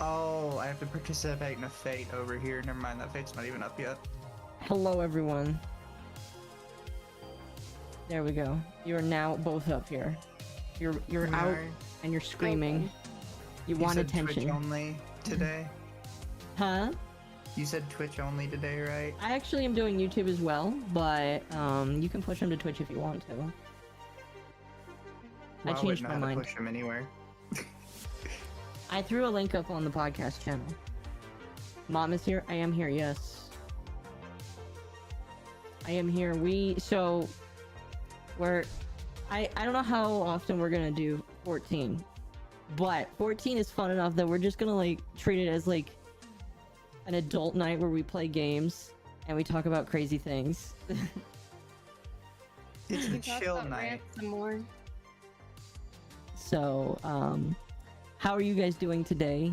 Oh, I have to participate in a fate over here. Never mind, that fate's not even up yet. Hello, everyone. There we go. You are now both up here. You're out and you're screaming. You want said attention. Twitch only today? Huh? You said Twitch only today, right? I actually am doing YouTube as well, but you can push him to Twitch if you want to. Well, I changed my wouldn't know how to mind. push him anywhere. I threw a link up on the podcast channel. Mom is here? I am here, yes. I am here. I don't know how often we're gonna do 14. But 14 is fun enough that we're just gonna like treat it as like an adult night where we play games and we talk about crazy things. It's a We talk chill about night. rants some more. So, how are you guys doing today?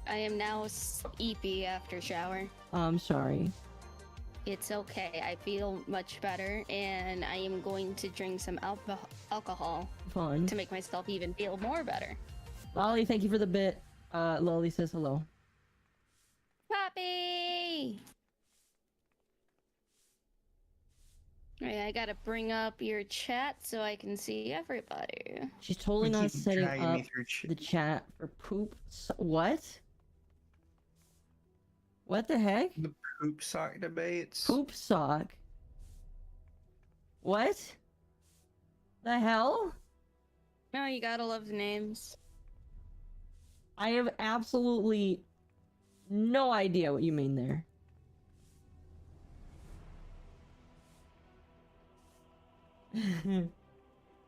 I am now sleepy after shower. I'm sorry. It's okay. I feel much better, and I am going to drink some alcohol Fun. to make myself even feel more better. Lolly, thank you for the bit. Lolly says hello. Poppy! Alright, I gotta bring up your chat so I can see everybody. She's totally You not keep setting dragging up me through the chat for poop. What? What the heck? the poop sock debates. Poop sock. What? The hell? No, you gotta love the names. I have absolutely no idea what you mean there.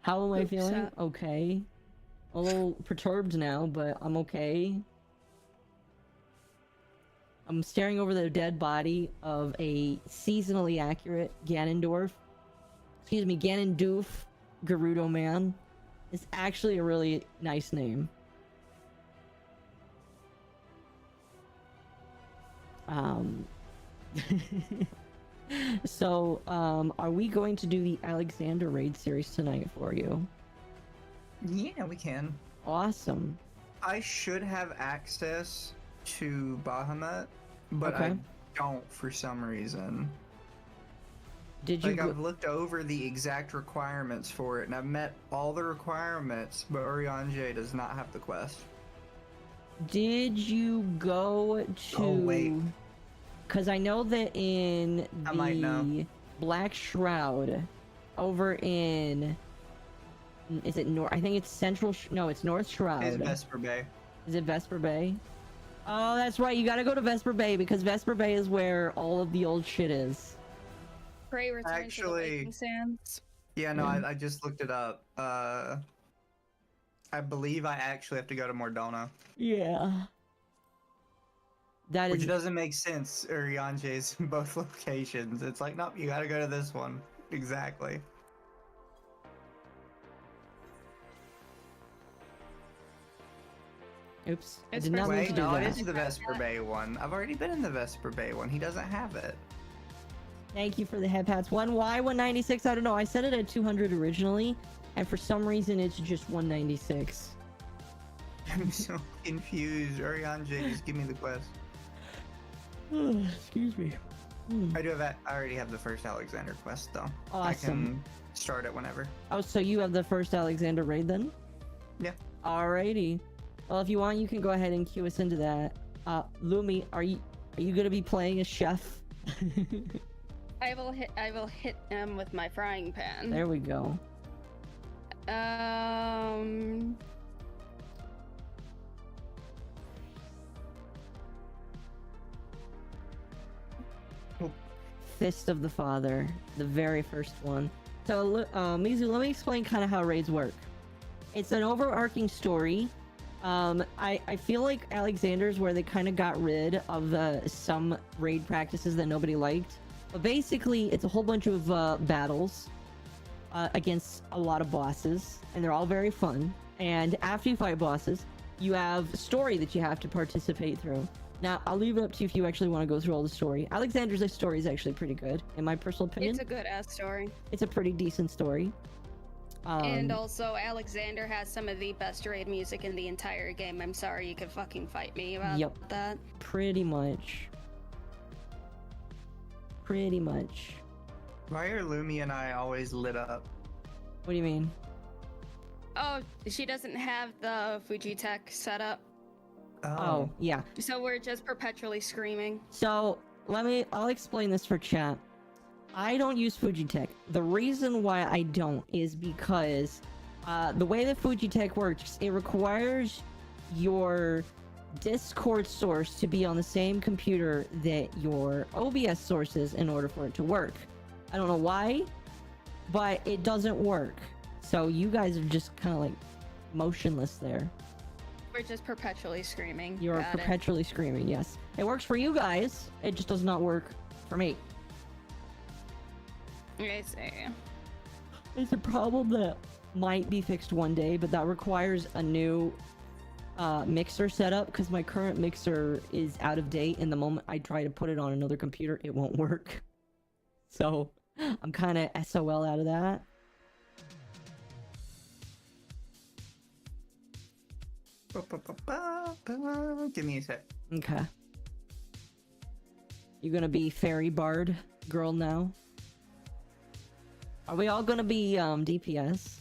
How am I Poop feeling? sock. Okay. A little perturbed now, but I'm okay. I'm staring over the dead body of a seasonally accurate Ganondorf. Excuse me, Ganondoof Gerudo Man. It's actually a really nice name. So, are we going to do the Alexander raid series tonight for you? Yeah, we can. Awesome. I should have access to Bahamut, but Okay. I don't for some reason. Did you Like, go- I've looked over the exact requirements for it, and I've met all the requirements, but Urianger does not have the quest. Did you go to... Oh, wait. Because I know that in I might know. the Black Shroud, over in... Is it North? I think it's Central... No, it's North Shroud. It's Vesper Bay. Is it Vesper Bay? Oh, that's right. You gotta go to Vesper Bay, because Vesper Bay is where all of the old shit is. Pray return to the Actually- Waking Sands. Yeah, no, Yeah. I just looked it up. I believe I actually have to go to Mordona. Yeah. That is... Which doesn't make sense, Urianger's in both locations. It's like, nope, you gotta go to this one. Exactly. Oops. I It's did not mean to Wait, do no, it that. is the Vesper Bay one. I've already been in the Vesper Bay one. He doesn't have it. Thank you for the head pats. Why 196? I don't know. I set it at 200 originally, and for some reason it's just 196. I'm so confused. Urianger, just give me the quest. Excuse me. I do have I already have the first Alexander quest though. I Awesome. can start it whenever. Oh, so you have the first Alexander raid then? Yeah. Alrighty. Well, if you want, you can go ahead and cue us into that. Lumi, are you gonna be playing a chef? I will hit him with my frying pan. There we go. Fist of the Father, the very first one. So, Mizu, let me explain kind of how raids work. It's an overarching story. I feel like Alexander's where they kind of got rid of some raid practices that nobody liked. But basically, it's a whole bunch of battles against a lot of bosses, and they're all very fun. And after you fight bosses, you have a story that you have to participate through. Now, I'll leave it up to you if you actually want to go through all the story. Alexander's story is actually pretty good, in my personal opinion. It's a good ass story. It's a pretty decent story. And also, Alexander has some of the best raid music in the entire game. I'm sorry, you could fucking fight me about that. Pretty much. Pretty much. Why are Lumi and I always lit up? What do you mean? Oh, she doesn't have the Fujitech setup. Oh, yeah. So we're just perpetually screaming. So, I'll explain this for chat. I don't use Fujitech. The reason why I don't is because the way that Fujitech works, it requires your Discord source to be on the same computer that your OBS source is in order for it to work. I don't know why, but it doesn't work. So you guys are just kind of like motionless there. We're just perpetually screaming. You're perpetually screaming, yes. It works for you guys, it just does not work for me. I see. It's a problem that might be fixed one day, but that requires a new mixer setup because my current mixer is out of date, and the moment I try to put it on another computer, it won't work. So I'm kind of SOL out of that. Give me a sec. Okay. You gonna be fairy bard girl now? Are we all gonna be DPS?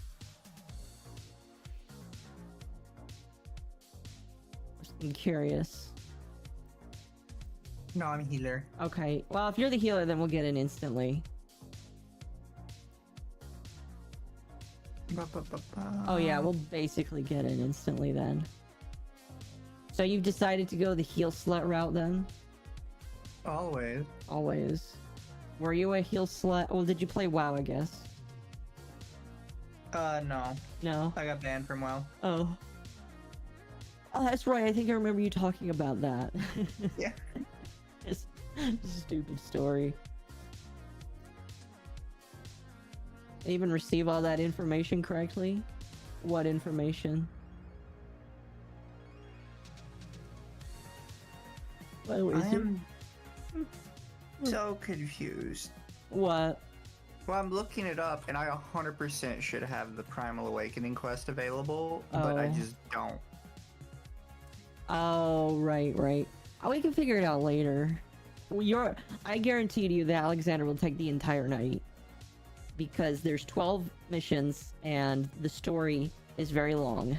I'm curious. No, I'm healer. Okay, well, if you're the healer, then we'll get in instantly. Oh yeah, we'll basically get in instantly then. So you've decided to go the heal slut route then? Always. Always. Were you a heal slut? Well, did you play WoW, I guess? No. No? I got banned from WoW. Oh. Oh, that's right. I think I remember you talking about that. Yeah. It's a stupid story. They even receive all that information correctly? What information? By the way, I am so confused. What? Well, I'm looking it up, and I 100% should have the Primal Awakening quest available, but I just don't. Oh, right. Oh, we can figure it out later. Well, I guarantee to you that Alexander will take the entire night. Because there's 12 missions, and the story is very long.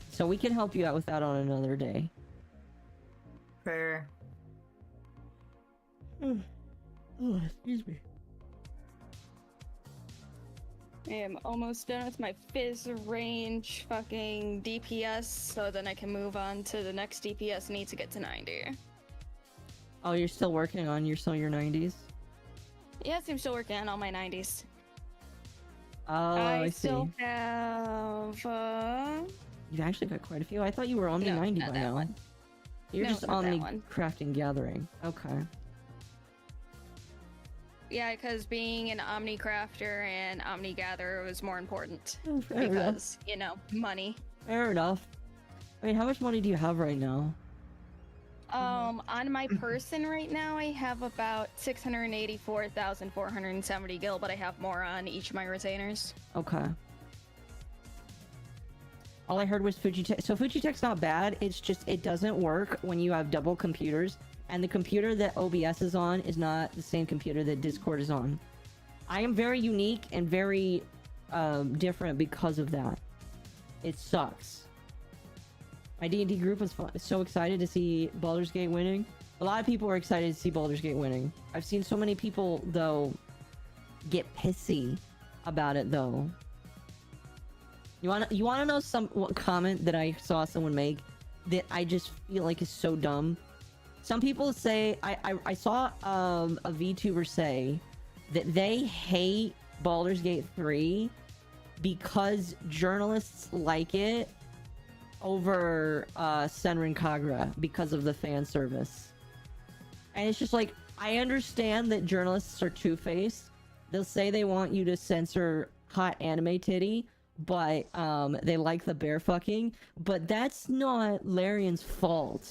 So we can help you out with that on another day. Fair. Oh, excuse me. I am almost done with my Fizz range fucking DPS, so then I can move on to the next DPS need to get to 90. Oh, you're still working on your 90s? Yes, I'm still working on all my 90s. Oh, I see. still have, You've actually got quite a few. I thought you were Omni No, 90 not by that now. one. You're No, just not that Omni one. Crafting Gathering. Okay. Yeah, because being an Omni Crafter and Omni Gatherer was more important. Oh, fair enough. Because, you know, money. Fair enough. I mean, how much money do you have right now? On my person right now, I have about 684,470 gil, but I have more on each of my retainers. Okay. All I heard was Fujitech. So Fujitech's not bad. It's just it doesn't work when you have double computers, and the computer that OBS is on is not the same computer that Discord is on. I am very unique and very different because of that. It sucks. My D&D group was so excited to see Baldur's Gate winning. A lot of people are excited to see Baldur's Gate winning. I've seen so many people, though, get pissy about it, though. You wanna know what comment that I saw someone make that I just feel like is so dumb? Some people say, I saw a VTuber say that they hate Baldur's Gate 3 because journalists like it over Senran Kagura because of the fan service. And it's just like, I understand that journalists are two-faced. They'll say they want you to censor hot anime titty, but they like the bear fucking, but that's not Larian's fault.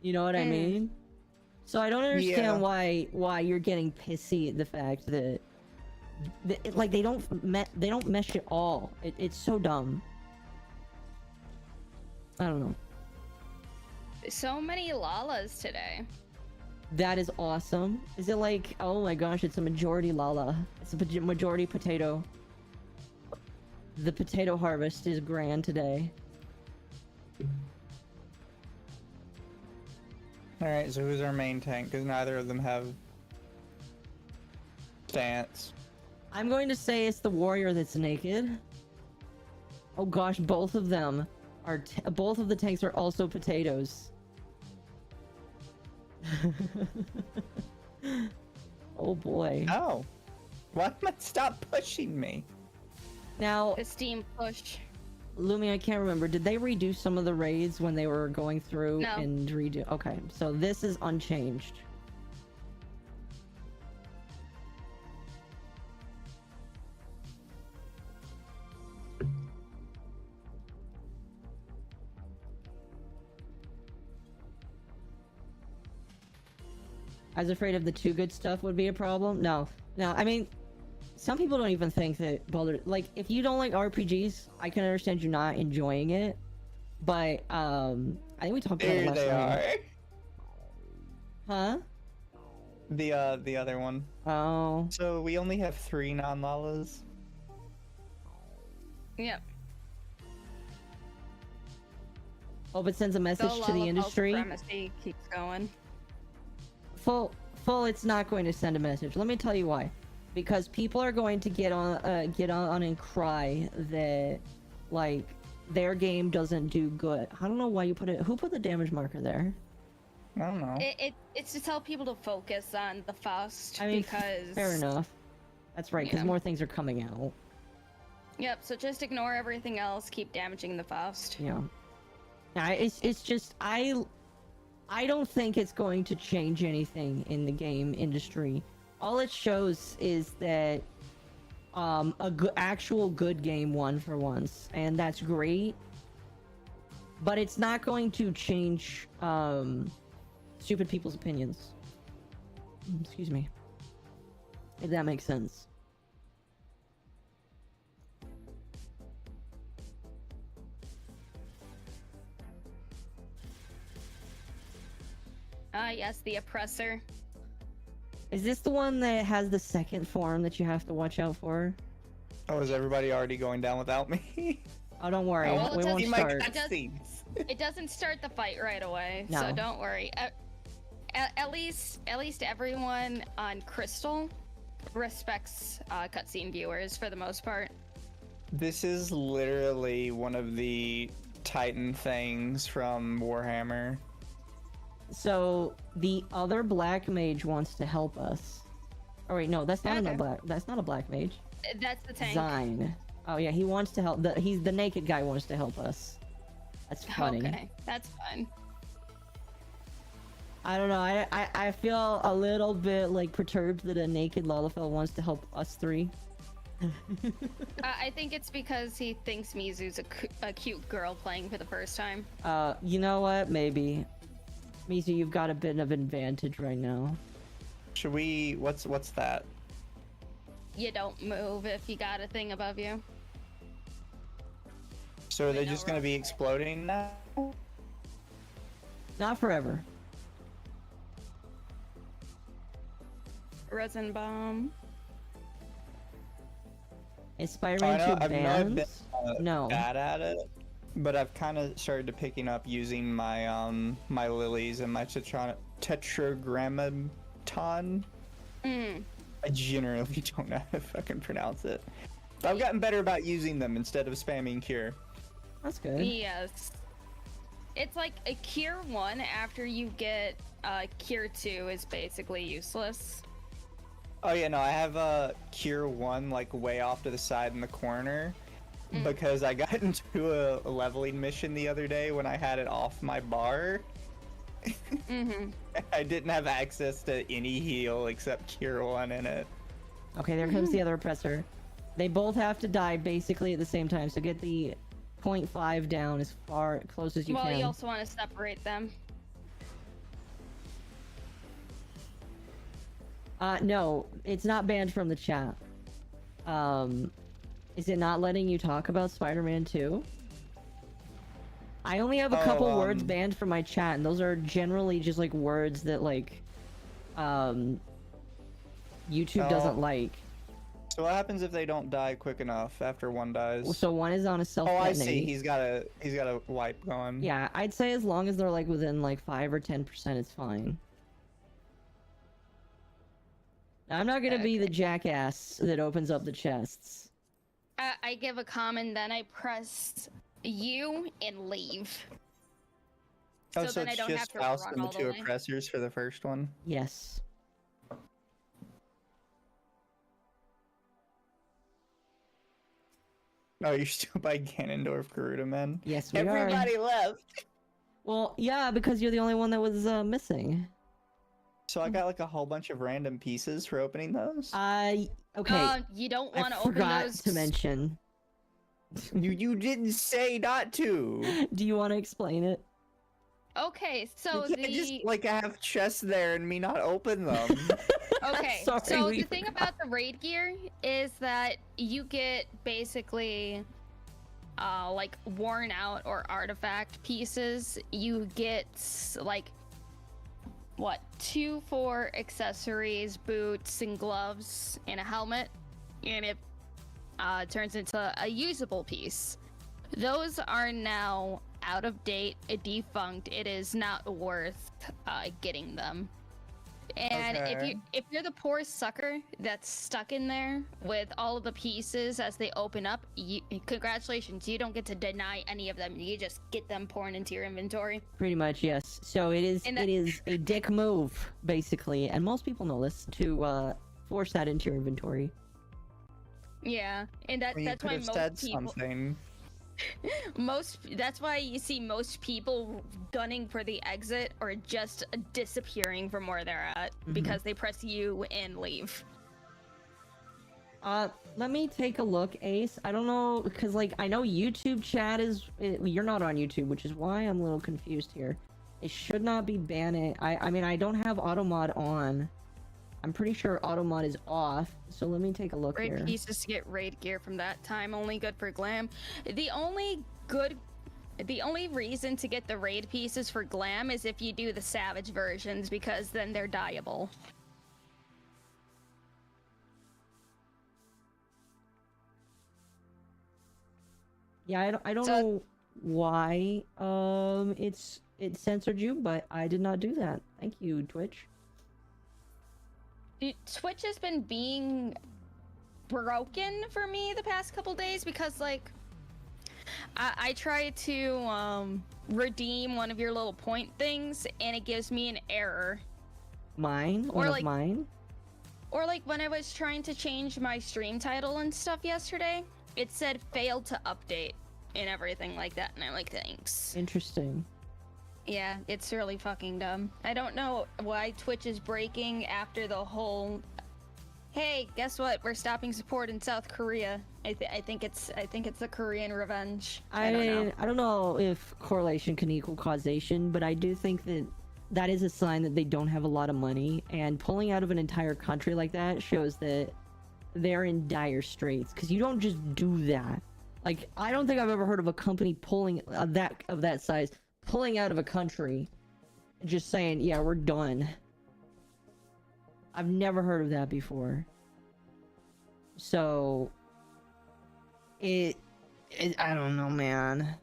You know what I mean? So I don't understand why you're getting pissy at the fact that like they don't mesh at all. It's so dumb. I don't know. So many Lalas today. That is awesome. Is it like, oh my gosh, it's a majority Lala. It's a majority potato. The potato harvest is grand today. Alright, so who's our main tank? Because neither of them have stance. I'm going to say it's the warrior that's naked. Oh gosh, both of them are both of the tanks are also potatoes. Oh boy. Oh. Why am I stop pushing me? Now, The steam push. Lumi, I can't remember. Did they redo some of the raids when they were going through No. and redo? Okay, so this is unchanged. I was afraid of the too good stuff would be a problem. No, I mean, some people don't even think that Boulder. Like, if you don't like RPGs, I can understand you not enjoying it. But I think we talked about it There last they night. are. Huh? The other one. Oh. So we only have 3 non-lalas. Yep. Hope it sends a message to the industry. Supremacy keeps going. Full, it's not going to send a message. Let me tell you why. Because people are going to get on and cry that, like, their game doesn't do good. I don't know why you put it. Who put the damage marker there? I don't know. It's to tell people to focus on the Faust, I mean, because... fair enough. That's right, because Yeah. more things are coming out. Yep, so just ignore everything else, keep damaging the Faust. Yeah. It's just I don't think it's going to change anything in the game industry. All it shows is that actual good game won for once, and that's great. But it's not going to change stupid people's opinions. Excuse me. If that makes sense. Ah, yes, the oppressor. Is this the one that has the second form that you have to watch out for? Oh, is everybody already going down without me? Oh, don't worry. Oh, well, we it won't doesn't- start. cutscenes. It doesn't start the fight right away, No. so don't worry. At least everyone on Crystal respects cutscene viewers for the most part. This is literally one of the Titan things from Warhammer. So the other black mage wants to help us. Oh wait, no, that's not Okay. a black. That's not a black mage. That's the tank. Zine. Oh yeah, he wants to help. He's the naked guy wants to help us. That's funny. Okay, that's fine. I don't know. I feel a little bit like perturbed that a naked Lalafell wants to help us three. I think it's because he thinks Mizu's a cute girl playing for the first time. You know what? Maybe. Mizu, you've got a bit of advantage right now. Should we? What's that? You don't move if you got a thing above you. So are they Wait, no, just gonna we're be okay. exploding now? Not forever. Resin bomb. Aspiring I know to I've been bands? No. bad at it, but I've kind of started to picking up using my my lilies and my tetragrammaton. Mm. I generally don't know how to fucking pronounce it. But I've gotten better about using them instead of spamming cure. That's good. Yes. It's like a Cure 1 after you get Cure 2 is basically useless. Oh yeah, no, I have a cure 1 like way off to the side in the corner because I got into a leveling mission the other day when I had it off my bar. Mm-hmm. I didn't have access to any heal except cure 1 in it. Okay, there comes the other oppressor. They both have to die basically at the same time, so get the 0.5 down as far close as you Well, can. you also want to separate them. No, it's not banned from the chat. Is it not letting you talk about Spider-Man 2? I only have a Oh, couple words banned from my chat, and those are generally just like words that like YouTube doesn't like. So what happens if they don't die quick enough after one dies? So one is on a self Oh, I detonate. see. He's got a wipe going. Yeah, I'd say as long as they're like within like 5 or 10%, it's fine. I'm not gonna be the jackass that opens up the chests. I give a comment, then I press U and leave. Oh, So so then I it's don't have just to Faust run and the all the two way. oppressors for the first one? Yes. Oh, you're still by Ganondorf, Garuda, man? Yes, we are. Everybody left! Well, yeah, because you're the only one that was missing. So I got like a whole bunch of random pieces for opening those? Okay. You don't I want to open forgot those. to mention. You didn't say not to! Do you want to explain it? Okay, so You can't just like have chests there and me not open them. Okay, Sorry, so we the thing about the raid gear is that you get basically like worn out or artifact pieces. You get like what, 2 for accessories, boots and gloves and a helmet, and it turns into a usable piece. Those are now out of date, defunct. It is not worth getting them. And Okay. if you're the poor sucker that's stuck in there with all of the pieces as they open up, congratulations, you don't get to deny any of them. You just get them pouring into your inventory. Pretty much, yes. So it is a dick move, basically, and most people know this, to force that into your inventory. Yeah, and Well, you that's why could've said most people something. that's why you see most people gunning for the exit or just disappearing from where they're at because they press U and leave. Let me take a look, Ace. I don't know, because like I know YouTube chat is you're not on YouTube, which is why I'm a little confused here. It should not be banning. I mean, I don't have automod on. I'm pretty sure automod is off, so let me take a look here. Raid pieces to get raid gear from that time, only good for glam. The only reason to get the raid pieces for glam is if you do the savage versions, because then they're dyeable. Yeah, I don't know why it censored you, but I did not do that. Thank you, Twitch. Twitch has been being broken for me the past couple days because like I tried to redeem one of your little point things and it gives me an error. Mine? Or One like- of mine? Or like when I was trying to change my stream title and stuff yesterday, it said failed to update and everything like that, and I'm like, thanks. Interesting. Yeah, it's really fucking dumb. I don't know why Twitch is breaking after the whole, hey, guess what? We're stopping support in South Korea. I think it's the Korean revenge. I don't know. I don't know if correlation can equal causation, but I do think that that is a sign that they don't have a lot of money, and pulling out of an entire country like that shows that they're in dire straits, because you don't just do that. Like, I don't think I've ever heard of a company pulling of that size, pulling out of a country, and just saying, yeah, we're done. I've never heard of that before. So I don't know, man.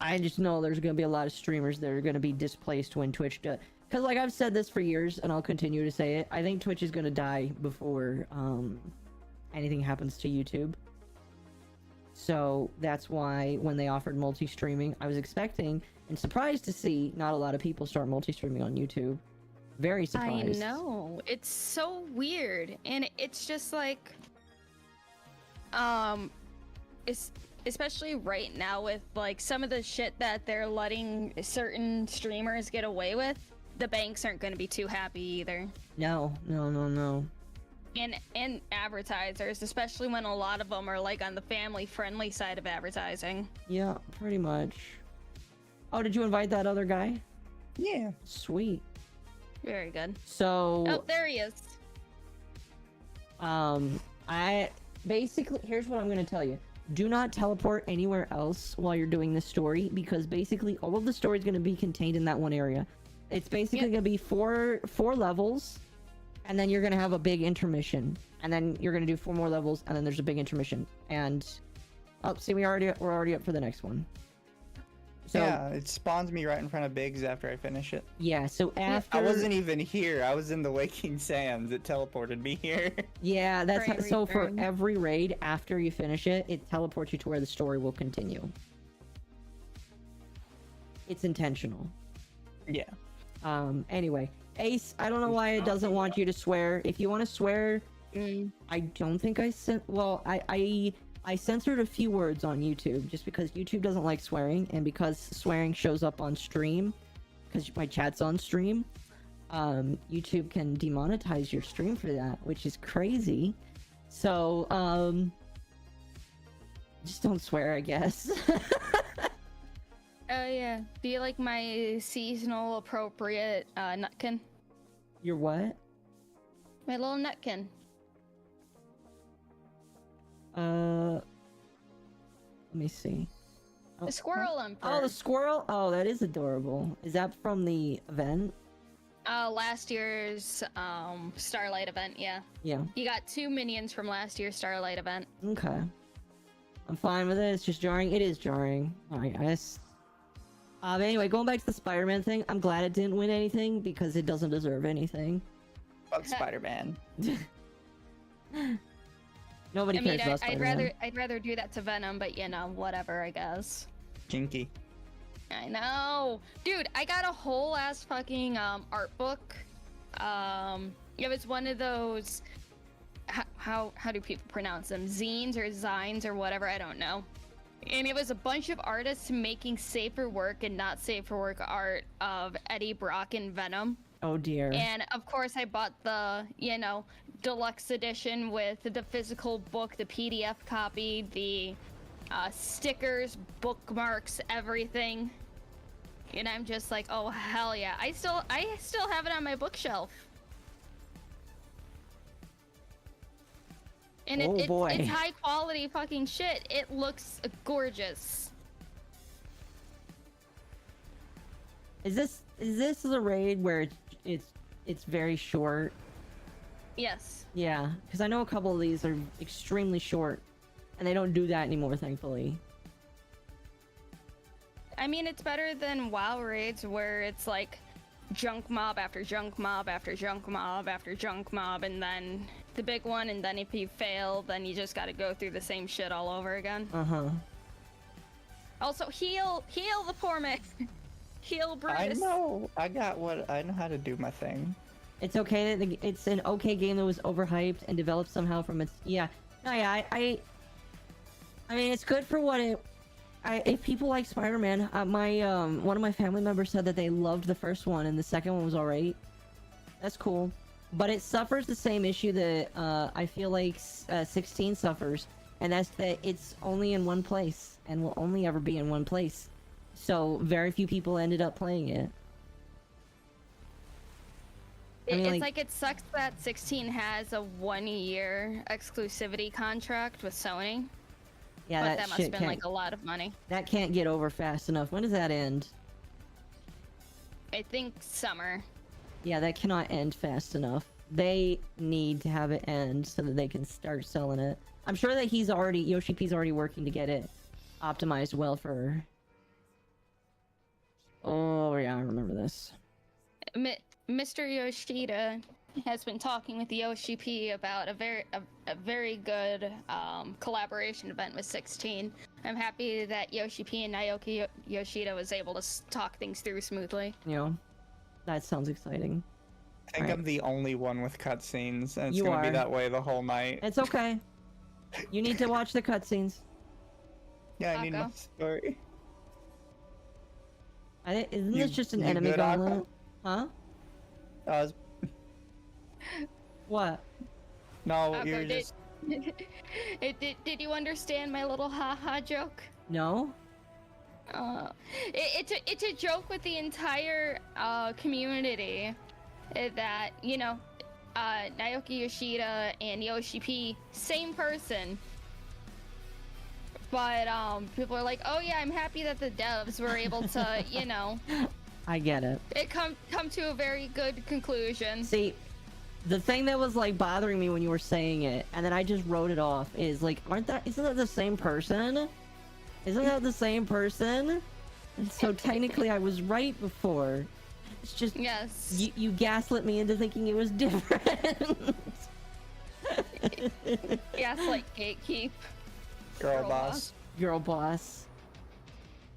I just know there's gonna be a lot of streamers that are gonna be displaced when Twitch does. Because, like, I've said this for years, and I'll continue to say it. I think Twitch is gonna die before anything happens to YouTube. So that's why when they offered multi-streaming, I was expecting and surprised to see not a lot of people start multi-streaming on YouTube. Very surprised. I know. It's so weird. And it's just like, especially right now with like some of the shit that they're letting certain streamers get away with, the banks aren't going to be too happy either. No. And advertisers, especially when a lot of them are like on the family-friendly side of advertising. Yeah, pretty much. Oh, did you invite that other guy? Yeah. Sweet. Very good. So, Oh, there he is. Basically, here's what I'm gonna tell you. Do not teleport anywhere else while you're doing this story, because basically all of the story is gonna be contained in that one area. It's basically gonna be four levels, and then you're gonna have a big intermission, and then you're gonna do 4 more levels, and then there's a big intermission. And oh, see, we're already up for the next one. So yeah, it spawns me right in front of Biggs after I finish it. yeah, so after I wasn't even here. I was in the Waking Sands. It teleported me here. yeah, that's Great so for return. every raid after you finish it, it teleports you to where the story will continue. It's intentional. Yeah. Anyway, Ace, I don't know why it doesn't want you to swear. If you want to swear, I don't think I sent. Well, I censored a few words on YouTube just because YouTube doesn't like swearing, and because swearing shows up on stream, because my chat's on stream, YouTube can demonetize your stream for that, which is crazy. So, just don't swear, I guess. Oh yeah. Do you like my seasonal appropriate nutkin? You're what? My little nutkin. Let me see. The squirrel emperor. Oh, the squirrel. Oh, that is adorable. Is that from the event? Last year's Starlight event, yeah. Yeah. You got 2 minions from last year's Starlight event. Okay. I'm fine with it. It's just jarring. It is jarring, I guess. But anyway, going back to the Spider-Man thing, I'm glad it didn't win anything because it doesn't deserve anything. Fuck Spider-Man. Nobody I cares mean, about Spider-Man. I'd rather do that to Venom, but you know, whatever, I guess. Kinky. I know, dude. I got a whole ass fucking art book. It was one of those. How do people pronounce them? Zines or zines or whatever? I don't know. And it was a bunch of artists making safe for work and not safe for work art of Eddie Brock and Venom. Oh dear. And of course, I bought the, you know, deluxe edition with the physical book, the PDF copy, the stickers, bookmarks, everything. And I'm just like, oh hell yeah! I still have it on my bookshelf. And Oh, boy. it's high quality fucking shit. It looks gorgeous. Is this the raid where it's very short? Yes. Yeah, because I know a couple of these are extremely short, and they don't do that anymore, thankfully. I mean, it's better than WoW raids where it's like junk mob after junk mob after junk mob after junk mob, and then the big one, and then if you fail, then you just gotta go through the same shit all over again. Uh-huh. Also, heal the poor man. Heal Brutus. I know. I know how to do my thing. It's okay that it's an okay game that was overhyped and developed somehow from its I mean, it's good for what it. If people like Spider-Man, one of my family members said that they loved the first one and the second one was alright. That's cool, but it suffers the same issue that I feel like 16 suffers, and that's that it's only in one place and will only ever be in one place. So very few people ended up playing it. I mean, It's like it sucks that 16 has a 1-year exclusivity contract with Sony. Yeah, But that must have shit been can't, like a lot of money. that can't get over fast enough. When does that end? I think summer. Yeah, that cannot end fast enough. They need to have it end so that they can start selling it. I'm sure that Yoshi P's already working to get it optimized well for. Oh yeah, I remember this. Mr. Yoshida has been talking with Yoshi P about a very good collaboration event with 16. I'm happy that Yoshi P and Naoki Yoshida was able to talk things through smoothly. You know, that sounds exciting. I think Alright. I'm the only one with cutscenes, and it's You gonna be are. that way the whole night. It's okay. You need to watch the cutscenes. Yeah, I need my Akko. story. Isn't You- this just an you enemy good, Akko? gauntlet? Huh? What? No, Akko, you're did- just. Did you understand my little haha joke? No? It's a joke with the entire community that, you know, Naoki Yoshida and Yoshi P, same person. But people are like, oh yeah, I'm happy that the devs were able to, you know, I get it. it come to a very good conclusion. See, the thing that was like bothering me when you were saying it, and then I just wrote it off, is like, isn't that the same person? Isn't that the same person? And so technically I was right before. It's just, Yes. you gaslit me into thinking it was different. Gaslight gatekeep. Girl boss. Girl boss.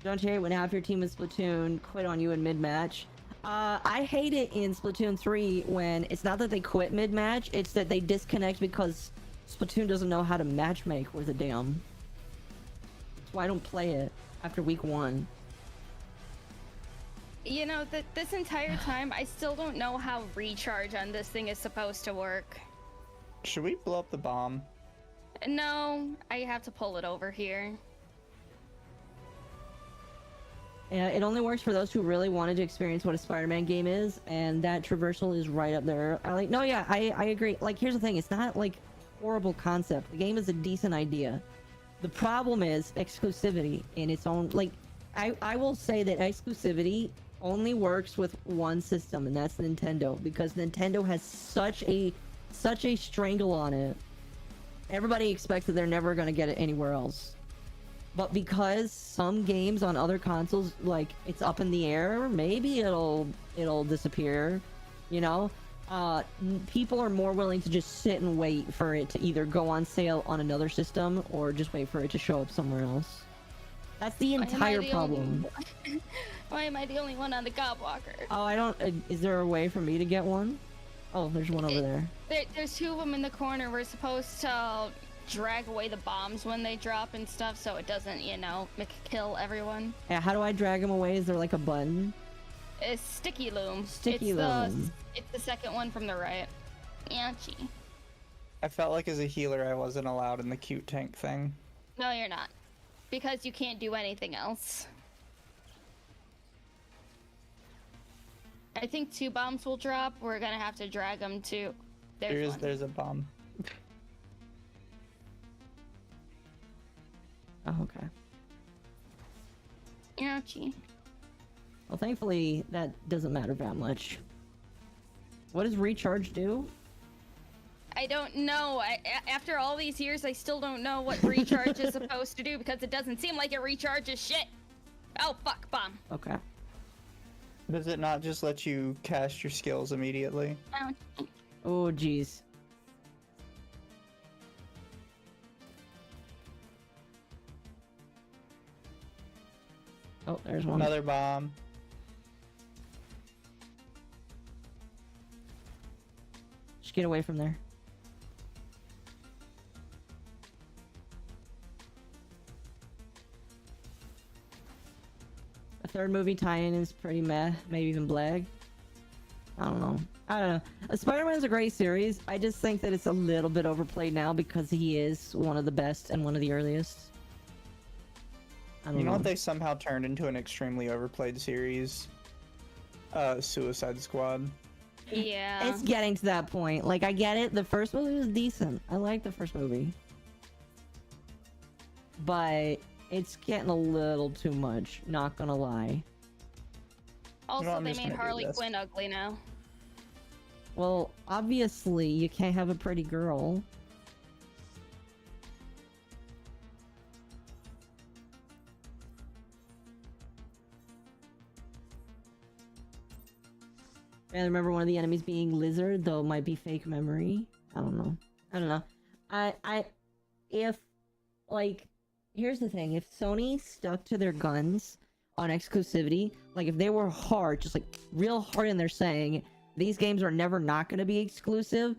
Don't you hate when half your team in Splatoon quit on you in mid-match? I hate it in Splatoon 3 when it's not that they quit mid-match, it's that they disconnect because Splatoon doesn't know how to matchmake worth a damn. That's why I don't play it after week 1. You know, this entire time, I still don't know how recharge on this thing is supposed to work. Should we blow up the bomb? No, I have to pull it over here. Yeah, it only works for those who really wanted to experience what a Spider-Man game is, and that traversal is right up there. I agree. Like, here's the thing, it's not like horrible concept. The game is a decent idea. The problem is exclusivity in its own, like, I will say that exclusivity only works with one system, and that's Nintendo, because Nintendo has such a strangle on it. Everybody expects that they're never going to get it anywhere else. But because some games on other consoles, like, it's up in the air, maybe it'll disappear, you know? People are more willing to just sit and wait for it to either go on sale on another system or just wait for it to show up somewhere else. That's the entire problem. Why am I the only one on the Gobwalker? Oh, I don't... is there a way for me to get one? Oh, there's one over there. There's 2 of them in the corner. We're supposed to drag away the bombs when they drop and stuff so it doesn't, you know, kill everyone. Yeah, how do I drag them away? Is there like a button? It's Sticky Loom. Sticky Loom. It's the second one from the right. Ouchie. I felt like as a healer I wasn't allowed in the cute tank thing. No, you're not. Because you can't do anything else. I think 2 bombs will drop. We're gonna have to drag them to... There's a bomb. Oh, okay. Ouchie. Well, thankfully, that doesn't matter that much. What does recharge do? I don't know. After all these years, I still don't know what recharge is supposed to do because it doesn't seem like it recharges shit. Oh, fuck, bomb. Okay. Does it not just let you cast your skills immediately? Oh, jeez. Oh, there's one. Another bomb. Just get away from there. A third movie tie-in is pretty meh, maybe even blag. I don't know. Spider-Man's a great series. I just think that it's a little bit overplayed now because he is one of the best and one of the earliest. I don't You know what they somehow turned into an extremely overplayed series? Suicide Squad. Yeah. It's getting to that point. Like, I get it. The first movie was decent. I like the first movie. But it's getting a little too much, not gonna lie. Also, I'm they just made gonna do Harley this. Quinn ugly now. Well, obviously, you can't have a pretty girl. I remember one of the enemies being Lizard, though it might be fake memory. I don't know. If, like, here's the thing. If Sony stuck to their guns on exclusivity, like, if they were hard, just, like, real hard in their saying, these games are never not going to be exclusive,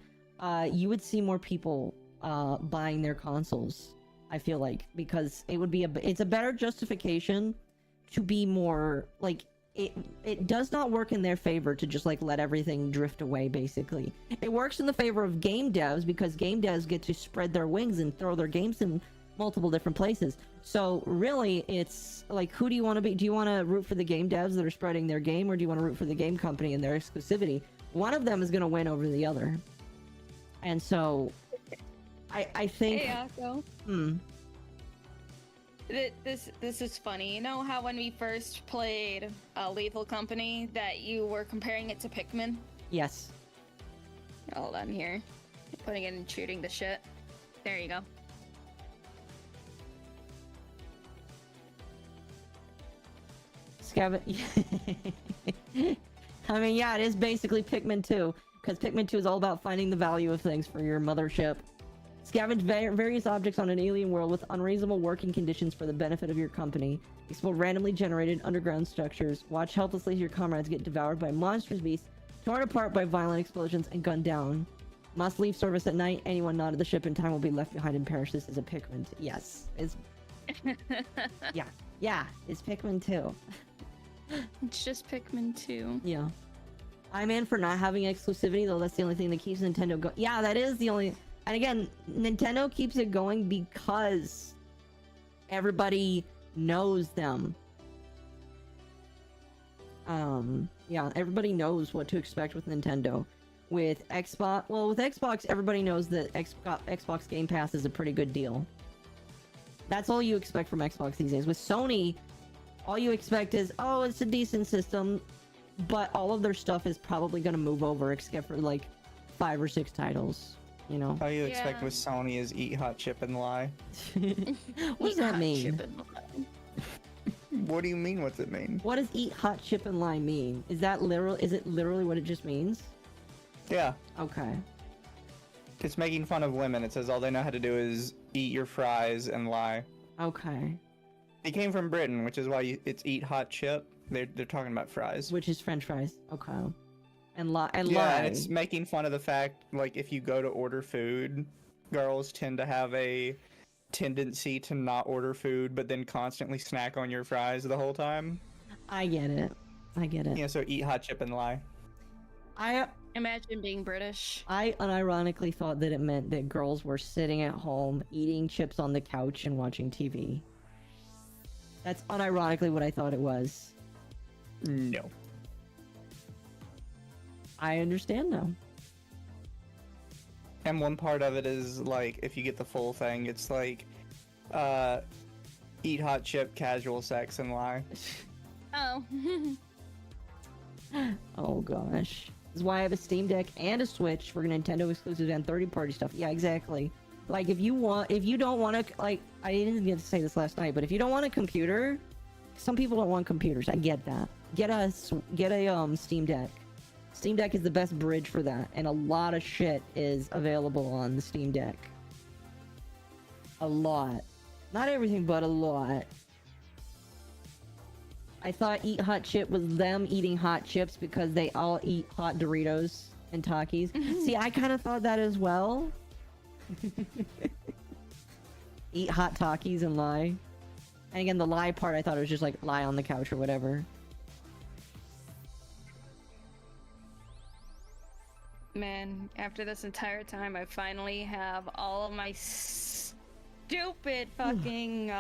you would see more people, buying their consoles, I feel like, because it would be it's a better justification to be more, like, it does not work in their favor to just, like, let everything drift away, basically. It works in the favor of game devs because game devs get to spread their wings and throw their games in multiple different places. So really, it's like, who do you want to be? Do you want to root for the game devs that are spreading their game, or do you want to root for the game company and their exclusivity? One of them is going to win over the other. And so, I think. Hey, Akko. Hmm. This is funny. You know how when we first played Lethal Company that you were comparing it to Pikmin? Yes. Hold on here. Putting it and shooting the shit. There you go. I mean, yeah, it is basically Pikmin 2, because Pikmin 2 is all about finding the value of things for your mothership. Scavenge various objects on an alien world with unreasonable working conditions for the benefit of your company. Explore randomly generated underground structures. Watch helplessly as your comrades get devoured by monstrous beasts, torn apart by violent explosions, and gunned down. Must leave service at night. Anyone not at the ship in time will be left behind and perish. This is a Pikmin. Yes. It's... yeah. Yeah. It's Pikmin 2. It's just Pikmin 2. Yeah. I'm in for not having exclusivity, though that's the only thing that keeps Nintendo going. Yeah, that is the only... And again, Nintendo keeps it going because everybody knows them. Yeah, everybody knows what to expect with Nintendo. With Xbox, well, with Xbox, everybody knows that Xbox Game Pass is a pretty good deal. That's all you expect from Xbox these days. With Sony, all you expect is, oh, it's a decent system, but all of their stuff is probably going to move over, except for like 5 or 6 titles. You know. All you expect with Sony is eat hot chip and lie. What does that mean? What do you mean? What's it mean? What does eat hot chip and lie mean? Is that literal? Is it literally what it just means? Yeah. Okay. It's making fun of women. It says all they know how to do is eat your fries and lie. Okay. It came from Britain, which is why it's eat hot chip. They're talking about fries. Which is French fries. Okay. And lie. And yeah, lie. and it's making fun of the fact, like, if you go to order food, girls tend to have a tendency to not order food, but then constantly snack on your fries the whole time. I get it. I get it. Yeah, so eat hot chip and lie. I Imagine being British. I unironically thought that it meant that girls were sitting at home, eating chips on the couch and watching TV. That's unironically what I thought it was. No. I understand now. And one part of it is, like, if you get the full thing, it's like, eat hot chip, casual sex, and lie. Oh. Oh gosh. This is why I have a Steam Deck and a Switch for Nintendo exclusives and 30-party stuff. Yeah, exactly. Like, if you don't want to, like, I didn't get to say this last night, but if you don't want a computer, some people don't want computers. I get that. Get a Steam Deck. Steam Deck is the best bridge for that, and a lot of shit is available on the Steam Deck. A lot. Not everything, but a lot. I thought Eat Hot Chip was them eating hot chips because they all eat hot Doritos and Takis. See, I kind of thought that as well. Eat hot Takis and lie. And again, the lie part, I thought it was just like lie on the couch or whatever. Man, after this entire time, I finally have all of my stupid fucking,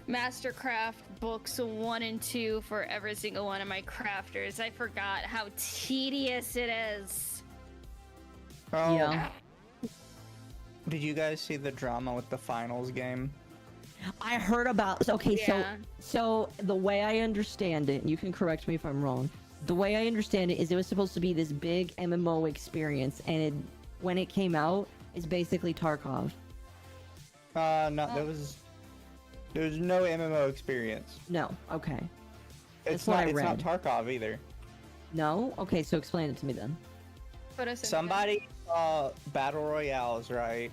Mastercraft books 1 and 2 for every single one of my crafters. I forgot how tedious it is. Oh, Yeah. Did you guys see the drama with the finals game? I heard about... Okay, Yeah. so the way I understand it, and you can correct me if I'm wrong, the way I understand it is it was supposed to be this big MMO experience, and when it came out, it's basically Tarkov. No, there was no MMO experience. No, okay. It's That's what not. I It's not read. Tarkov either. No? Okay, so explain it to me then. Put us in Somebody saw battle royales, right?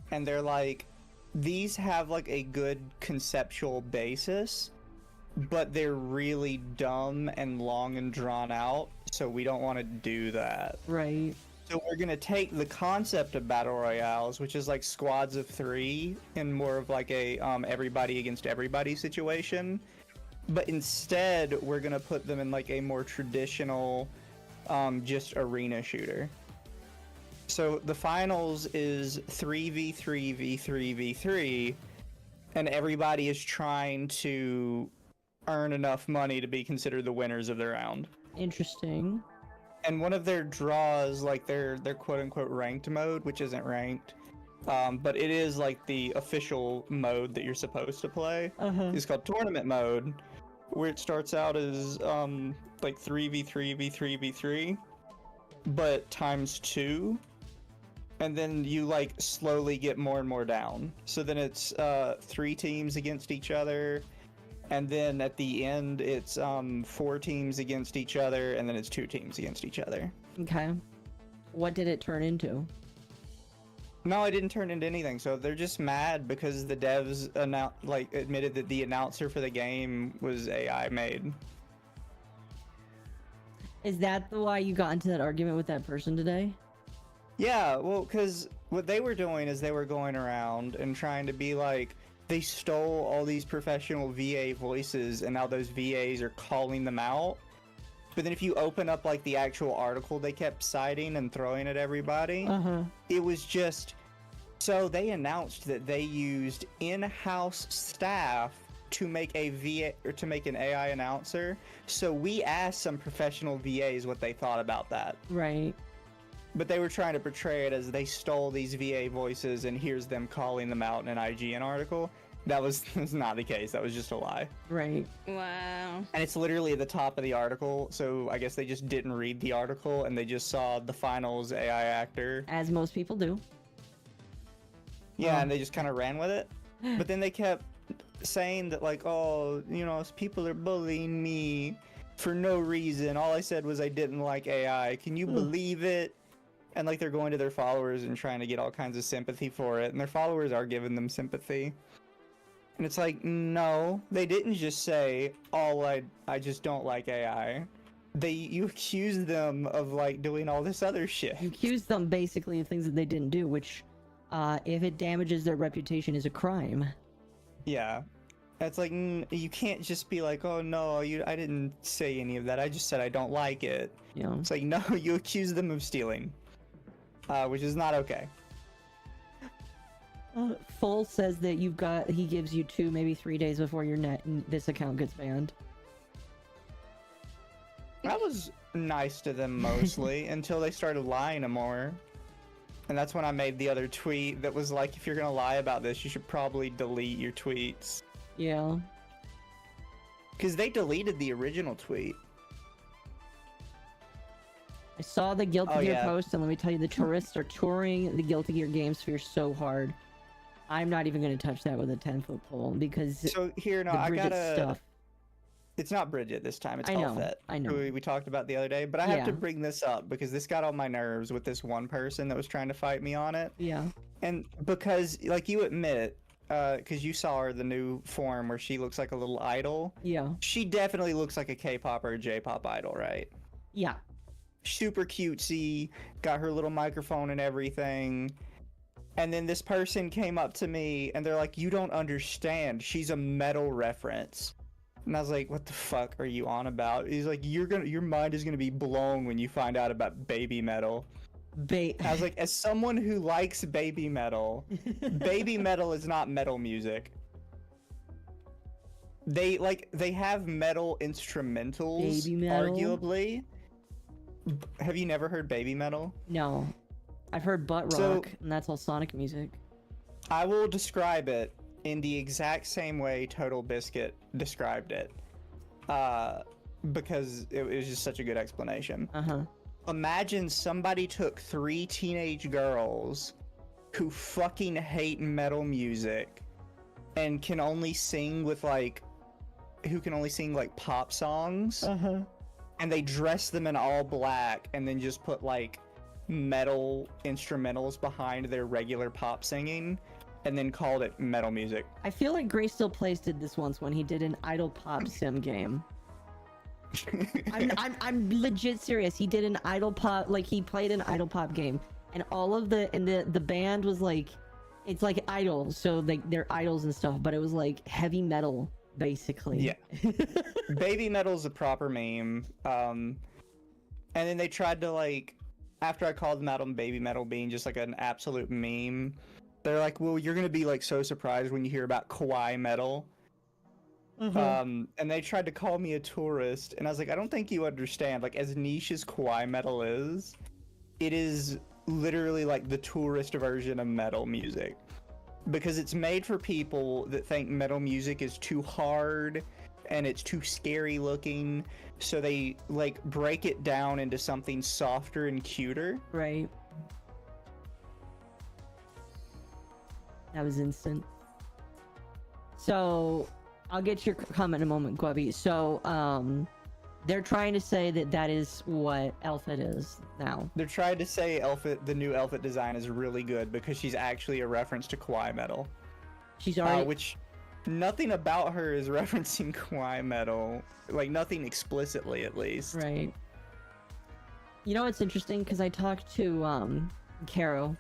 And they're like, these have like a good conceptual basis, but they're really dumb and long and drawn out, so we don't want to do that. Right. So we're gonna take the concept of battle royales, which is like squads of 3, and more of like a everybody against everybody situation, but instead we're gonna put them in like a more traditional, just arena shooter. So the finals is 3v3v3v3, and everybody is trying to earn enough money to be considered the winners of the round. Interesting. And one of their draws, like their quote unquote ranked mode, which isn't ranked, but it is like the official mode that you're supposed to play, is called tournament mode, where it starts out as like 3v3 v3 v3, but times 2, and then you like slowly get more and more down. So then it's 3 teams against each other, and then at the end it's 4 teams against each other, and then it's 2 teams against each other. Okay. What did it turn into? No, it didn't turn into anything. So they're just mad because the devs admitted that the announcer for the game was AI made. Is that why you got into that argument with that person today? Yeah, well, because what they were doing is they were going around and trying to be like, they stole all these professional VA voices and now those VAs are calling them out. But then if you open up like the actual article they kept citing and throwing at everybody, it was just, so they announced that they used in-house staff to make a VA or to make an AI announcer. So we asked some professional VAs what they thought about that. Right. But they were trying to portray it as they stole these VA voices and here's them calling them out in an IGN article. That's not the case. That was just a lie. Right. Wow. And it's literally at the top of the article, so I guess they just didn't read the article and they just saw the finals AI actor. As most people do. Yeah, and they just kind of ran with it. But then they kept saying that like, oh, you know, people are bullying me for no reason. All I said was I didn't like AI. Can you believe it? And like they're going to their followers and trying to get all kinds of sympathy for it, and their followers are giving them sympathy. And it's like, no, they didn't just say, oh, I just don't like AI. You accused them of like doing all this other shit. You accused them basically of things that they didn't do, which, if it damages their reputation, is a crime. Yeah. It's like, you can't just be like, oh no, I didn't say any of that. I just said I don't like it. Yeah. It's like, no, you accused them of stealing. Which is not okay. Full says that he gives you 2, maybe 3 days before this account gets banned. I was nice to them mostly until they started lying more. And that's when I made the other tweet that was like, if you're gonna lie about this, you should probably delete your tweets. Yeah. Because they deleted the original tweet. I saw the Guilty Gear post, and let me tell you, the tourists are touring the Guilty Gear game sphere so hard. I'm not even going to touch that with a 10-foot pole because so here, no, I gotta. Stuff. It's not Bridget this time. It's Elfet. I know. Who we talked about the other day, but I have to bring this up because this got on my nerves with this one person that was trying to fight me on it. Yeah. And because, like you admit, because you saw her the new form where she looks like a little idol. Yeah. She definitely looks like a K-pop or a J-pop idol, right? Yeah. Super cutesy, got her little microphone and everything. And then this person came up to me and they're like, you don't understand. She's a metal reference. And I was like, what the fuck are you on about? He's like, your mind is gonna be blown when you find out about baby metal. I was like, as someone who likes baby metal, baby metal is not metal music. They have metal instrumentals, baby metal? arguably. Have you never heard baby metal? No. I've heard butt rock, and that's all Sonic music. I will describe it in the exact same way Total Biscuit described it. Because it was just such a good explanation. Imagine somebody took 3 teenage girls who fucking hate metal music and can only sing with who can only sing pop songs. And they dress them in all black and then just put metal instrumentals behind their regular pop singing and then called it metal music. I feel like Grace Still Plays did this once when he did an idol pop sim game. I'm legit serious. He did an idol pop, he played an idol pop game, and all of the band was it's like idols, so they're idols and stuff, but it was heavy metal basically. Yeah. Baby metal's a proper meme. And then they tried to after I called them out on baby metal being just an absolute meme, they're like, well, you're gonna be so surprised when you hear about kawaii metal. And they tried to call me a tourist, and I was like, I don't think you understand. Like, as niche as kawaii metal is, it is literally like the tourist version of metal music. Because it's made for people that think metal music is too hard and it's too scary looking, so they like break it down into something softer and cuter. Right. That was instant. So, I'll get to your comment in a moment, Gwebby. So, they're trying to say that that is what Elfit is now. They're trying to say the new Elfit design is really good because she's actually a reference to kawaii metal. She's already... which nothing about her is referencing kawaii metal. Like, nothing explicitly, at least. Right. You know what's interesting? Because I talked to, Caro.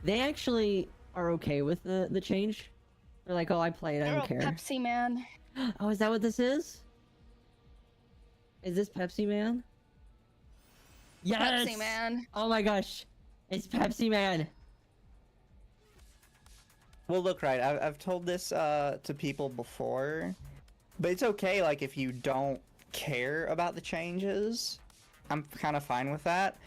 They actually are okay with the change. They're like, oh, I play it, I don't care. Pepsi Man. Oh, is that what this is? Is this Pepsi Man? Yes! Pepsi Man. Oh my gosh. It's Pepsi Man. Well, look, right, I've told this to people before, but it's okay, like, if you don't care about the changes, I'm kind of fine with that.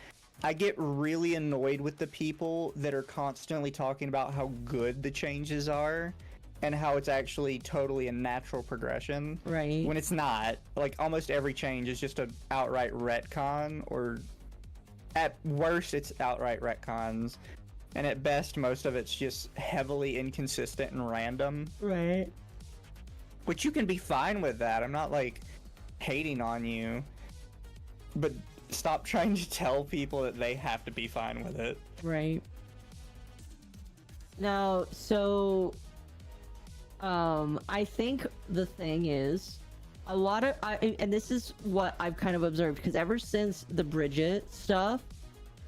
I get really annoyed with the people that are constantly talking about how good the changes are and how it's actually totally a natural progression. Right. When it's not. Like, almost every change is just an outright retcon, or at worst, it's outright retcons. And at best, most of it's just heavily inconsistent and random. Right. Which you can be fine with that. I'm not, like, hating on you. But stop trying to tell people that they have to be fine with it. Right. Now, so... I think the thing is, a lot of... and this is what I've kind of observed, because ever since the Bridget stuff,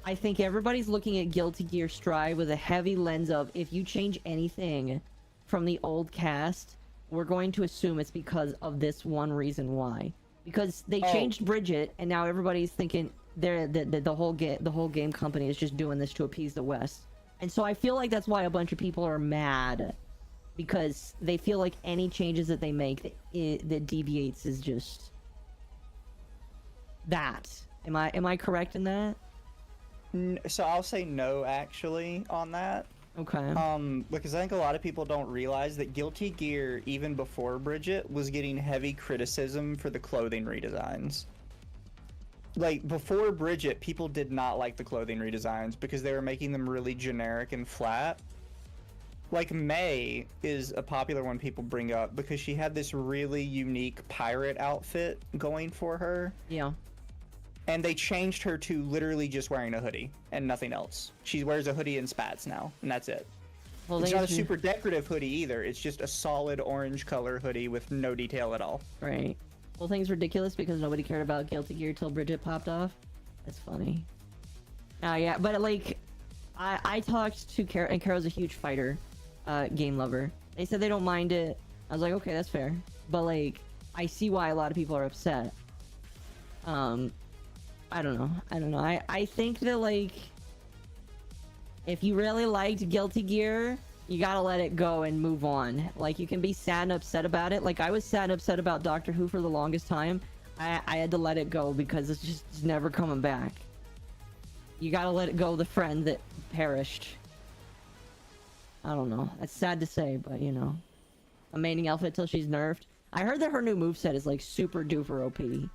I think everybody's looking at Guilty Gear Strive with a heavy lens of, if you change anything from the old cast, we're going to assume it's because of this one reason why. Because they changed Bridget, and now everybody's thinking the whole game company is just doing this to appease the West. And so I feel like that's why a bunch of people are mad, because they feel like any changes that they make that deviates is just that. Am I correct in that? So I'll say no, actually, on that. Okay. Because I think a lot of people don't realize that Guilty Gear, even before Bridget, was getting heavy criticism for the clothing redesigns. Like, before Bridget, people did not like the clothing redesigns because they were making them really generic and flat. Like, May is a popular one people bring up because she had this really unique pirate outfit going for her. Yeah. And they changed her to literally just wearing a hoodie and nothing else. She wears a hoodie and spats now, and that's it. Well, it's not a super decorative hoodie either. It's just a solid orange color hoodie with no detail at all. Right. Well, thing's ridiculous because nobody cared about Guilty Gear till Bridget popped off. That's funny. Yeah, but like, I talked to Carol, and Carol's a huge fighter game lover. They said they don't mind it. I was like, okay, that's fair. But like, I see why a lot of people are upset. I don't know. I think that, like, if you really liked Guilty Gear, you gotta let it go and move on. Like, you can be sad and upset about it. Like, I was sad and upset about Doctor Who for the longest time. I had to let it go because it's just never coming back. You gotta let it go, the friend that perished. I don't know. That's sad to say, but, you know. A mating outfit till she's nerfed. I heard that her new moveset is, like, super duper OP.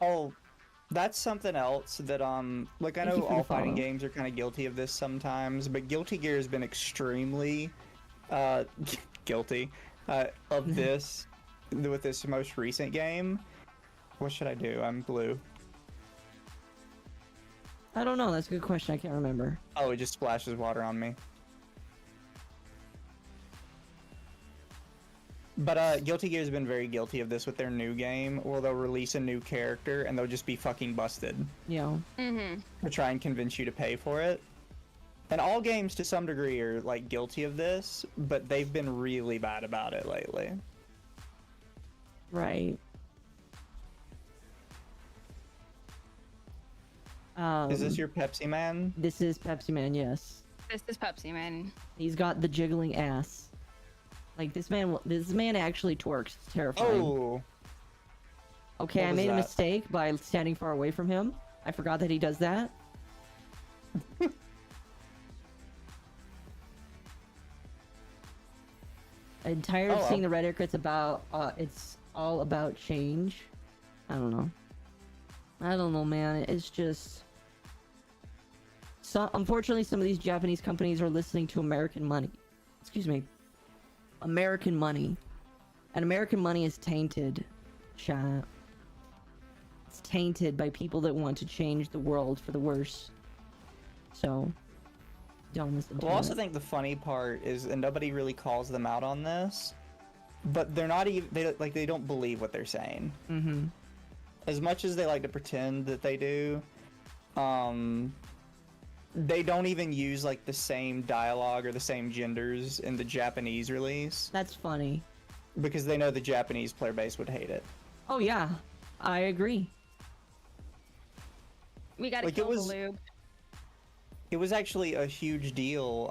Oh, that's something else that, like, I know all fighting games are kind of guilty of this sometimes, but Guilty Gear has been extremely, guilty, of this, with this most recent game. What should I do? I'm blue. I don't know, that's a good question, I can't remember. Oh, it just splashes water on me. But Guilty Gear has been very guilty of this with their new game, where they'll release a new character and they'll just be fucking busted. Yeah. To try and convince you to pay for it. And all games to some degree are like guilty of this, but they've been really bad about it lately. Right. Is this your Pepsi Man? This is Pepsi Man, yes. This is Pepsi Man. He's got the jiggling ass. Like this man actually twerks. It's terrifying. Oh, Okay, what I was made a that? mistake by standing far away from him. I forgot that he does that. I'm tired of Oh, seeing the rhetoric. It's all about change. I don't know. I don't know, man. It's just... unfortunately, some of these Japanese companies are listening to American money. Excuse me. American money. And American money is tainted. Chat. It's tainted by people that want to change the world for the worse. So, don't listen to well, I also it. think the funny part is, and nobody really calls them out on this, but they're not even, they don't believe what they're saying. Mm-hmm. As much as they like to pretend that they do, they don't even use like the same dialogue or the same genders in the Japanese release That's funny. because they know the Japanese player base would hate it. Oh, yeah. I agree. We gotta Like, it kill was- the lube. It was actually a huge deal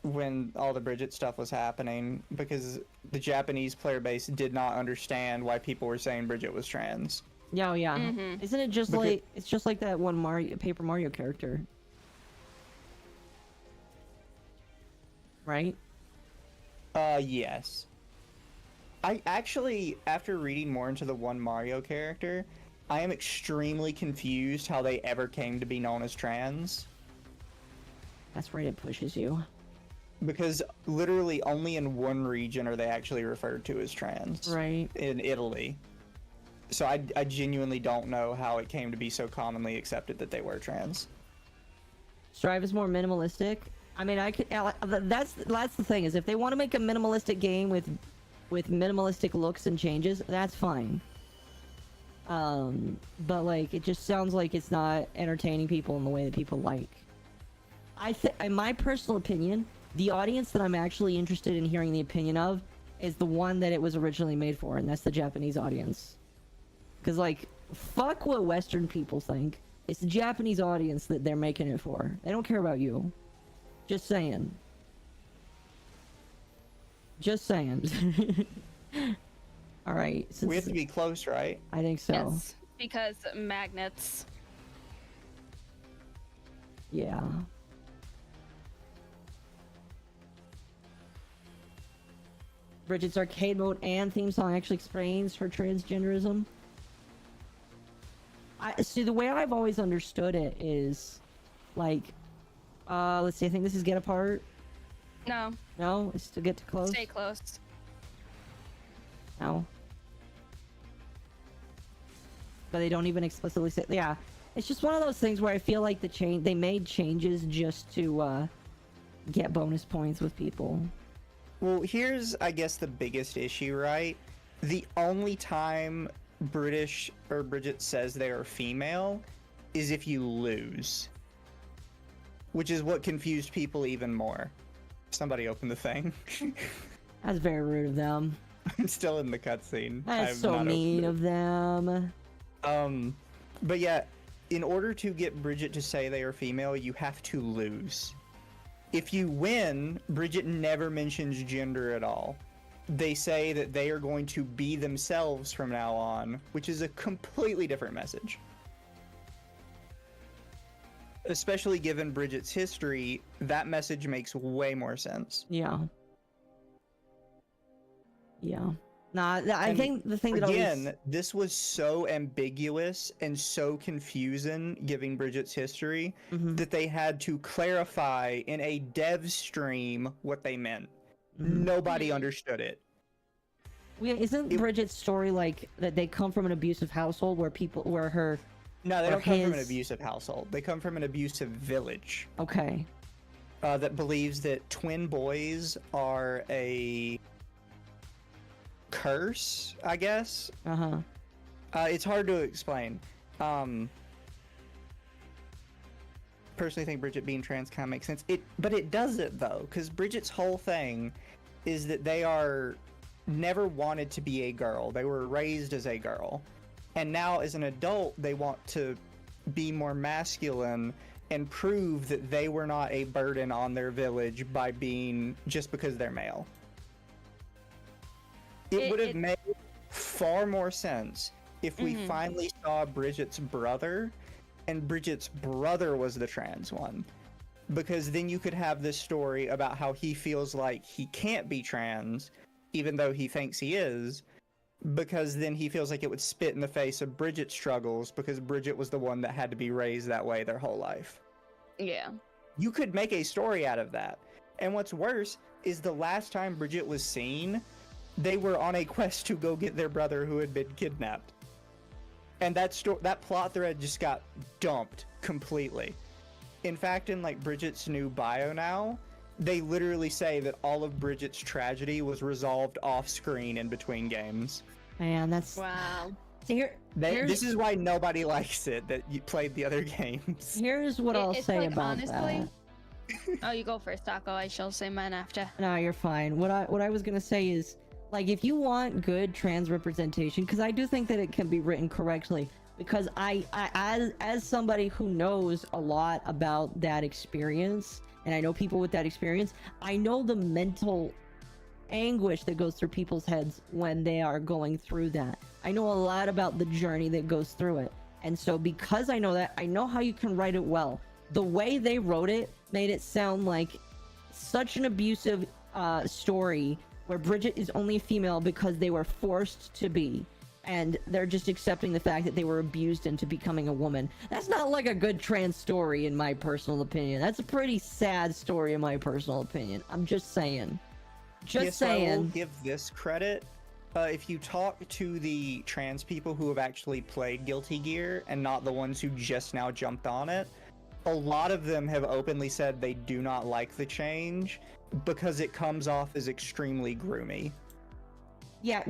when all the Bridget stuff was happening because the Japanese player base did not understand why people were saying Bridget was trans. Yeah, oh, yeah. Mhm. Isn't it just Because- like... It's just like that one Paper Mario character. Right? Yes. I actually, after reading more into the one Mario character, I am extremely confused how they ever came to be known as trans. That's right, it pushes you. Because literally only in one region are they actually referred to as trans. Right. In Italy. So I genuinely don't know how it came to be so commonly accepted that they were trans. Strive is more minimalistic. I mean, I could... That's the thing, is if they want to make a minimalistic game with minimalistic looks and changes, that's fine. But like, it just sounds like it's not entertaining people in the way that people like. In my personal opinion, the audience that I'm actually interested in hearing the opinion of is the one that it was originally made for, and that's the Japanese audience. Because like, fuck what Western people think. It's the Japanese audience that they're making it for. They don't care about you. Just saying. Just saying. Alright. We have to be close, right? I think so. Yes, because magnets. Yeah. Bridget's arcade mode and theme song actually explains her transgenderism. I see, the way I've always understood it is like, let's see, I think this is Get Apart. No, No, it's to Get to Close. stay close. No. But they don't even explicitly say, yeah. It's just one of those things where I feel like they made changes just to get bonus points with people. Well, here's, I guess, the biggest issue, right? The only time British or Bridget says they are female is if you lose. Which is what confused people even more. Somebody open the thing. That's very rude of them. I'm still in the cutscene. That's so mean of them. But yeah, in order to get Bridget to say they are female, you have to lose. If you win, Bridget never mentions gender at all. They say that they are going to be themselves from now on, which is a completely different message. Especially given Bridget's history, that message makes way more sense. Yeah. Yeah. Nah, I And think the thing that Again, this was so ambiguous and so confusing, given Bridget's history, Mhm. that they had to clarify in a dev stream what they meant. Mhm. Nobody understood it. Isn't it- Bridget's story like that they come from an abusive household where her... No, they Or don't come from an his- abusive household. They come from an abusive village Okay. that believes that twin boys are a curse, I guess. Uh-huh. It's hard to explain. Personally think Bridget being trans kind of makes sense. But it doesn't though, because Bridget's whole thing is that they are never wanted to be a girl. They were raised as a girl. And now as an adult, they want to be more masculine and prove that they were not a burden on their village by being just because they're male. It would have made far more sense if we finally saw Bridget's brother, and Bridget's brother was the trans one. Because then you could have this story about how he feels like he can't be trans, even though he thinks he is, because then he feels like it would spit in the face of Bridget's struggles, because Bridget was the one that had to be raised that way their whole life. Yeah. You could make a story out of that. And what's worse is the last time Bridget was seen, they were on a quest to go get their brother who had been kidnapped. And that plot thread just got dumped completely. In fact, in like Bridget's new bio now, they literally say that all of Bridget's tragedy was resolved off screen in between games. Man, that's Wow. See, This is why nobody likes it, that you played the other games. here's what I'll It's say like, about honestly, that. Oh, you go first, Taco. I shall say mine after. No, you're fine. What I was gonna say is, like, if you want good trans representation, because I do think that it can be written correctly, because I as somebody who knows a lot about that experience, and I know people with that experience, I know the mental anguish that goes through people's heads when they are going through that. I know a lot about the journey that goes through it. And so because I know that, I know how you can write it well. The way they wrote it made it sound like such an abusive story where Bridget is only a female because they were forced to be. And they're just accepting the fact that they were abused into becoming a woman. That's not like a good trans story, in my personal opinion. That's a pretty sad story, in my personal opinion. I'm just saying. Just saying. I will give this credit. If you talk to the trans people who have actually played Guilty Gear and not the ones who just now jumped on it, a lot of them have openly said they do not like the change because it comes off as extremely groomy. Yeah,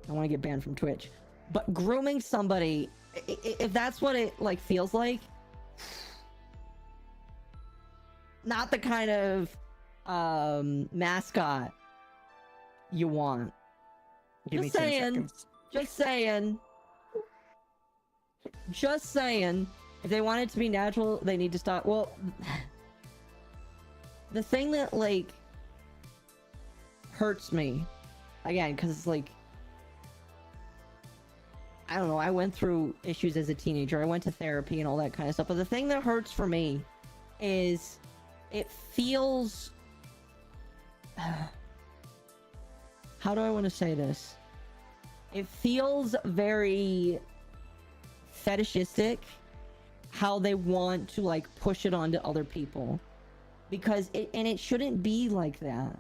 I want to get banned from Twitch, but grooming somebody, if that's what it like feels like, not the kind of mascot you want. Give me Just 10 saying. seconds. Just saying. Just saying. If they want it to be natural, they need to stop. Well, the thing that like hurts me, again, because it's like, I don't know, I went through issues as a teenager. I went to therapy and all that kind of stuff. But the thing that hurts for me is it feels... How do I want to say this? It feels very fetishistic how they want to like push it onto other people. Because it shouldn't be like that.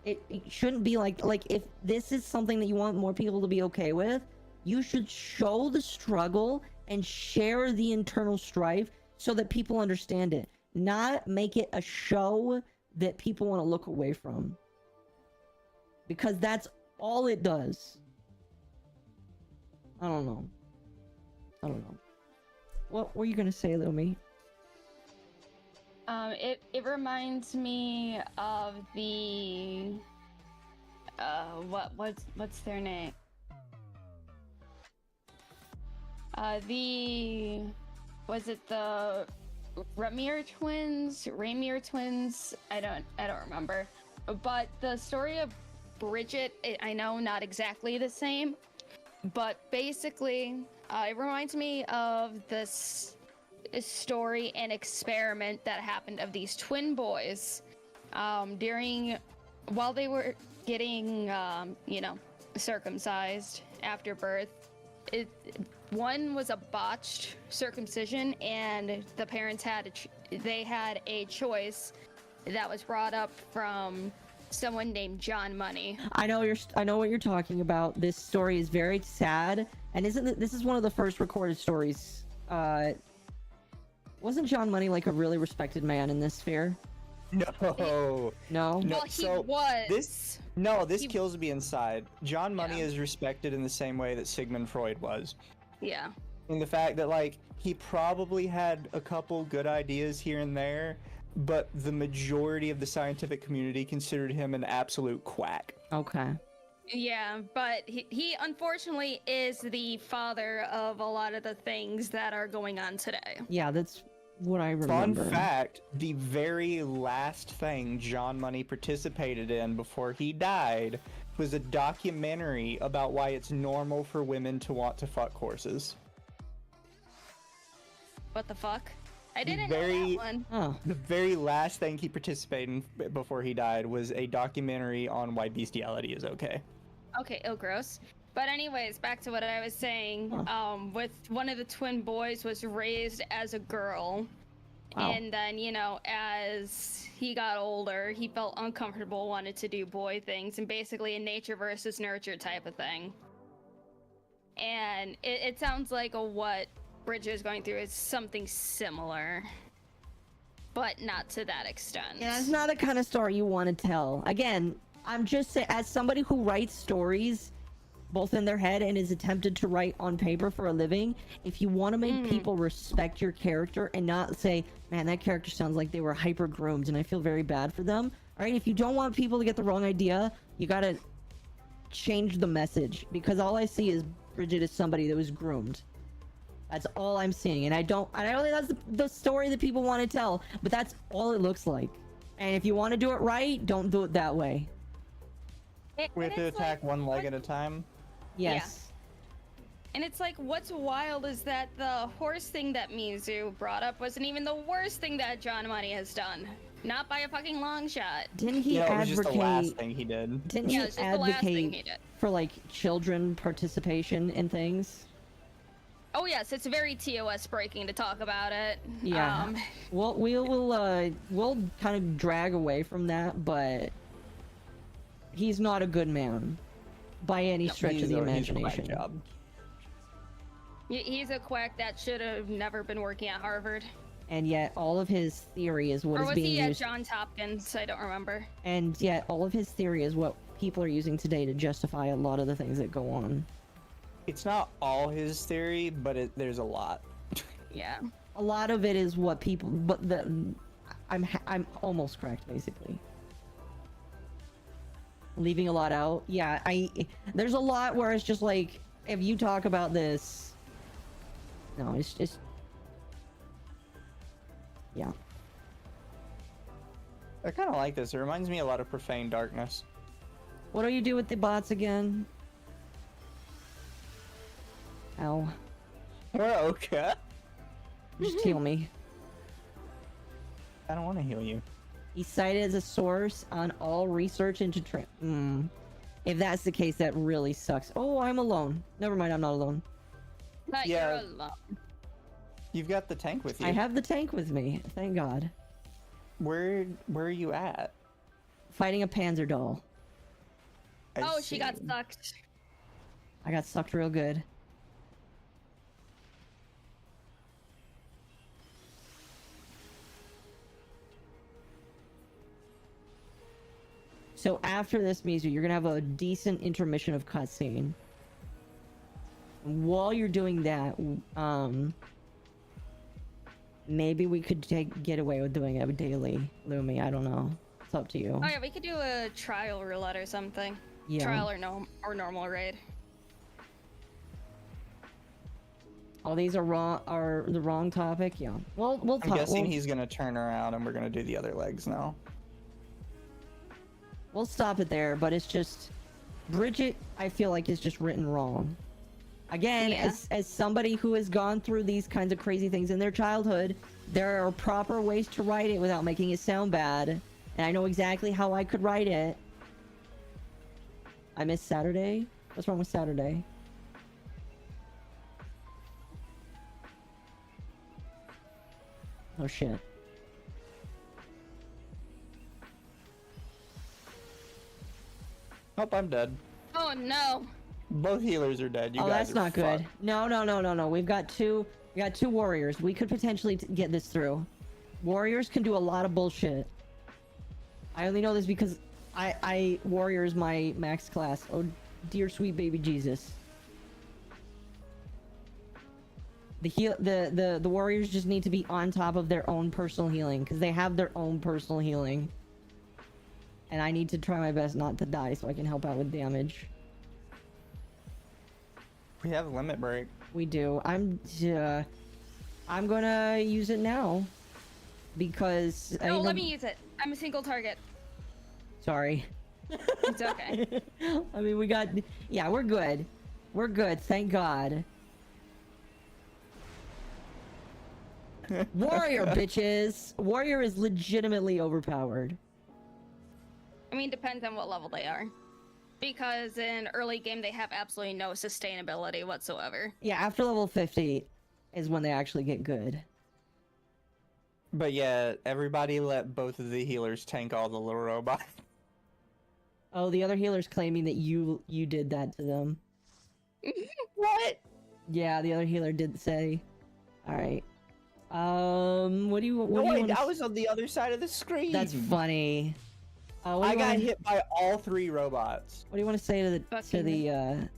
It shouldn't be like if this is something that you want more people to be okay with, you should show the struggle and share the internal strife so that people understand it. Not make it a show that people want to look away from. Because that's all it does. I don't know. What were you gonna say, Lumi? It reminds me of the what's their name? Was it the Ramirez twins? I don't remember. But the story of Bridget, I know not exactly the same, but basically, it reminds me of this story and experiment that happened of these twin boys while they were getting circumcised after birth. One was a botched circumcision, and the parents had a choice that was brought up from someone named John Money. I know what you're talking about. This story is very sad, and this is one of the first recorded stories. Wasn't John Money like a really respected man in this sphere? No. No? Well, he was. This kills me inside. John Money is respected in the same way that Sigmund Freud was. Yeah. In the fact that, like, he probably had a couple good ideas here and there, but the majority of the scientific community considered him an absolute quack. Okay. Yeah, but he unfortunately is the father of a lot of the things that are going on today. Yeah, that's what I remember. Fun fact, the very last thing John Money participated in before he died was a documentary about why it's normal for women to want to fuck horses. What the fuck? I didn't very- know that one. Oh, The very last thing he participated in before he died was a documentary on why bestiality is okay. Okay, gross. But anyways, back to what I was saying. With one of the twin boys was raised as a girl. Wow. And then, you know, as he got older, he felt uncomfortable, wanted to do boy things, and basically a nature versus nurture type of thing. And it sounds like what Bridget is going through is something similar, but not to that extent. yeah, it's not the kind of story you want to tell. Again, I'm just saying, as somebody who writes stories both in their head and is attempted to write on paper for a living, if you want to make people respect your character and not say, man, that character sounds like they were hyper groomed and I feel very bad for them, all right? If you don't want people to get the wrong idea, you gotta change the message, because all I see is Bridget is somebody that was groomed. That's all I'm seeing, and I don't think that's the story that people want to tell, but that's all it looks like. And if you want to do it right, don't do it that way. We have to attack one leg at a time. Yes. And it's like, what's wild is that the horse thing that Mizu brought up wasn't even the worst thing that John Money has done. Not by a fucking long shot. Didn't he Yeah, it was just the last advocate? thing he did. Didn't Yeah, he it's just the last thing he advocate did. for like children participation in things? Oh yes, it's very TOS breaking to talk about it. Yeah. Well, we'll kind of drag away from that, but he's not a good man by any stretch of the He's a imagination. whack job. He's a quack that should have never been working at Harvard. And yet all of his theory is what Or is was being he at used. Johns Hopkins? I don't remember. And yet all of his theory is what people are using today to justify a lot of the things that go on. It's not all his theory, but there's a lot. Yeah. A lot of it is what people, but I'm almost correct, basically. Leaving a lot out. Yeah, there's a lot where it's just like, if you talk about this, no, it's just, yeah. I kind of like this. It reminds me a lot of Profane Darkness. What do you do with the bots again? Ow. Okay. Just heal me. I don't want to heal you. He's cited as a source on all research into If that's the case, that really sucks. Oh, I'm alone. Never mind, I'm not alone. But Yeah. you're alone. You've got the tank with you. I have the tank with me, thank God. Where are you at? Fighting a Panzer doll. Oh, she got see. sucked. I got sucked real good. So after this, Mizu, you're gonna have a decent intermission of cutscene. While you're doing that, maybe we could get away with doing a daily Lumi. I don't know. It's up to you. Oh yeah, we could do a trial roulette or something. Yeah. Trial or normal raid. All these are the wrong topic. Yeah. Well, we'll I'm talk. guessing he's gonna turn around and we're gonna do the other legs now. We'll stop it there, but it's just Bridget, I feel like, is just written wrong. Again, Yeah. as somebody who has gone through these kinds of crazy things in their childhood, there are proper ways to write it without making it sound bad. And I know exactly how I could write it. I miss Saturday? What's wrong with Saturday? Oh shit. Nope, I'm dead. Oh no. Both healers are dead. You Oh, guys that's are not good. fucked. No. We've got two warriors. We could potentially get this through. Warriors can do a lot of bullshit. I only know this because I warrior is my max class. Oh, dear sweet baby Jesus. The warriors just need to be on top of their own personal healing because they have their own personal healing. And I need to try my best not to die so I can help out with damage. We have limit break. We do. I'm gonna use it now because No, let me use it. I'm a single target. Sorry. It's okay. I mean, we got... Yeah, we're good. We're good, thank God. Warrior, bitches! Warrior is legitimately overpowered. I mean, depends on what level they are. Because in early game, they have absolutely no sustainability whatsoever. Yeah, after level 50 is when they actually get good. But yeah, everybody let both of the healers tank all the little robots. Oh, the other healer's claiming that you did that to them. What? Yeah, the other healer did say. Alright. What do you No, what do you wait, want I was on the other side of the screen. That's funny. What do I you got wanna... hit by all 3 robots. What do you want to say to the Fucking-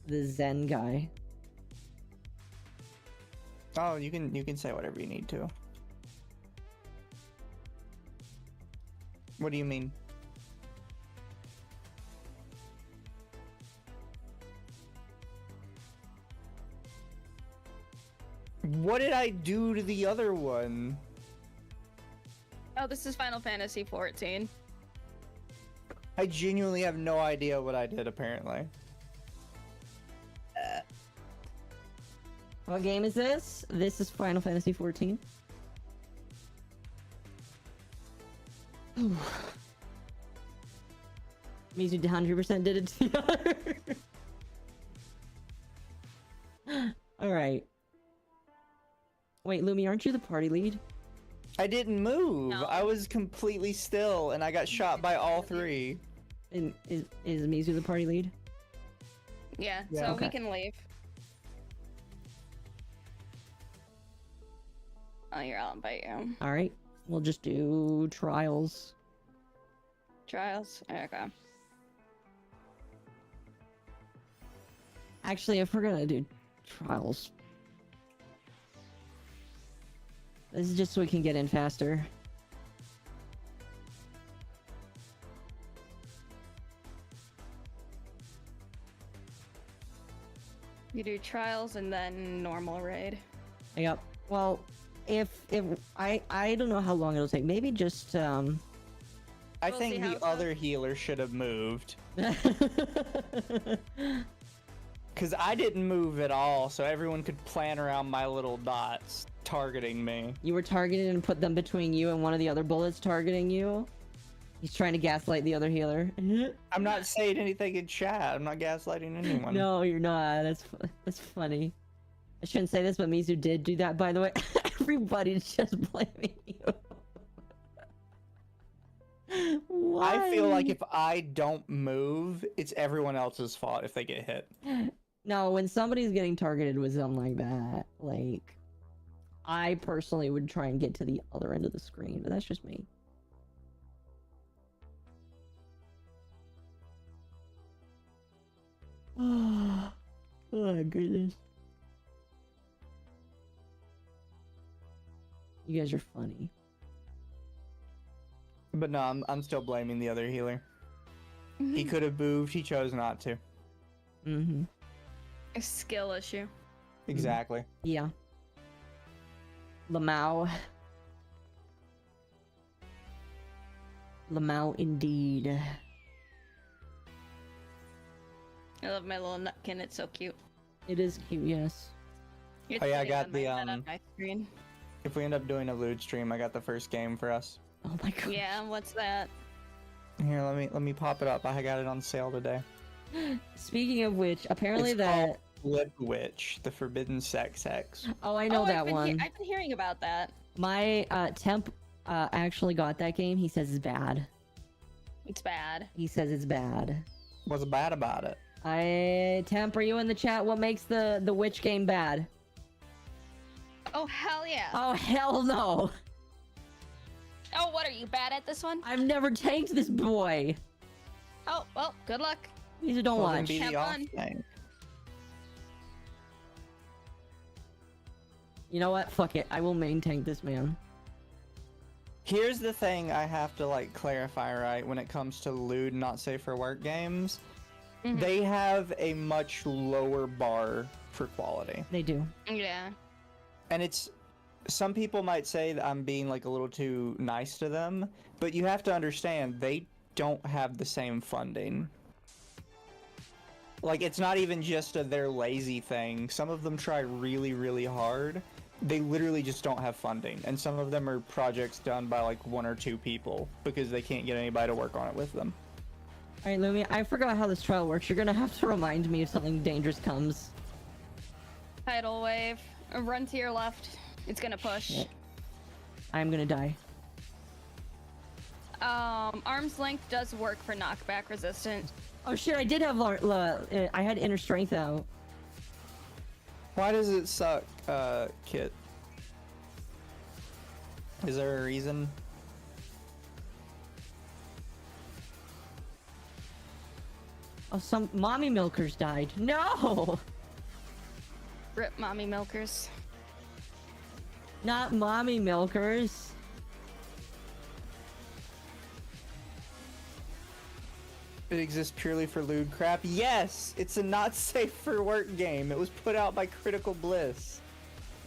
the Zen guy? Oh, you can say whatever you need to. What do you mean? What did I do to the other one? Oh, this is Final Fantasy 14. I genuinely have no idea what I did, apparently. What game is this? This is Final Fantasy 14. Mizu 100% did it to the other. Alright. Wait, Lumi, aren't you the party lead? I didn't move. No. I was completely still, and I got shot by all 3. And is Mizu the party lead? Yeah, Yeah. so Okay. we can leave. Oh, here, I'll invite you. Alright. We'll just do trials. Trials? Okay. Actually, if we're gonna do trials, this is just so we can get in faster. You do trials and then normal raid. Yep. Well, if I don't know how long it'll take. Maybe just I We'll think see how the it goes. other healer should have moved. Because I didn't move at all, so everyone could plan around my little dots targeting me. You were targeted and put them between you and one of the other bullets targeting you. He's trying to gaslight the other healer. I'm not saying anything in chat. I'm not gaslighting anyone. No, you're not. That's funny. I shouldn't say this, but Mizu did do that, by the way. Everybody's just blaming you. Why? I feel like if I don't move, it's everyone else's fault if they get hit. No, when somebody's getting targeted with something like that, like, I personally would try and get to the other end of the screen, but that's just me. Oh, my goodness. You guys are funny. But no, I'm still blaming the other healer. He could have moved. He chose not to. Mm-hmm. A skill issue. Exactly. Yeah. Lamau. Lamau indeed. I love my little nutkin. It's so cute. It is cute, yes. It's Oh, yeah, I sitting got on my the, head on my screen. If we end up doing a loot stream, I got the first game for us. Oh my god. Yeah, what's that? Here, let me pop it up. I got it on sale today. Speaking of which, apparently It's that... called Lip Witch, the Forbidden Sex Hex. Oh, I know that I've been one. I've been hearing about that. My temp actually got that game. He says it's bad. It's bad. He says it's bad. What's bad about it? Temp, are you in the chat? What makes the witch game bad? Oh, hell yeah. Oh, hell no. Oh, what are you bad at this one? I've never tanked this boy. Oh, well, good luck. These don't Well, then watch. be Have the off fun. thing. You know what? Fuck it. I will main tank this man. Here's the thing I have to like clarify, right? When it comes to lewd, not safe for work games, Mhm. they have a much lower bar for quality. They do. Yeah. And it's some people might say that I'm being like a little too nice to them, but you have to understand they don't have the same funding. Like, it's not even just a they're lazy thing. Some of them try really, really hard. They literally just don't have funding. And some of them are projects done by like 1 or 2 people because they can't get anybody to work on it with them. Alright, Lumi, I forgot how this trial works. You're gonna have to remind me if something dangerous comes. Tidal wave. Run to your left. It's gonna push. Shit. I'm gonna die. Arm's length does work for knockback resistant. Oh shit, I did have I had inner strength out. Why does it suck, Kit? Is there a reason? Oh, some mommy milkers died. No! Rip mommy milkers. Not mommy milkers. It exists purely for lewd crap? Yes! It's a not safe for work game. It was put out by Critical Bliss.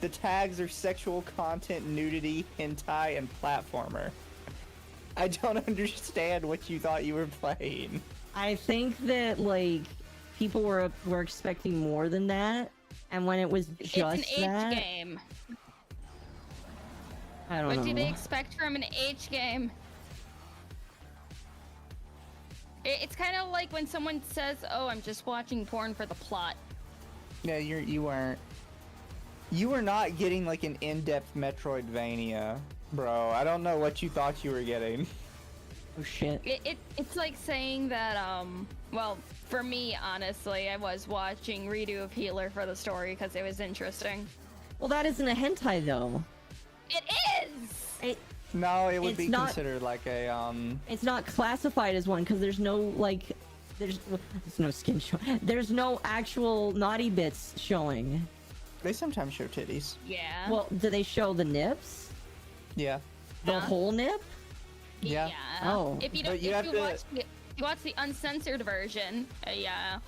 The tags are sexual content, nudity, hentai, and platformer. I don't understand what you thought you were playing. I think that like people were expecting more than that, and when it was just it's an that, H game. I don't What know. do they expect from an H game? It's kind of like when someone says, "Oh, I'm just watching porn for the plot." Yeah, you weren't. You were not getting like an in-depth Metroidvania, bro. I don't know what you thought you were getting. Oh shit. It's like saying that, well, for me, honestly, I was watching Redo of Healer for the story because it was interesting. Well, that isn't a hentai though. It is! It No, it would It's be not- considered like a it's not classified as one because there's no like there's no skin show. There's no actual naughty bits showing. They sometimes show titties. Yeah. Well, do they show the nips? Yeah. The Huh? whole nip? Yeah. Oh. If you don't, But you if have you to- watch the uncensored version, yeah.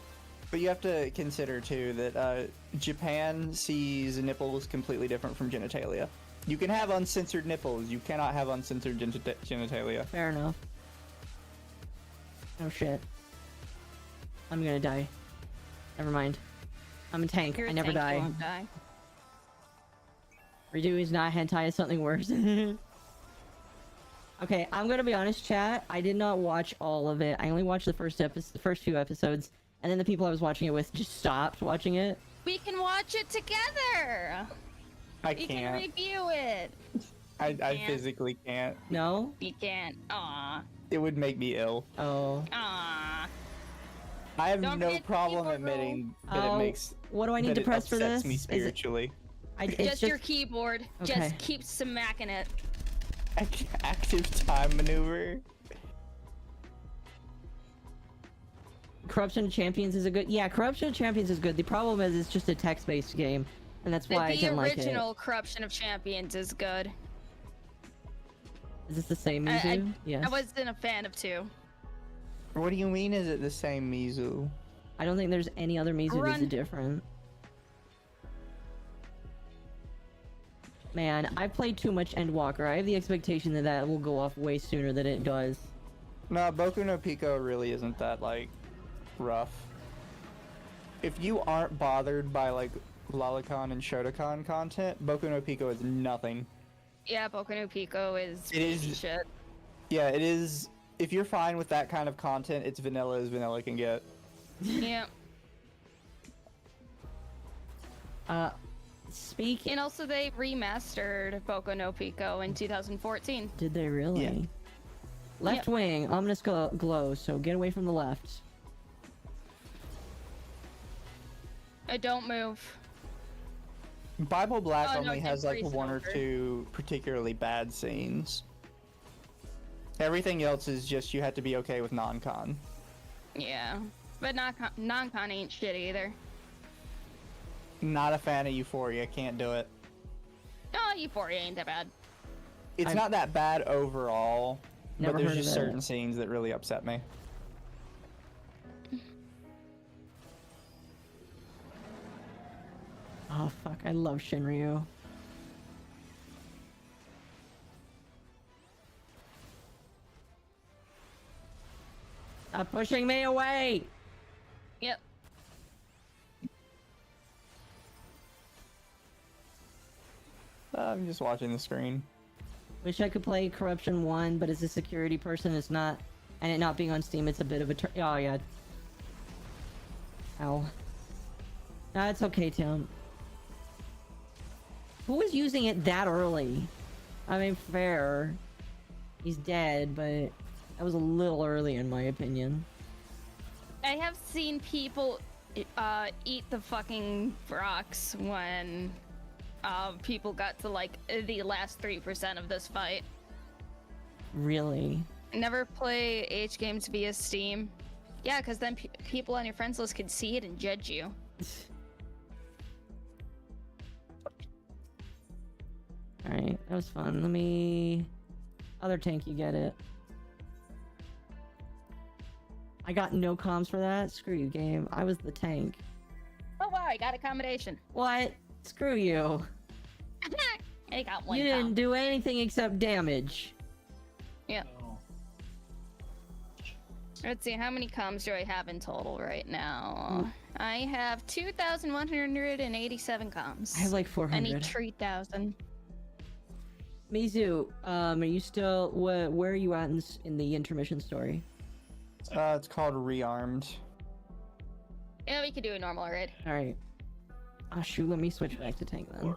But you have to consider too that Japan sees nipples completely different from genitalia. You can have uncensored nipples. You cannot have uncensored genitalia. Fair enough. Oh shit. I'm gonna die. Never mind. I'm a tank. You're I a never tank, you die. won't die. Redo is not hentai, it's something worse. Okay, I'm gonna be honest, chat. I did not watch all of it. I only watched the first few episodes, and then the people I was watching it with just stopped watching it. We can watch it together. I We can can't. review it. I can't. physically can't. No? You can't. Aw. It would make me ill. Oh. Aw. I have Don't no forget problem keyboard admitting that Oh, it makes. what do I need that to it press for upsets this? me Is it- spiritually. It's Just your keyboard. Okay. Just keep smacking it. Active time maneuver. Corruption of Champions is a good. Yeah, Corruption of Champions is good. The problem is it's just a text-based game, and that's why I The didn't like it. original Corruption of Champions is good. Is this the same I- Mizu? Yes. I wasn't a fan of 2. What do you mean? Is it the same Mizu? I don't think there's any other Mizu that's Run. different. Man, I've played too much Endwalker. I have the expectation that that will go off way sooner than it does. No, Boku no Pico really isn't that like rough. If you aren't bothered by like Lolicon and Shotokan content, Boku no Pico is nothing. Yeah, Boku no Pico is It is- piece of shit. Yeah, it is. If you're fine with that kind of content, it's vanilla as vanilla can get. Yeah. Speaking. And also they remastered Boku no Pico in 2014. Did they really? Yeah. Left wing, ominous glow, so get away from the left. Don't move. Bible Black Oh, no, only it's has like increased one or over. two particularly bad scenes. Everything else is just you have to be okay with non-con. Yeah. But non-con ain't shit either. Not a fan of Euphoria, can't do it. No, Euphoria ain't that bad. It's not that bad overall, Never but there's heard of just it. certain scenes that really upset me. Oh fuck, I love Shinryu. Stop pushing me away! Yep. I'm just watching the screen. Wish I could play Corruption 1, but as a security person, it's not... And it not being on Steam, it's a bit of a... Oh, yeah. Ow. Nah, it's okay, Tim. Who was using it that early? I mean, fair. He's dead, but... That was a little early, in my opinion. I have seen people eat the fucking rocks when people got to like the last 3% of this fight. Really? Never play H games via Steam. Yeah, because then people on your friends list could see it and judge you. Alright, that was fun. Let me... Other tank, you get it. I got no comms for that. Screw you, game. I was the tank. Oh wow, I got a combination. What? Screw you. I got one. You didn't do anything except damage. Yeah. Let's see, how many comms do I have in total right now? I have 2,187 comms. I have like 400. I need 3,000. Mizu, are you still... Where are you at in the intermission story? It's called Rearmed. Yeah, we could do a normal raid. Alright. Oh shoot, let me switch back to tank then.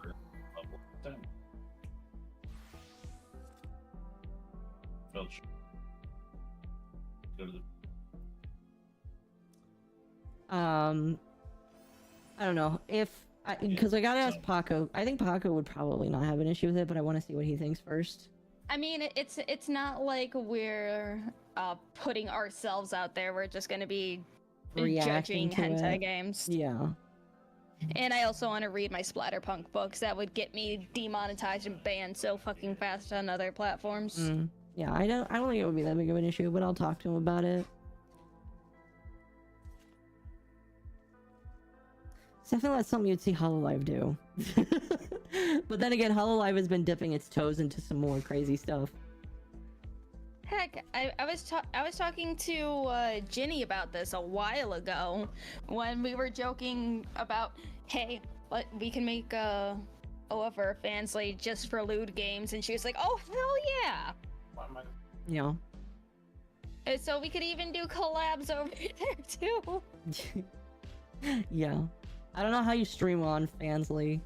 I don't know if because I gotta ask Pako. I think Pako would probably not have an issue with it, but I want to see what he thinks first. I mean, it's not like we're putting ourselves out there. We're just gonna be Reacting judging to hentai it. games. Yeah. And I also want to read my Splatterpunk books. That would get me demonetized and banned so fucking fast on other platforms. Yeah, I don't think it would be that big of an issue, but I'll talk to him about it. It's definitely not something you'd see HoloLive do. But then again, HoloLive has been dipping its toes into some more crazy stuff. Heck, I was talking to Ginny about this a while ago when we were joking about, hey, we can make OFR Fansly just for lewd games, and she was like, oh hell yeah! Yeah. And so we could even do collabs over there too. Yeah. I don't know how you stream on Fansly.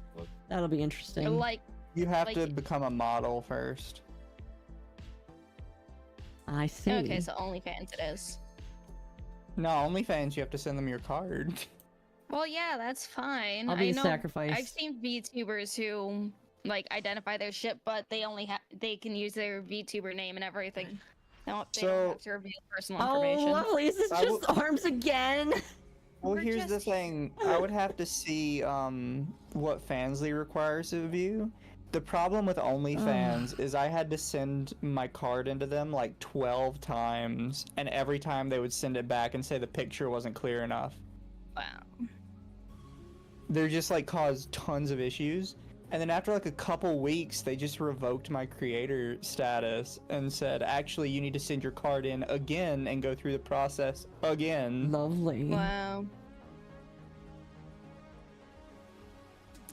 That'll be interesting. Like, You have to become a model first. I see. okay, so OnlyFans it is. No, OnlyFans, you have to send them your card. Well, yeah, that's fine. I'll be I a know, sacrifice. I've seen VTubers who like identify their shit, but they can use their VTuber name and everything. No, they don't have to reveal personal information. Oh, lovely. Is this I just arms again? Well, We're here's the just- thing. I would have to see what Fansly requires of you. The problem with OnlyFans is I had to send my card into them like 12 times, and every time they would send it back and say the picture wasn't clear enough. Wow. They're just like caused tons of issues. And then after like a couple weeks, they just revoked my creator status and said, actually, you need to send your card in again and go through the process again. Lovely. Wow.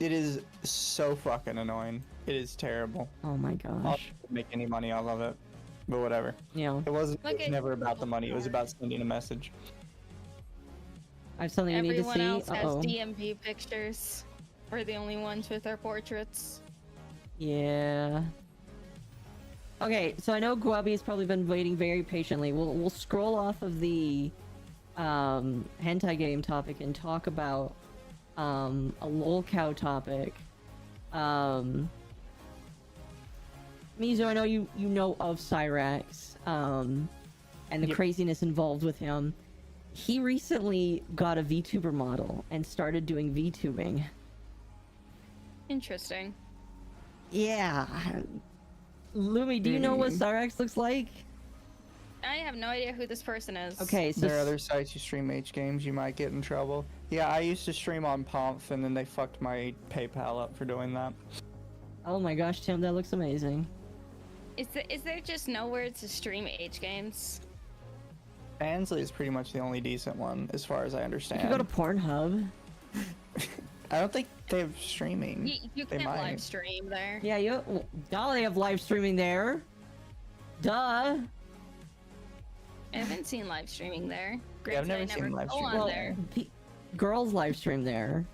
It is so fucking annoying. It is terrible. Oh my I'll gosh. not make any money off of it. But whatever. Yeah. It was Look, never about the money. It was about sending a message. I have something you need to Everyone see. else has Uh-oh. DMV pictures. We're the only ones with our portraits. Yeah. Okay, so I know Guabi's probably been waiting very patiently. We'll scroll off of the hentai game topic and talk about a lolcow topic. Mizu, I know you know of Cyrax and the Yep. craziness involved with him. He recently got a VTuber model and started doing VTubing. Interesting. Yeah. Lumi, do you know what Cyrax looks like? I have no idea who this person is. Okay, so There are other sites you stream H games, you might get in trouble. Yeah, I used to stream on Pomf, and then they fucked my PayPal up for doing that. oh my gosh, Tim, that looks amazing. Is there just nowhere to stream H games? Ansley is pretty much the only decent one, as far as I You understand. could go to Pornhub. I don't think they have streaming. You They can't might. live stream there. Yeah, they have live streaming there. Duh. I haven't seen live streaming there. Yeah, I've Granted, I never seen live go streaming. on Well, there. girls live stream there.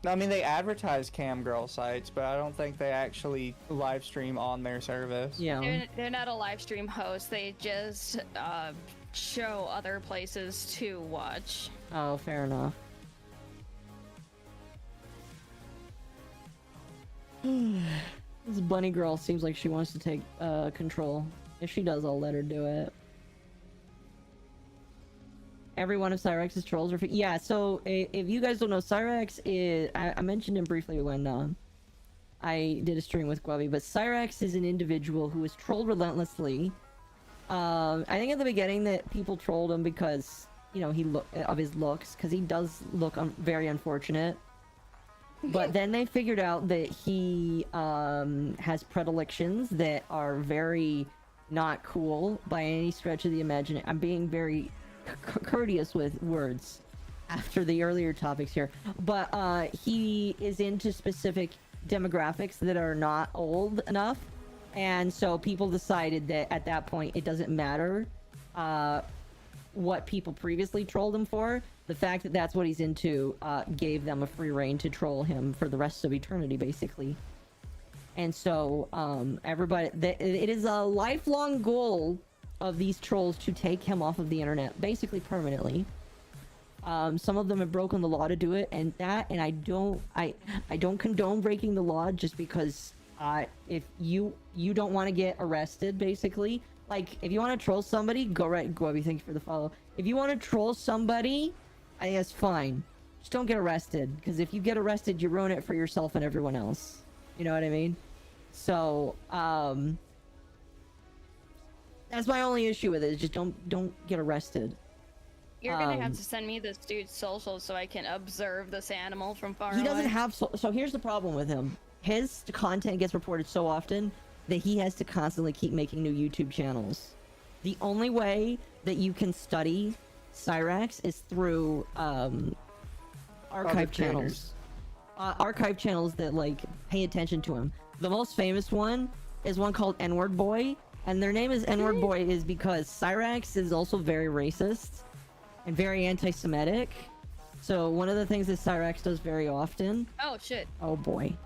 No, I mean they advertise cam girl sites, but I don't think they actually live stream on their service. Yeah. They're not a live stream host. They just show other places to watch. Oh, fair enough. This bunny girl seems like she wants to take control. If she does, I'll let her do it. Every one of Cyrex's trolls are... Yeah, so if you guys don't know, Cyrex is... I mentioned him briefly when I did a stream with Gwubby, but Cyrex is an individual who is trolled relentlessly. I think at the beginning that people trolled him because, you know, of his looks, because he does look very unfortunate. But then they figured out that he has predilections that are very not cool by any stretch of the imagination. I'm being very courteous with words after the earlier topics here. But he is into specific demographics that are not old enough. And so people decided that at that point it doesn't matter what people previously trolled him for. The fact that that's what he's into gave them a free rein to troll him for the rest of eternity, basically. And so it is a lifelong goal of these trolls to take him off of the internet, basically permanently. Some of them have broken the law to do it, and I don't condone breaking the law just because if you don't want to get arrested, basically. Like, if you want to troll somebody, go right, Gwubby, thank you for the follow. If you want to troll somebody, I think that's fine. Just don't get arrested, because if you get arrested, you ruin it for yourself and everyone else. You know what I mean? So, that's my only issue with it, is just don't get arrested. You're gonna have to send me this dude's social so I can observe this animal from far away. He doesn't have so here's the problem with him. His content gets reported so often that he has to constantly keep making new YouTube channels. The only way that you can study Cyrax is through archive channels. Archive channels that like pay attention to him. The most famous one is one called N-Word Boy, and their name is N-Word Boy is because Cyrax is also very racist and very anti-Semitic. So one of the things that Cyrax does very often... Oh, shit. Oh, boy.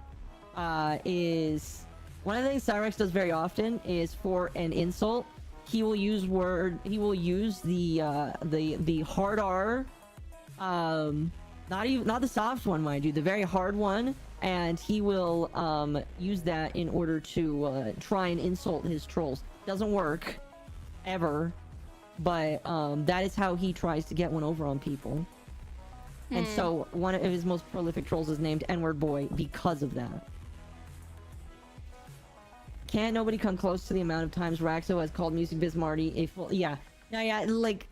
Is... One of the things Cyrax does very often is for an insult, he will use the hard R, not the soft one, mind you, the very hard one, and he will use that in order to try and insult his trolls. Doesn't work, ever, but that is how he tries to get one over on people. And so one of his most prolific trolls is named N-Word Boy because of that. Can't nobody come close to the amount of times Raxo has called Music Bismarty a full... Yeah. No, yeah, like,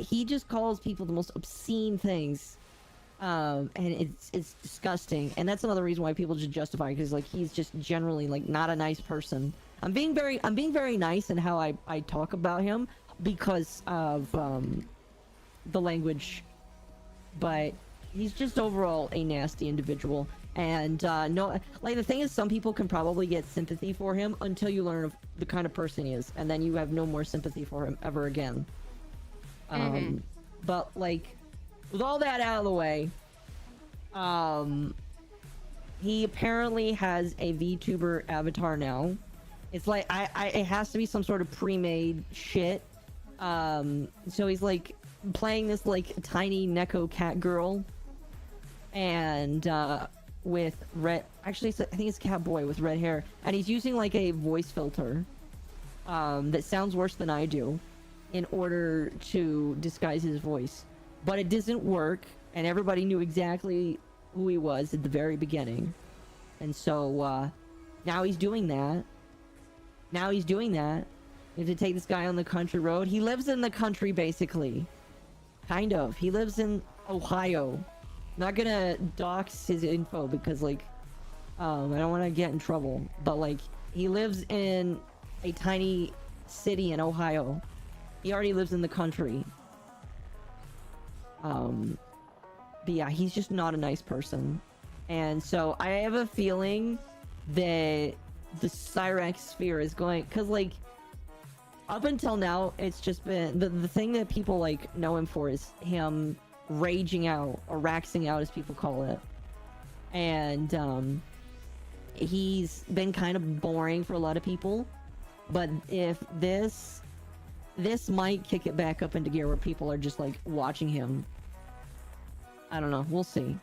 he just calls people the most obscene things. And it's disgusting. And that's another reason why people just justify it, because, like, he's just generally, like, not a nice person. I'm being very nice in how I talk about him because of, the language. But he's just overall a nasty individual. And no, like, the thing is, some people can probably get sympathy for him until you learn of the kind of person he is, and then you have no more sympathy for him ever again. But like, with all that out of the way, he apparently has a VTuber avatar now. It's like it has to be some sort of pre-made shit. So he's like playing this like tiny Neko cat girl, and with red, actually I think it's cat boy with red hair, and he's using like a voice filter that sounds worse than I do in order to disguise his voice, but it doesn't work, and everybody knew exactly who he was at the very beginning. And so now he's doing that. We have to take this guy on the country road. He lives in the country, basically. Kind of. He lives in Ohio. Not gonna dox his info because, like, I don't want to get in trouble. But, like, he lives in a tiny city in Ohio. He already lives in the country. But yeah, he's just not a nice person. And so I have a feeling that the Cyrax sphere is going, because like up until now it's just been the thing that people like know him for is him raging out, or raxing out as people call it. And he's been kind of boring for a lot of people, but if this might kick it back up into gear where people are just like watching him. I don't know, we'll see.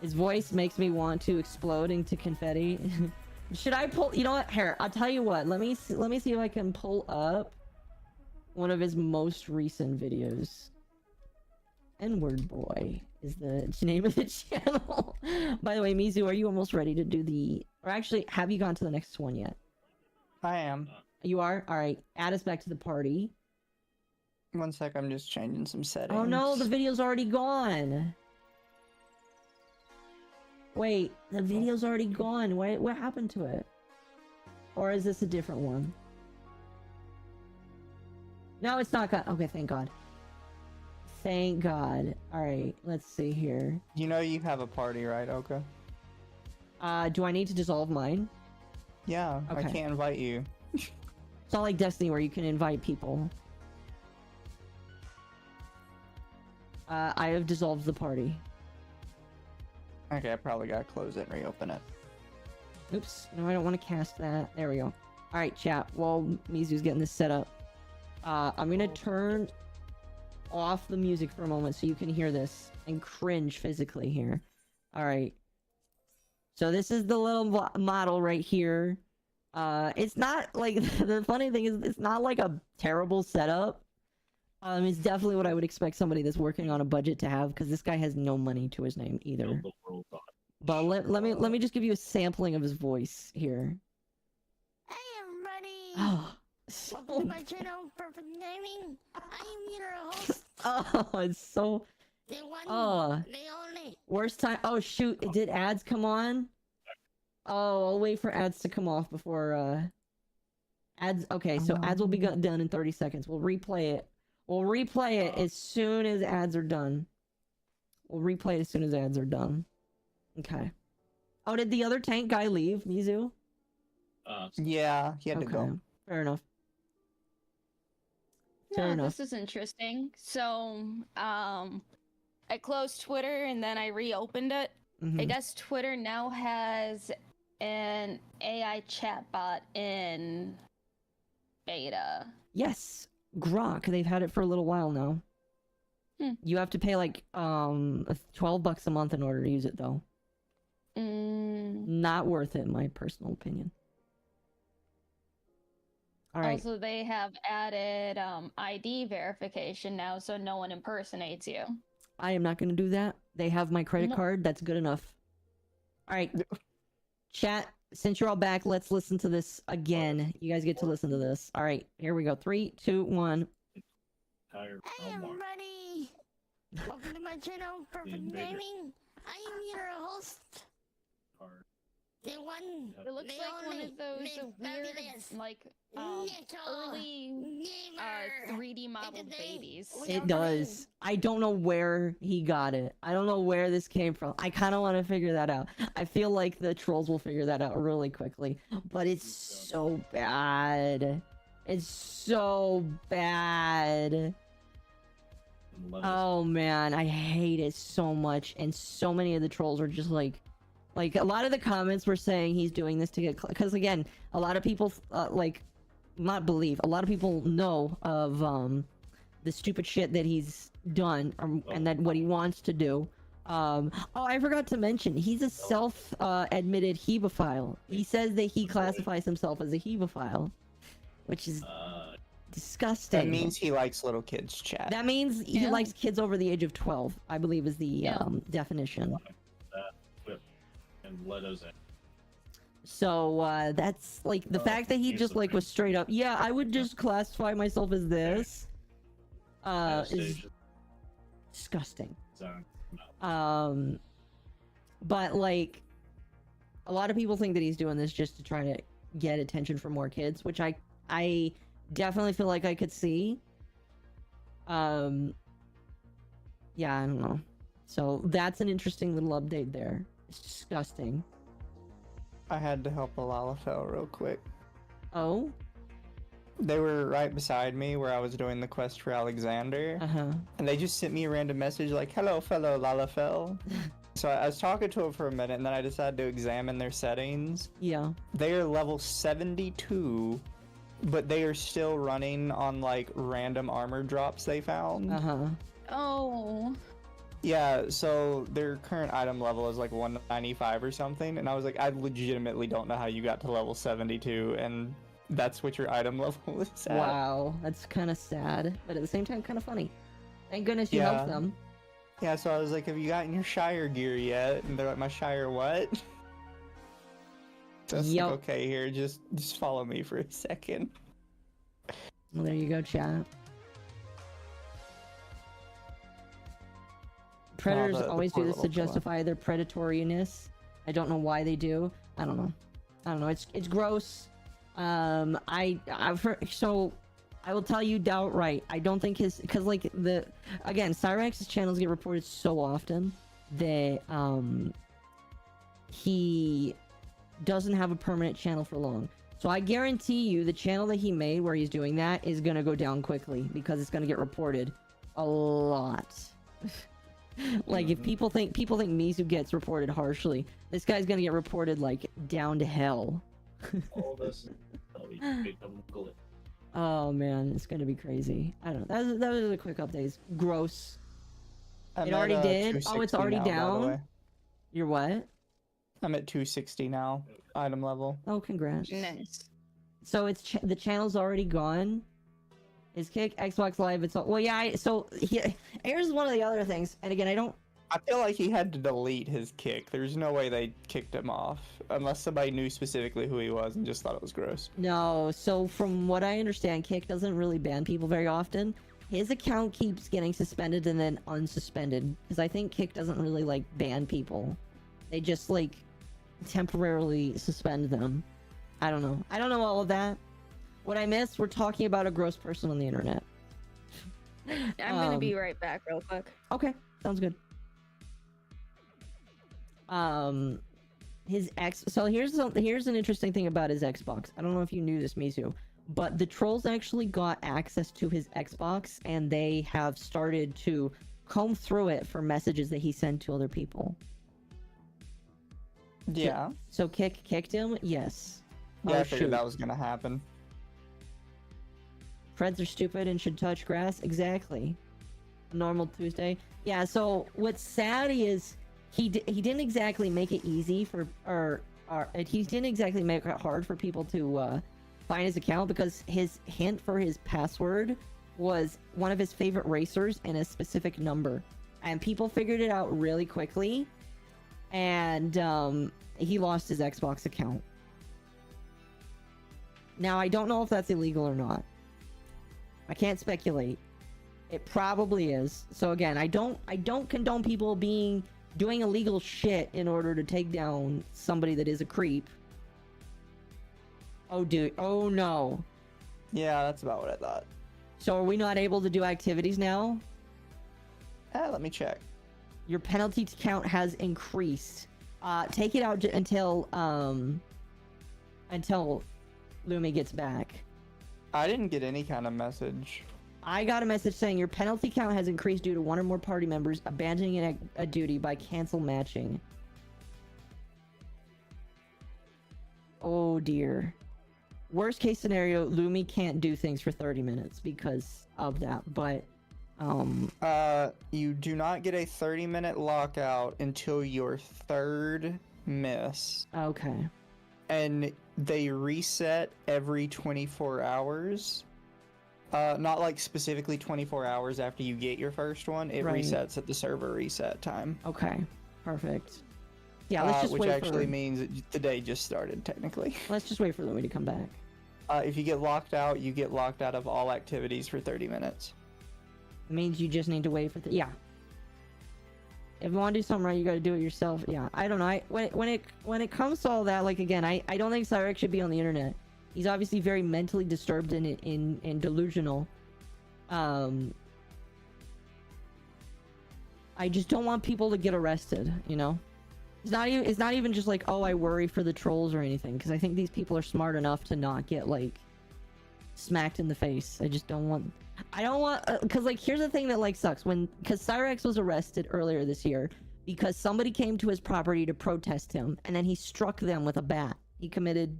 His voice makes me want to explode into confetti. Should I pull, you know what, here, I'll tell you what, let me see if I can pull up one of his most recent videos. N-word boy is the name of the channel. By the way, Mizu, are you almost ready to do the, or actually, have you gone to the next one yet? I am. You are? Alright, add us back to the party. 1 sec, I'm just changing some settings. Oh no, the video's already gone. Wait, the video's already gone. What happened to it? Or is this a different one? No, it's not gone. Okay, thank God. Thank God. Alright, let's see here. You know you have a party, right, Oka? Do I need to dissolve mine? Yeah, I Okay. can't invite you. It's not like Destiny where you can invite people. I have dissolved the party. Okay, I probably gotta close it and reopen it. Oops, no, I don't want to cast that. There we go. Alright, chat, while Mizu's getting this set up, I'm gonna turn off the music for a moment so you can hear this and cringe physically here. Alright. So this is the little model right here. It's not like, the funny thing is, it's not like a terrible setup. It's definitely what I would expect somebody that's working on a budget to have, because this guy has no money to his name either. But let me just give you a sampling of his voice here. Hey everybody! Oh, Welcome to my channel, Perfect Gaming. I am your host, oh, it's so. the one, Oh, the only. worst time. Oh shoot! Did ads come on? Oh, I'll wait for ads to come off before ads. Okay, so ads will be done in 30 seconds. We'll replay it. We'll replay it as soon as ads are done. We'll replay it as soon as ads are done. Okay. Oh, did the other tank guy leave, Mizu? Yeah, he had to go. Fair enough. Yeah, Fair enough. this is interesting. So, I closed Twitter and then I reopened it. I Mhm. guess Twitter now has an AI chatbot in beta. Yes, Grok. They've had it for a little while now. You have to pay like $12 a month in order to use it, though. Not worth it, in my personal opinion. All right. Also, they have added ID verification now, so no one impersonates you. I am not going to do that. They have my credit No. card. That's good enough. All right. Chat, since you're all back, let's listen to this again. You guys get to listen to this. All right. Here we go. 3, 2, 1. Hey everybody! Welcome to my channel, Perfect Gaming. I am your host, the one, It looks the like one only, of those the weird, fabulous like, little early gamer. 3D modeled And today, babies. we are It does. I don't know where he got it. I don't know where this came from. I kind of want to figure that out. I feel like the trolls will figure that out really quickly. But it's so bad. It's so bad. Oh man, I hate it so much. And so many of the trolls are just like a lot of the comments were saying he's doing this to get, because again, a lot of people a lot of people know of the stupid shit that he's done, and that what he wants to do. Oh, I forgot to mention, he's a self admitted hebephile. He says that he classifies himself as a hebephile, which is disgusting. That means he likes little kids, chat. That means he Yeah. likes kids over the age of 12, I believe is the Yeah. definition. And let us in. So that's like the fact that he just like was straight up, yeah, I would just classify myself as this is Anastasia disgusting. zone. But like a lot of people think that he's doing this just to try to get attention from more kids, which I definitely feel like I could see. Yeah, I don't know. So that's an interesting little update there. It's disgusting. I had to help a Lalafell real quick. Oh? They were right beside me where I was doing the quest for Alexander, and they just sent me a random message like, "Hello, fellow Lalafell." So I was talking to them for a minute, and then I decided to examine their settings. Yeah. They are level 72, but they are still running on like random armor drops they found. Oh. Yeah, so their current item level is like 195 or something, and I was like, I legitimately don't know how you got to level 72, and that's what your item level is at. Wow, that's kind of sad, but at the same time kind of funny. Thank goodness you helped them. Yeah, so I was like, have you gotten your Shire gear yet? And they're like, my Shire what? So I was like, okay, here, just follow me for a second. Well, there you go, chat. Predators always do this to justify their predatoriness. I don't know why they do. I don't know. It's gross. So I will tell you outright, I don't think because like again, Cyrax's channels get reported so often that he doesn't have a permanent channel for long. So I guarantee you the channel that he made where he's doing that is gonna go down quickly because it's gonna get reported a lot. Like if people think Mizu gets reported harshly, this guy's gonna get reported like down to hell. All this. Become good. Oh man, it's gonna be crazy. I don't know. That was a quick update. Gross. It already did. Oh, it's already down. You're what? I'm at 260 now, item level. Oh, congrats. Nice. So it's the channel's already gone. Is Kick Xbox Live? It's all, well, yeah. Here's one of the other things. And again, I feel like he had to delete his kick. There's no way they kicked him off unless somebody knew specifically who he was and just thought it was gross. No. So from what I understand, Kick doesn't really ban people very often. His account keeps getting suspended and then unsuspended because I think Kick doesn't really like ban people. They just like temporarily suspend them. I don't know. I don't know all of that. What I missed, we're talking about a gross person on the internet. I'm gonna be right back real quick. Okay, sounds good. So here's an interesting thing about his Xbox. I don't know if you knew this, Mizu, but the trolls actually got access to his Xbox and they have started to comb through it for messages that he sent to other people. Yeah. So kicked him? Yes. Yeah, I figured that was gonna happen. Freds are stupid and should touch grass. Exactly. Normal Tuesday. Yeah. So what's sad is he didn't exactly make it easy for he didn't exactly make it hard for people to find his account because his hint for his password was one of his favorite racers and a specific number, and people figured it out really quickly, and he lost his Xbox account. Now I don't know if that's illegal or not. I can't speculate. It probably is. So again, I don't condone people doing illegal shit in order to take down somebody that is a creep. Oh dude, oh no. Yeah, that's about what I thought. So are we not able to do activities now? Let me check. Your penalty count has increased. Take it out until Lumi gets back. I didn't get any kind of message. I got a message saying your penalty count has increased due to one or more party members abandoning a duty by cancel matching. Oh dear. Worst case scenario, Lumi can't do things for 30 minutes because of that, but you do not get a 30-minute lockout until your third miss. Okay. And they reset every 24 hours. Not like specifically 24 hours after you get your first one. It resets at the server reset time. Okay, perfect. Yeah, let's just wait for... Which actually means the day just started, technically. Let's just wait for Lumi to come back. If you get locked out, you get locked out of all activities for 30 minutes. It means you just need to wait for... Yeah. If you want to do something right, you got to do it yourself. Yeah, I don't know. When it comes to all that, like again, I don't think Cyrex should be on the internet. He's obviously very mentally disturbed and delusional. I just don't want people to get arrested, you know? It's not even just like, oh, I worry for the trolls or anything, because I think these people are smart enough to not get, like, smacked in the face. I just don't want... I don't want... Because, like, here's the thing that, like, sucks. Because Cyrex was arrested earlier this year because somebody came to his property to protest him, and then he struck them with a bat. He committed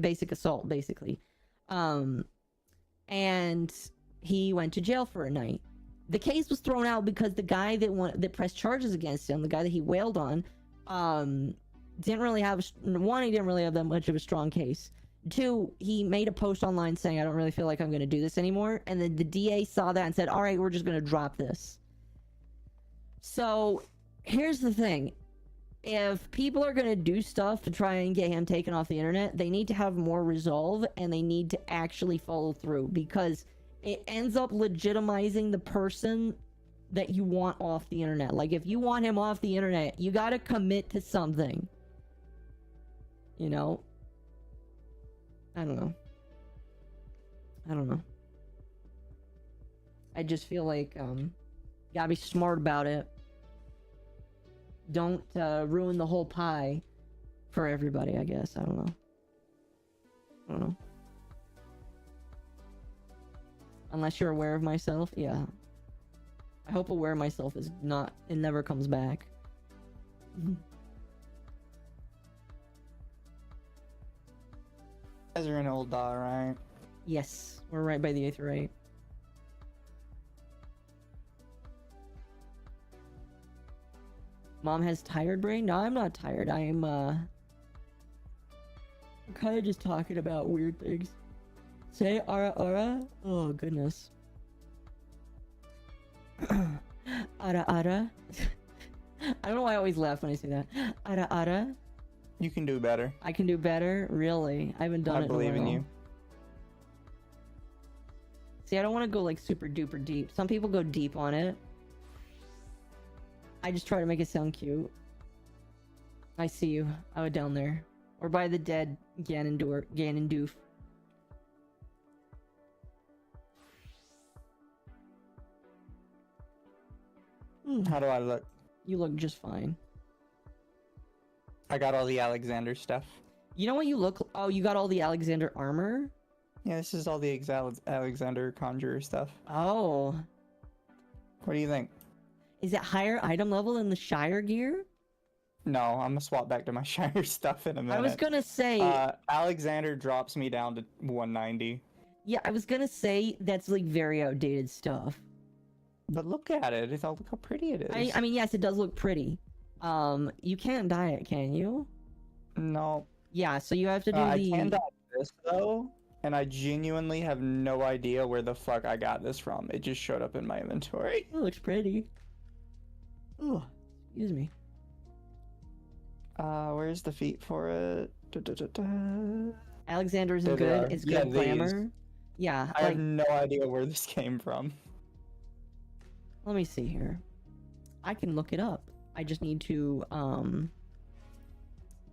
basic assault, basically. And he went to jail for a night. The case was thrown out because the guy that pressed charges against him, the guy that he wailed on, didn't really have he didn't really have that much of a strong case. 2, he made a post online saying, I don't really feel like I'm going to do this anymore, and then the DA saw that and said, all right, we're just going to drop this. So here's the thing. If people are going to do stuff to try and get him taken off the internet, they need to have more resolve, and they need to actually follow through, because it ends up legitimizing the person that you want off the internet. Like, if you want him off the internet, you gotta commit to something. You know? I don't know. I just feel like, you gotta be smart about it. Don't, ruin the whole pie for everybody, I guess. I don't know. Unless you're aware of myself, yeah. I hope aware of myself is not... It never comes back. You guys are in Old Daw, right? Yes, we're right by the Aetheryte. Mom has tired brain? No, I'm not tired. I'm kind of just talking about weird things. Say ara ara? Oh, goodness. Ara ara? I don't know why I always laugh when I say that. Ara ara? You can do better. I can do better? Really? I haven't done it in a while. I believe in you. See, I don't want to go like super duper deep. Some people go deep on it. I just try to make it sound cute. I see you. Out down there. Or by the dead Ganondorf. How do I look? You look just fine. I got all the Alexander stuff. You know what you look... Oh, you got all the Alexander armor? Yeah, this is all the Alexander Conjurer stuff. Oh. What do you think? Is it higher item level than the Shire gear? No, I'm gonna swap back to my Shire stuff in a minute. I was gonna say... Alexander drops me down to 190. Yeah, I was gonna say that's like very outdated stuff. But look at it. Look how pretty it is. I mean, yes, it does look pretty. You can't dye it, can you? No. Yeah, so you have to do I can dye this, though. And I genuinely have no idea where the fuck I got this from. It just showed up in my inventory. It looks pretty. Oh, excuse me. Where's the feet for it? Alexander isn't good. It's good glamour. Yeah, I have no idea where this came from. Let me see here. I can look it up. I just need to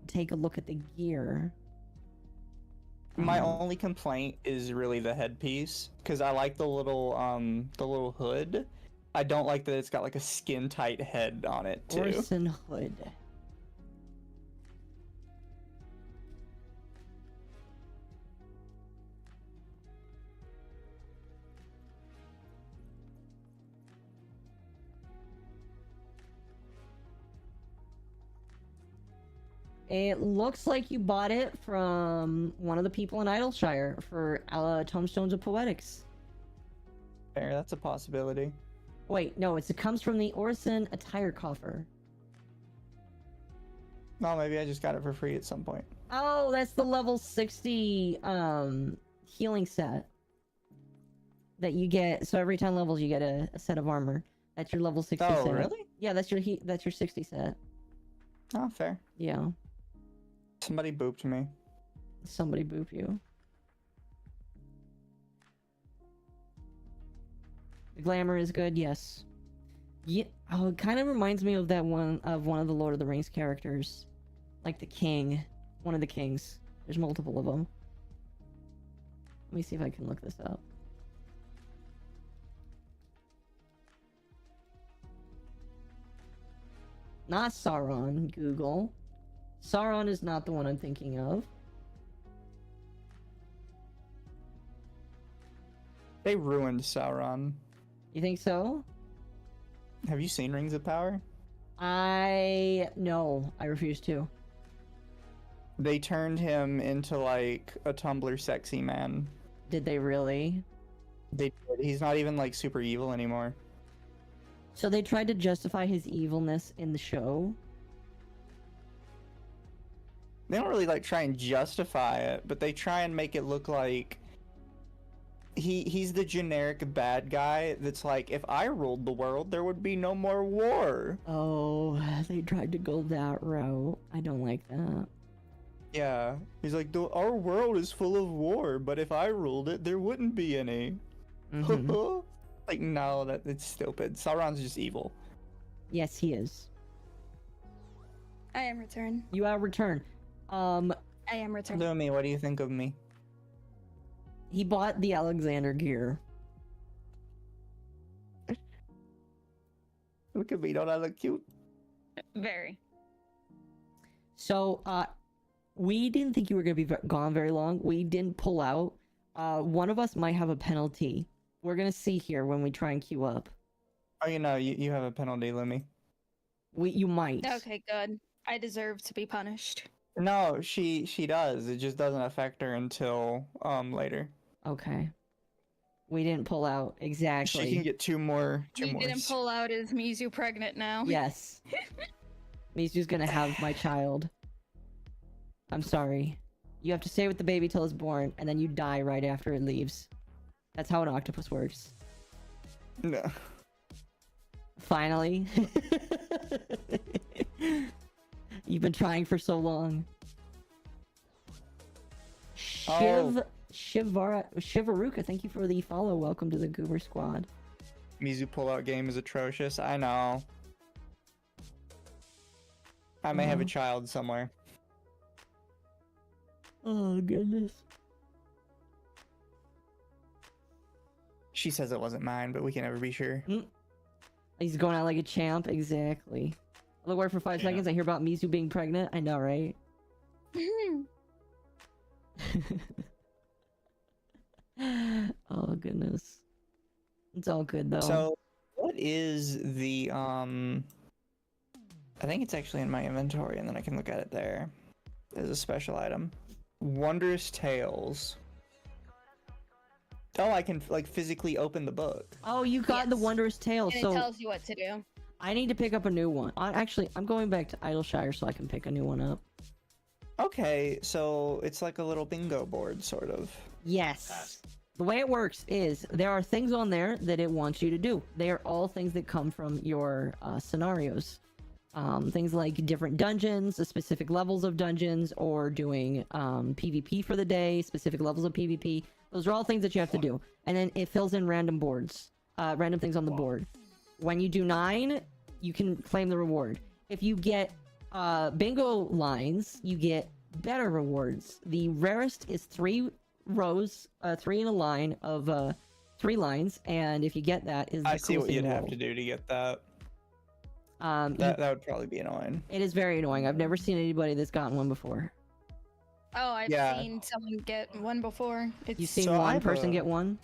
take a look at the gear. My only complaint is really the headpiece, because I like the little hood. I don't like that it's got like a skin tight head on it too. Orson hood. It looks like you bought it from one of the people in Idleshire for Tomestones of Poetics. Fair, that's a possibility. Wait, no, it comes from the Orson Attire Coffer. No, maybe I just got it for free at some point. Oh, that's the level 60 healing set that you get. So every 10 levels you get a set of armor. That's your level 60 set. Oh, really? Yeah, that's your 60 set. Oh, fair. Yeah. Somebody booped me. Somebody boop you. The glamour is good, yes. Yeah, oh, it kind of reminds me of that one of the Lord of the Rings characters, like the king, one of the kings. There's multiple of them. Let me see if I can look this up. Not Sauron, Google. Sauron is not the one I'm thinking of. They ruined Sauron. You think so? Have you seen Rings of Power? No, I refuse to. They turned him into like a Tumblr sexy man. Did they really? They did. He's not even like super evil anymore. So they tried to justify his evilness in the show? They don't really like try and justify it, but they try and make it look like he's the generic bad guy that's like, if I ruled the world, there would be no more war. Oh, they tried to go that route. I don't like that. Yeah, he's like, our world is full of war, but if I ruled it, there wouldn't be any. Mhm. Like, no, it's stupid. Sauron's just evil. Yes, he is. I am returned. You are returned. I am returned. Lumi, what do you think of me? He bought the Alexander gear. Look at me, don't I look cute? Very. So, we didn't think you were going to be gone very long. We didn't pull out. One of us might have a penalty. We're going to see here when we try and queue up. Oh, you have a penalty, Lumi. You might. Okay, good. I deserve to be punished. No, she does. It just doesn't affect her until later. Okay. We didn't pull out. Exactly. She can get two more. You didn't pull out. Is Mizu pregnant now? Yes. Mizu's gonna have my child. I'm sorry. You have to stay with the baby till it's born, and then you die right after it leaves. That's how an octopus works. No. Finally. You've been trying for so long. Shivaruka, thank you for the follow. Welcome to the Goober Squad. Mizu pullout game is atrocious. I know. I may have a child somewhere. Oh, goodness. She says it wasn't mine, but we can never be sure. He's going out like a champ. Exactly. Look, wait for 5 seconds. I hear about Mizu being pregnant. I know, right? Oh, goodness. It's all good, though. So, what is the, I think it's actually in my inventory, and then I can look at it there. There's a special item. Wondrous Tales. Oh, I can, like, physically open the book. Oh, you got the Wondrous Tale, And so it tells you what to do. I need to pick up a new one. Actually, I'm going back to Idleshire so I can pick a new one up. Okay, so it's like a little bingo board, sort of. Yes. The way it works is there are things on there that it wants you to do. They are all things that come from your scenarios. Things like different dungeons, the specific levels of dungeons, or doing PvP for the day, specific levels of PvP. Those are all things that you have to do. And then it fills in random boards, random things on the board. When you do 9, you can claim the reward. If you get bingo lines, you get better rewards. The rarest is 3 rows, 3 in a line of 3 lines, and if you get that, is the I see what coolest you'd thing in the have world. to do to get that. That would probably be annoying. It is very annoying. I've never seen anybody that's gotten one before. Oh, I've seen someone get one before. You've seen So I one have person a- get one?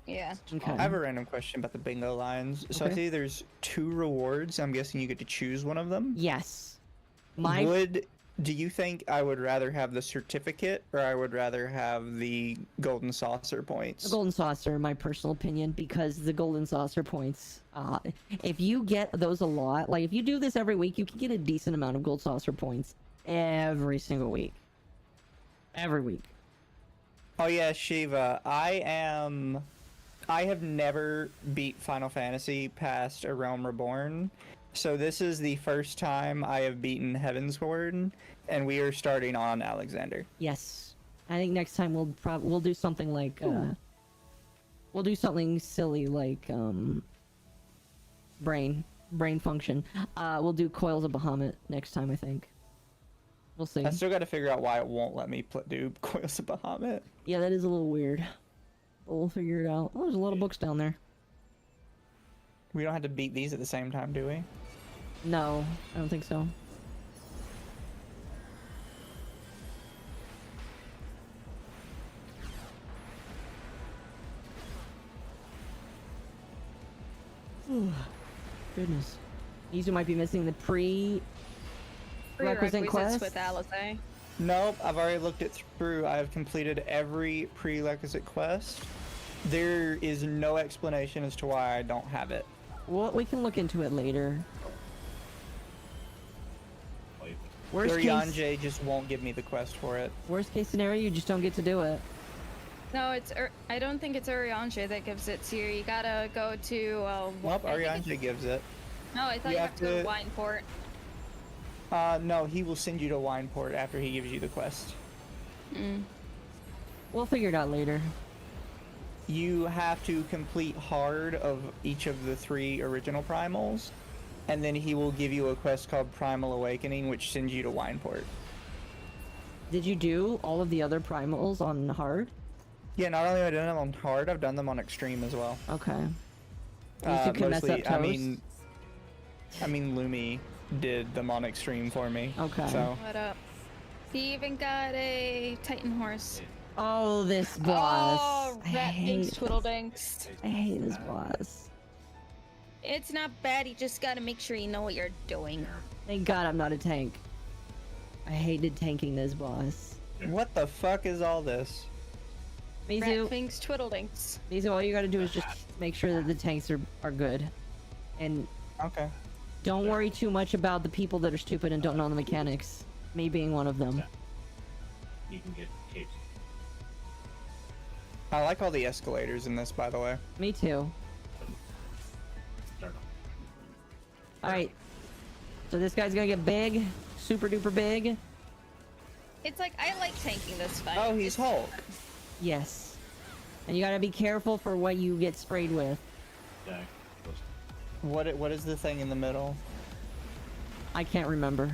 Yeah. Okay. I have a random question about the bingo lines. So I Okay. see there's 2 rewards. I'm guessing you get to choose one of them. Yes. Do you think I would rather have the certificate or I would rather have the golden saucer points? The golden saucer, in my personal opinion, because the golden saucer points, if you get those a lot, like if you do this every week, you can get a decent amount of gold saucer points every single week. Every week. Oh yeah, Shiva. I have never beat Final Fantasy past A Realm Reborn. So this is the first time I have beaten Heavensward, and we are starting on Alexander. Yes. I think next time we'll do something like we'll do something silly like brain function. We'll do Coils of Bahamut next time, I think. We'll see. I still got to figure out why it won't let me do Coils of Bahamut. Yeah, that is a little weird. But we'll figure it out. Oh, there's a lot of books down there. We don't have to beat these at the same time, do we? No, I don't think so. Goodness. Mizu might be missing the prerequisite quest. with Alizé. Nope, I've already looked it through. I have completed every prerequisite quest. There is no explanation as to why I don't have it. Well, we can look into it later. Worst case, Urianger just won't give me the quest for it. worst case scenario, you just don't get to do it. No, I don't think it's Urianger that gives it to you. You gotta go to. Nope, I think Urianger gives it. No, I thought You you have have to go to- to Wineport. No, he will send you to Wineport after he gives you the quest. We'll figure it out later. You have to complete hard of each of the 3 original primals, and then he will give you a quest called Primal Awakening, which sends you to Wineport. Did you do all of the other primals on hard? Yeah, not only have I done them on hard, I've done them on extreme as well. Okay. You can mess up Mostly, toast. I mean, Lumi did them on extreme for me. Okay. So What up? He even got a Titan horse. Oh, this boss. Oh, I rat things, hate, twiddledinks. I hate this boss. It's not bad. You just gotta make sure you know what you're doing. Thank God I'm not a tank. I hated tanking this boss. what the fuck is all this? Rat Mizu, things, twiddledinks. Mizu, all you gotta do is just make sure that the tanks are good. And Okay. don't worry too much about the people that are stupid and don't know the mechanics. Me being one of them. You can get capes. I like all the escalators in this, by the way. Me too. Start off. Alright. So this guy's gonna get big. Super duper big. It's like I like tanking this fight. Oh, he's Hulk. Yes. And you gotta be careful for what you get sprayed with. Yeah. Close. What is the thing in the middle? I can't remember.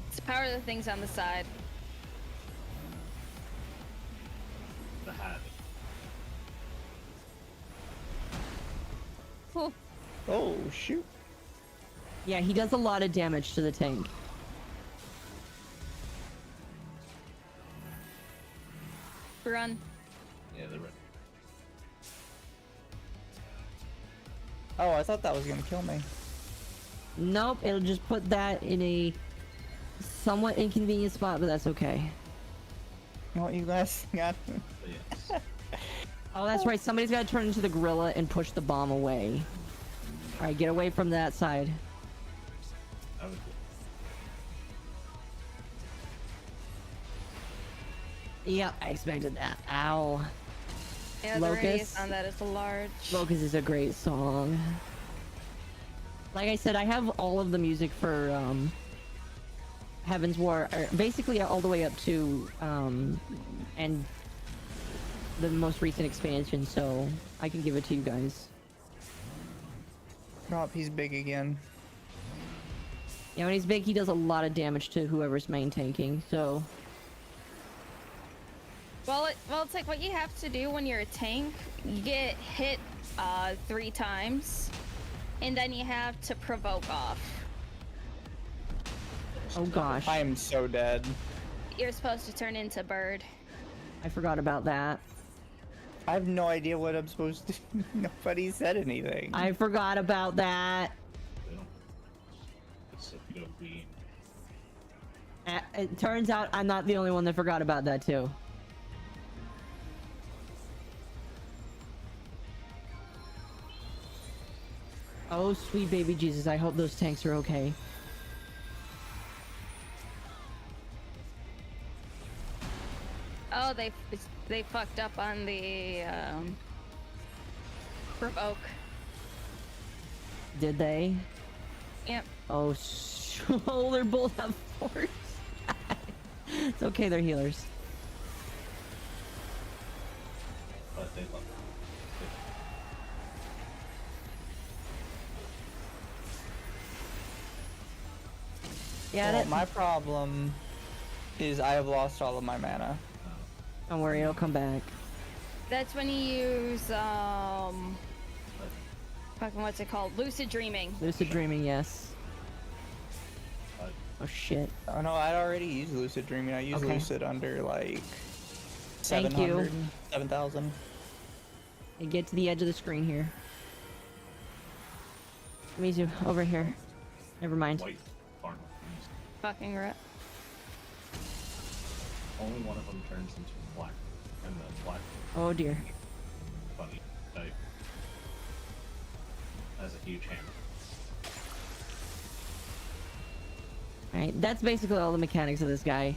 It's power of the things on the side. The hat. Whew. Oh, shoot. Yeah, he does a lot of damage to the tank. Run. Yeah, they're right. Oh, I thought that was gonna kill me. Nope, it'll just put that in a somewhat inconvenient spot, but that's okay. What you guys got? But yes. Oh, that's right. Somebody's got to turn into the gorilla and push the bomb away. All right, get away from that side. I would. Yep, I expected that. Ow. Yeah, the Locust. radius on that is large. Locust is a great song. Like I said, I have all of the music for Heaven's War, basically all the way up to and the most recent expansion, so I can give it to you guys. Drop, he's big again. Yeah, when he's big, he does a lot of damage to whoever's main tanking, so... Well, it's like what you have to do when you're a tank. You get hit 3 times, and then you have to provoke off. Oh gosh, I am so dead. You're supposed to turn into bird. I forgot about that. I have no idea what I'm supposed to do. Nobody said anything. I forgot about that. They don't. It's if you go green. It turns out I'm not the only one that forgot about that too. Oh, sweet baby Jesus, I hope those tanks are okay. Oh, they fucked up on the provoke. Did they? Yep. Oh, oh, they're both have force. It's okay, they're healers. But they love it. Get Well, it? my problem is I have lost all of my mana. Don't worry, it'll come back. That's when you use fucking what's it called? Lucid dreaming. Lucid dreaming, yes. Oh shit. Oh no, I'd already used Lucid Dreaming. I used Okay. Lucid under like Thank you. 700, 7,000. And get to the edge of the screen here. Mizu, over here. Never mind. White farm. Fucking rat. Only one of them turns into black, and the black Oh dear. bunny type has a huge hammer. Alright, that's basically all the mechanics of this guy.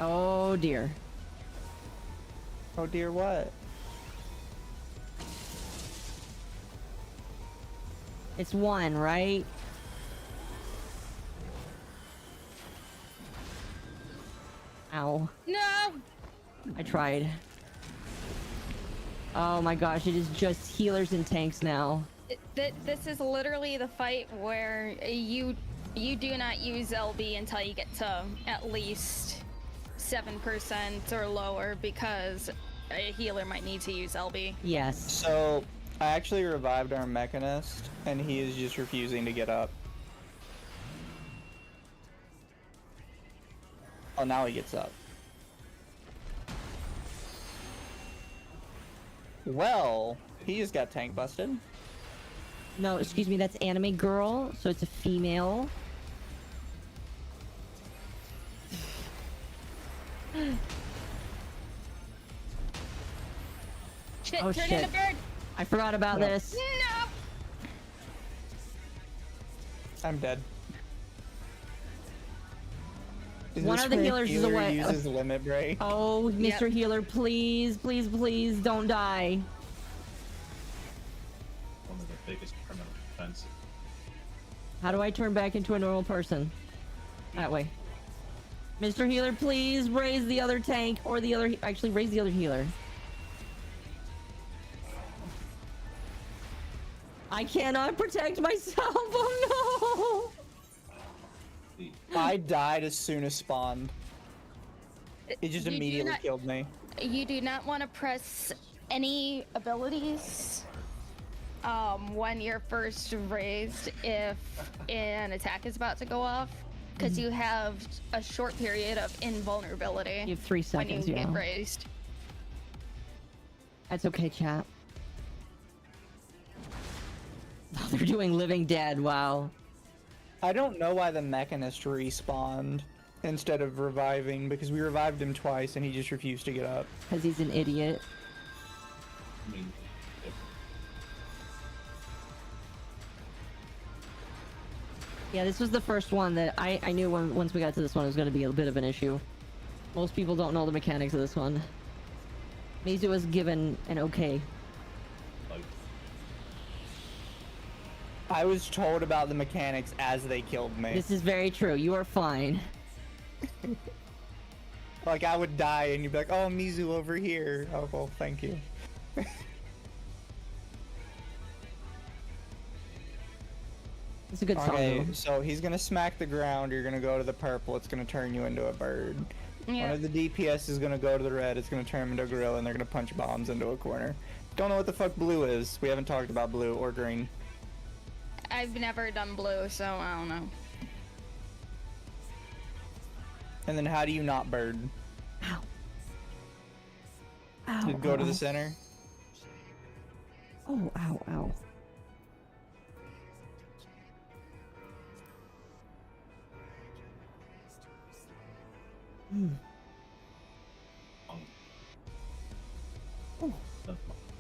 Oh dear. Oh dear, what? It's one, right? Ow. No! I tried. Oh my gosh, it is just healers and tanks now. This is literally the fight where you do not use LB until you get to at least 7% or lower, because a healer might need to use LB. Yes. So, I actually revived our Mechanist, and he is just refusing to get up. Oh, now he gets up. Well, he just got tank busted. No, excuse me, that's anime girl, so it's a female. Shit, Oh, turn shit. into bird! I forgot about No. this. No! I'm dead. Is One this of the where healers is healer away. uses limit break. Oh, Mr. Yep. Healer, please, please, please don't die. One of the biggest criminal defenses. How do I turn back into a normal person? That way. Mr. Healer, please raise the other tank or the other. Actually, raise the other healer. I cannot protect myself. Oh The I died as soon as spawned. It just You do immediately not- killed me. You do not want to press any abilities when you're first raised if an attack is about to go off, because you have a short period of invulnerability You have 3 when seconds, you yeah. get raised. That's okay, chat. Oh, they're doing Living Dead. Wow. I don't know why the Mechanist respawned instead of reviving, because we revived him twice and he just refused to get up. Because he's an idiot. I mean, if Yeah, this was the first one that I knew once we got to this one it was going to be a bit of an issue. Most people don't know the mechanics of this one. Mizu was given an okay. like I was told about the mechanics as they killed me. This is very true. You are fine. Like, I would die and you'd be like, oh, Mizu over here. Oh, well, thank you. It's a good song. Okay, though. so he's gonna smack the ground, you're gonna go to the purple, it's gonna turn you into a bird. One Yeah. of the DPS is gonna go to the red, it's gonna turn him into a gorilla, and they're gonna punch bombs into a corner. Don't know what the fuck blue is. We haven't talked about blue or green. I've never done blue, so I don't know. And then how do you not bird? Ow. Ow. Go to ow, the ow. center? Oh, ow, ow. Hmm.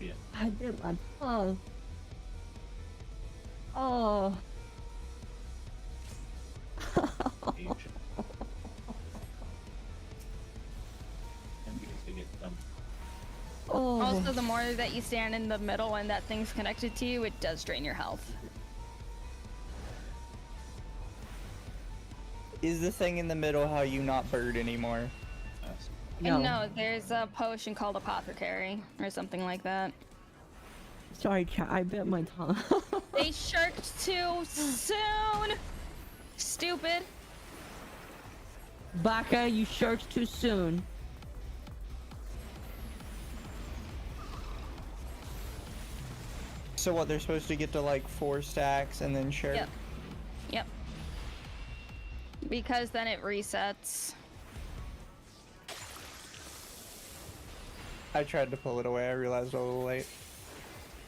yeah, I did my tongue. Oh. age. And because they get dumb. Oh. Also, the more that you stand in the middle and that thing's connected to you, it does drain your health. Is the thing in the middle how you not bird anymore? Yes. No. No, there's a potion called Apothecary or something like that. Sorry, chat. I bit my tongue. They shirked too soon. Stupid. Baka, you searched too soon. So what, they're supposed to get to like 4 stacks and then shirk? Yep. Yep. Because then it resets. I tried to pull it away, I realized a little late.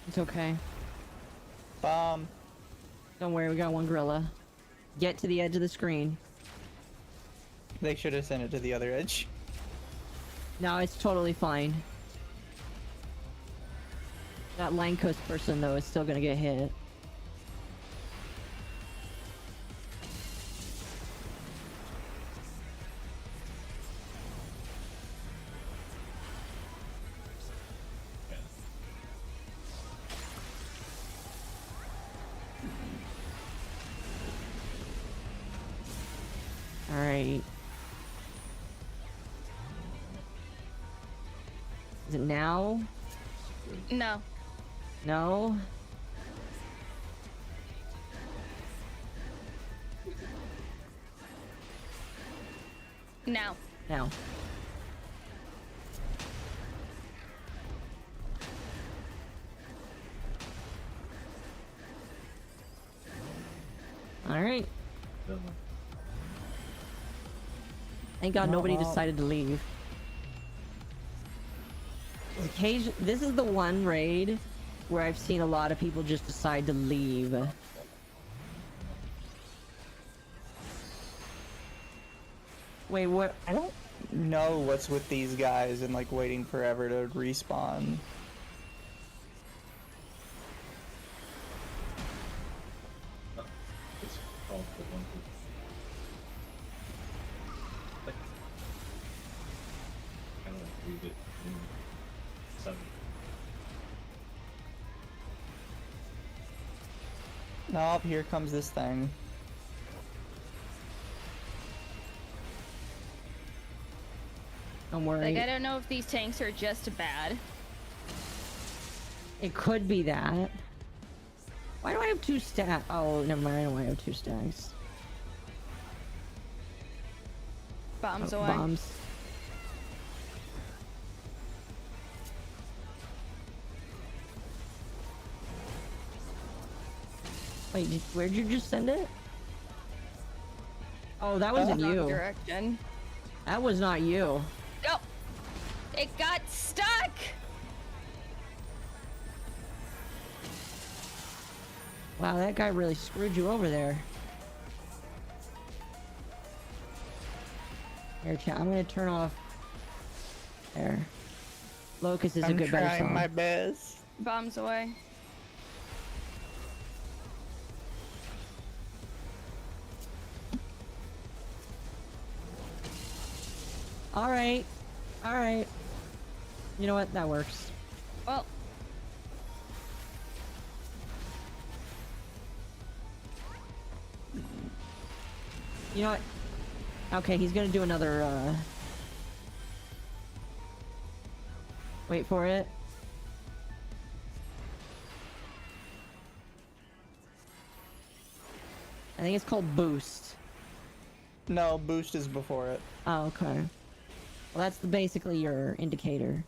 It's okay. Bomb. Don't worry, we got one gorilla. Get to the edge of the screen. They should have sent it to the other edge. No, it's totally fine. That line coast person, though, is still gonna get hit. Alright. Is it now? No. No? Now. Now. Alright. Thank God nobody decided to leave. This is the one raid where I've seen a lot of people just decide to leave. Wait, what? I don't know what's with these guys and like waiting forever to respawn. It's called the one who. Like, kind of like read it in 7. Nope, here comes this thing. Don't worry. Like, I don't know if these tanks are just bad. It could be that. Why do I have 2 stacks? Oh, never mind. I don't want to have 2 stacks. Bombs Oh, away. bombs. Wait, where'd you just send it? Oh, that wasn't Wrong you. direction. That was not you. Go. It got stuck. Wow, that guy really screwed you over there. Here, chat. I'm gonna turn off. There. Locust is a I'm good better trying song. my best. Bombs away. All right. All right. You know what? That works. Well, You know what? Okay, he's gonna do another, Wait for it. I think it's called boost. No, boost is before it. Oh, okay. Well, that's basically your indicator.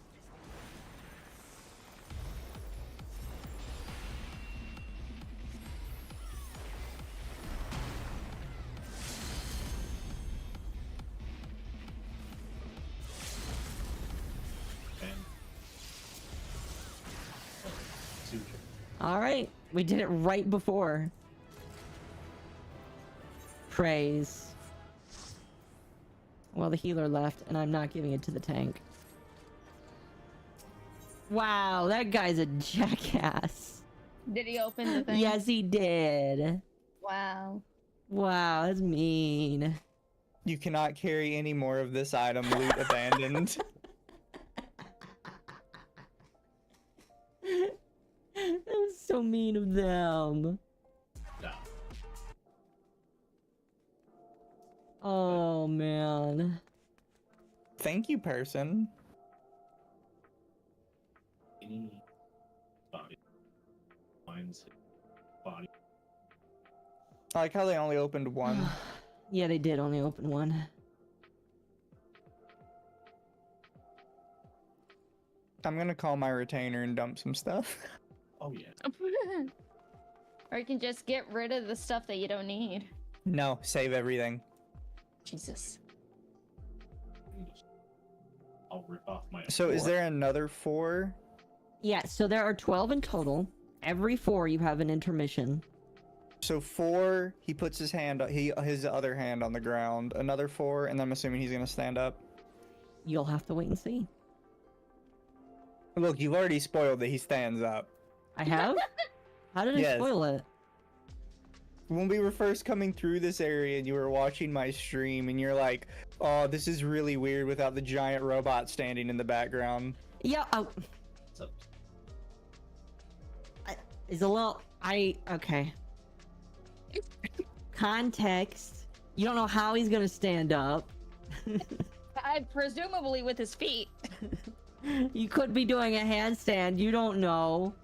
And. Oh, suture. All right, we did it right before. Praise. Well, the healer left, and I'm not giving it to the tank. Wow, that guy's a jackass. did he open the thing? Yes, he did. Wow. Wow, that's mean. You cannot carry any more of this item. Loot abandoned. That was so mean of them. No. Oh, man. Thank you, person. Any body finds body. I like how they only opened one. Yeah, they did only open one. I'm gonna call my retainer and dump some stuff. Oh yeah. Or you can just get rid of the stuff that you don't need. No, save everything. Jesus. I'll rip off my. So is four. there another 4? Yeah, so there are 12 in total. Every 4 you have an intermission. So 4, he puts his his other hand on the ground. Another 4, and I'm assuming he's gonna stand up. You'll have to wait and see. Look, you've already spoiled that he stands up. I have? How did I Yes. spoil it? When we were first coming through this area and you were watching my stream and you're like, oh, this is really weird without the giant robot standing in the background. Yeah, So, it's a little... Okay. Context. You don't know how he's gonna stand up. Presumably with his feet. You could be doing a handstand. You don't know.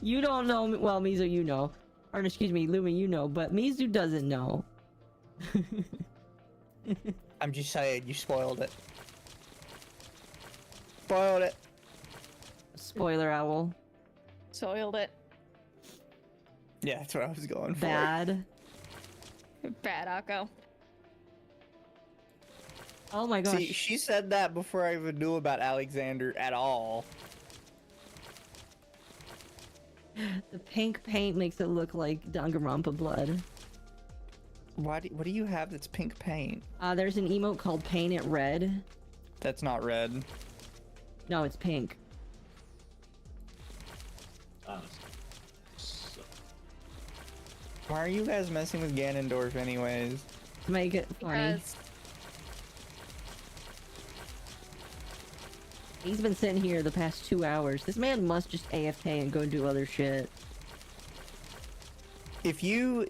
You don't know. Well, Mizu, you know. Or excuse me, Lumi, you know. But Mizu doesn't know. I'm just saying, you spoiled it. Spoiled it. Spoiler owl. Soiled it. Yeah, that's what I was going for. Bad. Bad Akko. Oh my gosh. See, she said that before I even knew about Alexander at all. The pink paint makes it look like Danganronpa blood. What do you have that's pink paint? There's an emote called Paint It Red. That's not red. No, it's pink. so, Why are you guys messing with Ganondorf anyways? To make it funny. Because He's been sitting here the past 2 hours. This man must just AFK and go do other shit. If you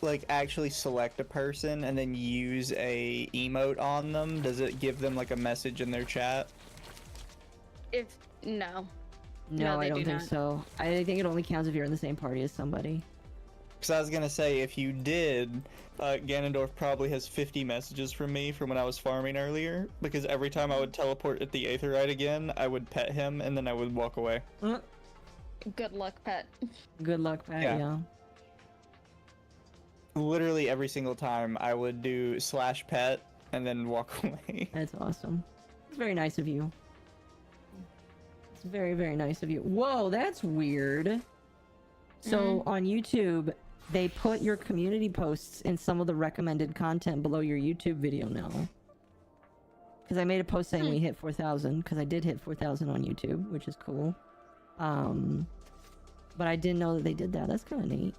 like actually select a person and then use a emote on them, does it give them like a message in their chat? no. No, they I don't do think not. so. I think it only counts if you're in the same party as somebody. Because I was gonna say, if you did, Ganondorf probably has 50 messages from me from when I was farming earlier. Because every time I would teleport at the Aetheryte again, I would pet him and then I would walk away. Good luck, pet. Good luck, Pat. Yeah. Yeah. Literally every single time, I would do /pet and then walk away. That's awesome. It's very nice of you. It's very, very nice of you. Whoa, that's weird. So on YouTube, they put your community posts in some of the recommended content below your YouTube video now. Because I made a post saying we hit 4,000, because I did hit 4,000 on YouTube, which is cool. But I didn't know that they did that. That's kind of neat.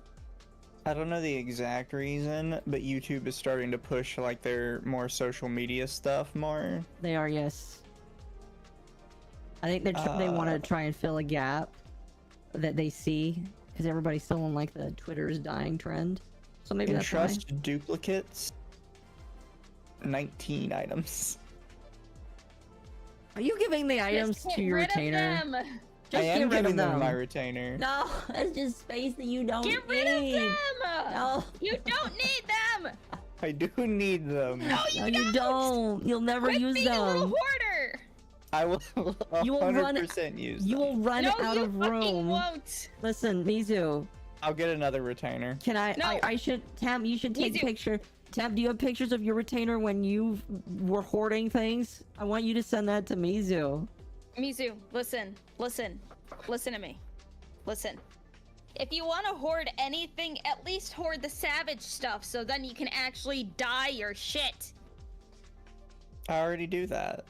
I don't know the exact reason, but YouTube is starting to push like their more social media stuff more. They are, yes. I think they want to try and fill a gap that they see, because everybody's still on like the Twitter is dying trend. So maybe that's why. Entrust duplicates. 19 items. Are you giving the items Just to get your rid of retainer? them. Just I am get rid giving of them them. my retainer. No, that's just space that you don't Get rid need. of them! No. You don't need them! I do need them. No, you No, don't! you don't. You'll never Quit use being a little them. hoarder! I will You will run- 100% use You them. will run No, out you of fucking room. won't! Listen, Mizu, I'll get another retainer. can I? No. I should. Tam, you should take a Mizu. picture. Tam, do you have pictures of your retainer when you were hoarding things? I want you to send that to Mizu. Mizu, listen to me. Listen. If you want to hoard anything, at least hoard the savage stuff so then you can actually dye your shit. I already do that.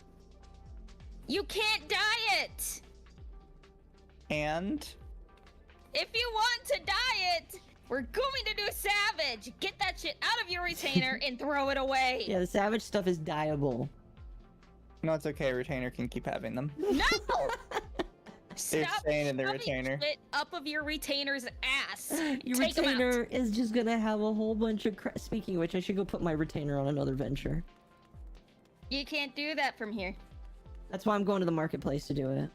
You can't dye it! And If you want to dye it, we're going to do savage! Get that shit out of your retainer and throw it away! Yeah, the savage stuff is dyeable. no, it's okay. Retainer can keep having them. No! They're Stop staying in the shoving retainer. shit up of your retainer's ass. Your Take 'em out. retainer is just gonna have a whole bunch of Speaking of which, I should go put my retainer on another venture. You can't do that from here. That's why I'm going to the marketplace to do it.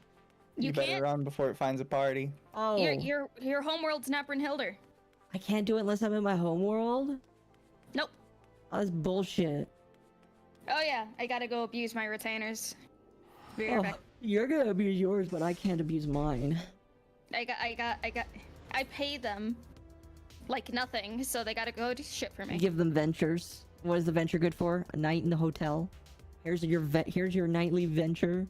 You better can't. run before it finds a party. Oh, Your homeworld's not Brynhilder. I can't do it unless I'm in my home world? Nope. Oh, that's bullshit. Oh yeah, I gotta go abuse my retainers. Be right Oh, back. you're gonna abuse yours, but I can't abuse mine. I pay them like nothing, so they gotta go do shit for me. Give them ventures. What is the venture good for? A night in the hotel. Here's your nightly venture.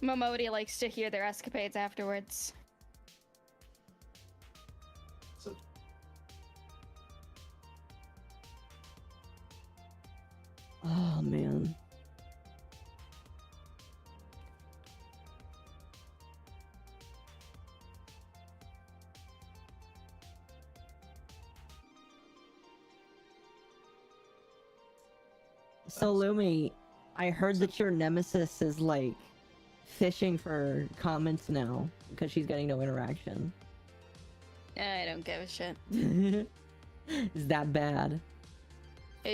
Momodi likes to hear their escapades afterwards. So, Oh man. So Lumi, I heard that your nemesis is like fishing for comments now because she's getting no interaction. I don't give a shit. Is that bad?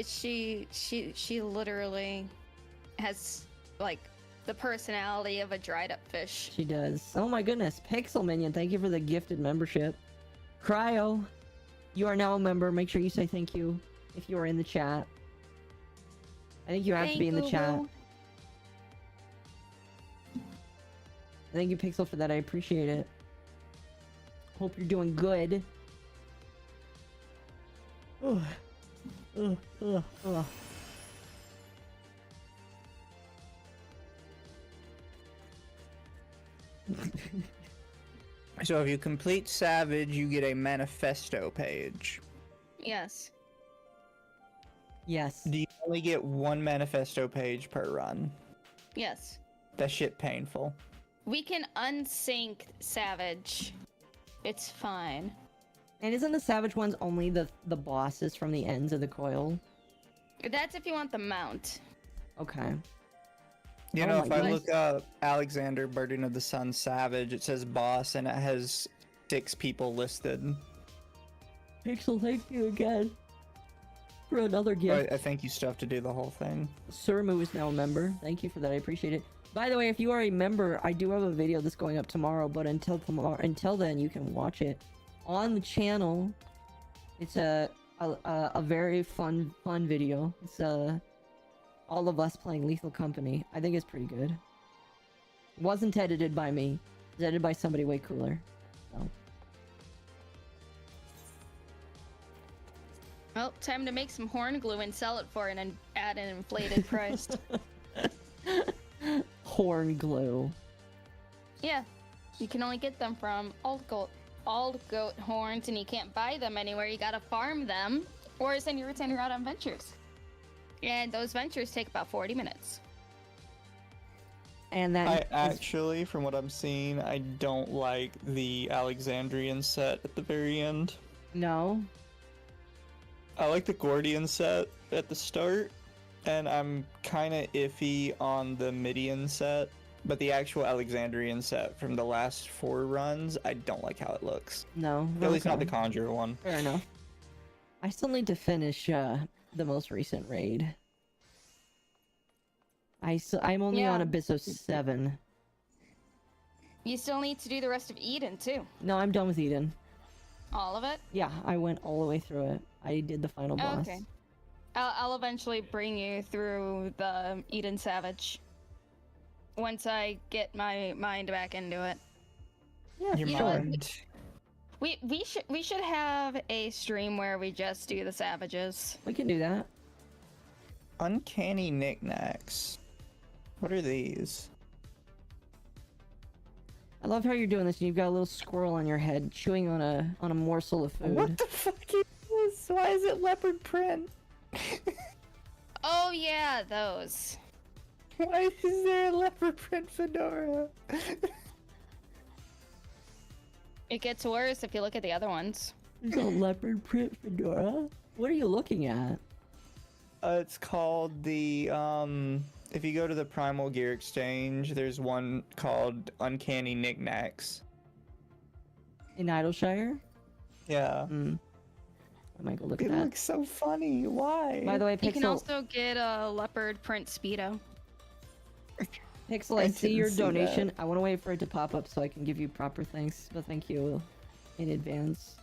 She literally has like the personality of a dried up fish. She does. Oh my goodness, Pixel Minion, thank you for the gifted membership. Cryo, you are now a member. Make sure you say thank you if you are in the chat. I think you have to be in the chat. Thank you, Pixel, for that. I appreciate it. Hope you're doing good. Ugh. Ugh, ugh, ugh. So if you complete Savage, you get a manifesto page. Yes. Yes. Do you only get one manifesto page per run? Yes. That shit painful. We can unsync Savage. It's fine. And isn't the Savage ones only the bosses from the ends of the coil? That's if you want the mount. Okay. You Oh know, my if I goodness. look up Alexander Burden of the Sun Savage, it says boss and it has 6 people listed. Pixel, thank you again for another gift. I think you still have to do the whole thing. Surmu is now a member. Thank you for that. I appreciate it. By the way, if you are a member, I do have a video that's going up tomorrow, but until then, you can watch it on the channel. It's a very fun video. It's all of us playing Lethal Company. I think it's pretty good. Wasn't edited by me. It was edited by somebody way cooler. So. Well, time to make some horn glue and sell it for it and add an inflated price. Horn glue. Yeah. You can only get them from old goat horns, and you can't buy them anywhere. You gotta farm them, or send your retainer out on ventures. And those ventures take about 40 minutes. And I that is, actually, from what I'm seeing, I don't like the Alexandrian set at the very end. no. I like the Gordian set at the start, and I'm kind of iffy on the Midian set, but the actual Alexandrian set from the last 4 runs, I don't like how it looks. No. At least not okay. the Conjure one. Fair enough. I still need to finish the most recent raid. I'm only on Yeah. Abyss of 7. You still need to do the rest of Eden, too. No, I'm done with Eden. All of it? Yeah, I went all the way through it. I did the final boss. Okay. I'll eventually bring you through the Eden Savage. Once I get my mind back into it. Yeah, Your You know what? mind. We should have a stream where we just do the Savages. we can do that. Uncanny knickknacks. What are these? I love how you're doing this. And you've got a little squirrel on your head, chewing on a morsel of food. What the fuck is this? Why is it leopard print? Oh yeah, those. Why is there a leopard print fedora? It gets worse if you look at the other ones. There's a leopard print fedora. What are you looking at? It's called the, if you go to the Primal Gear Exchange, there's one called Uncanny Knickknacks. In Idleshire? Yeah. I might go look at It that. looks so funny. Why? By the way, You can Pixel, also get a leopard print speedo. Pixel, I I see didn't your see donation. that. I want to wait for it to pop up so I can give you proper thanks. But thank you in advance.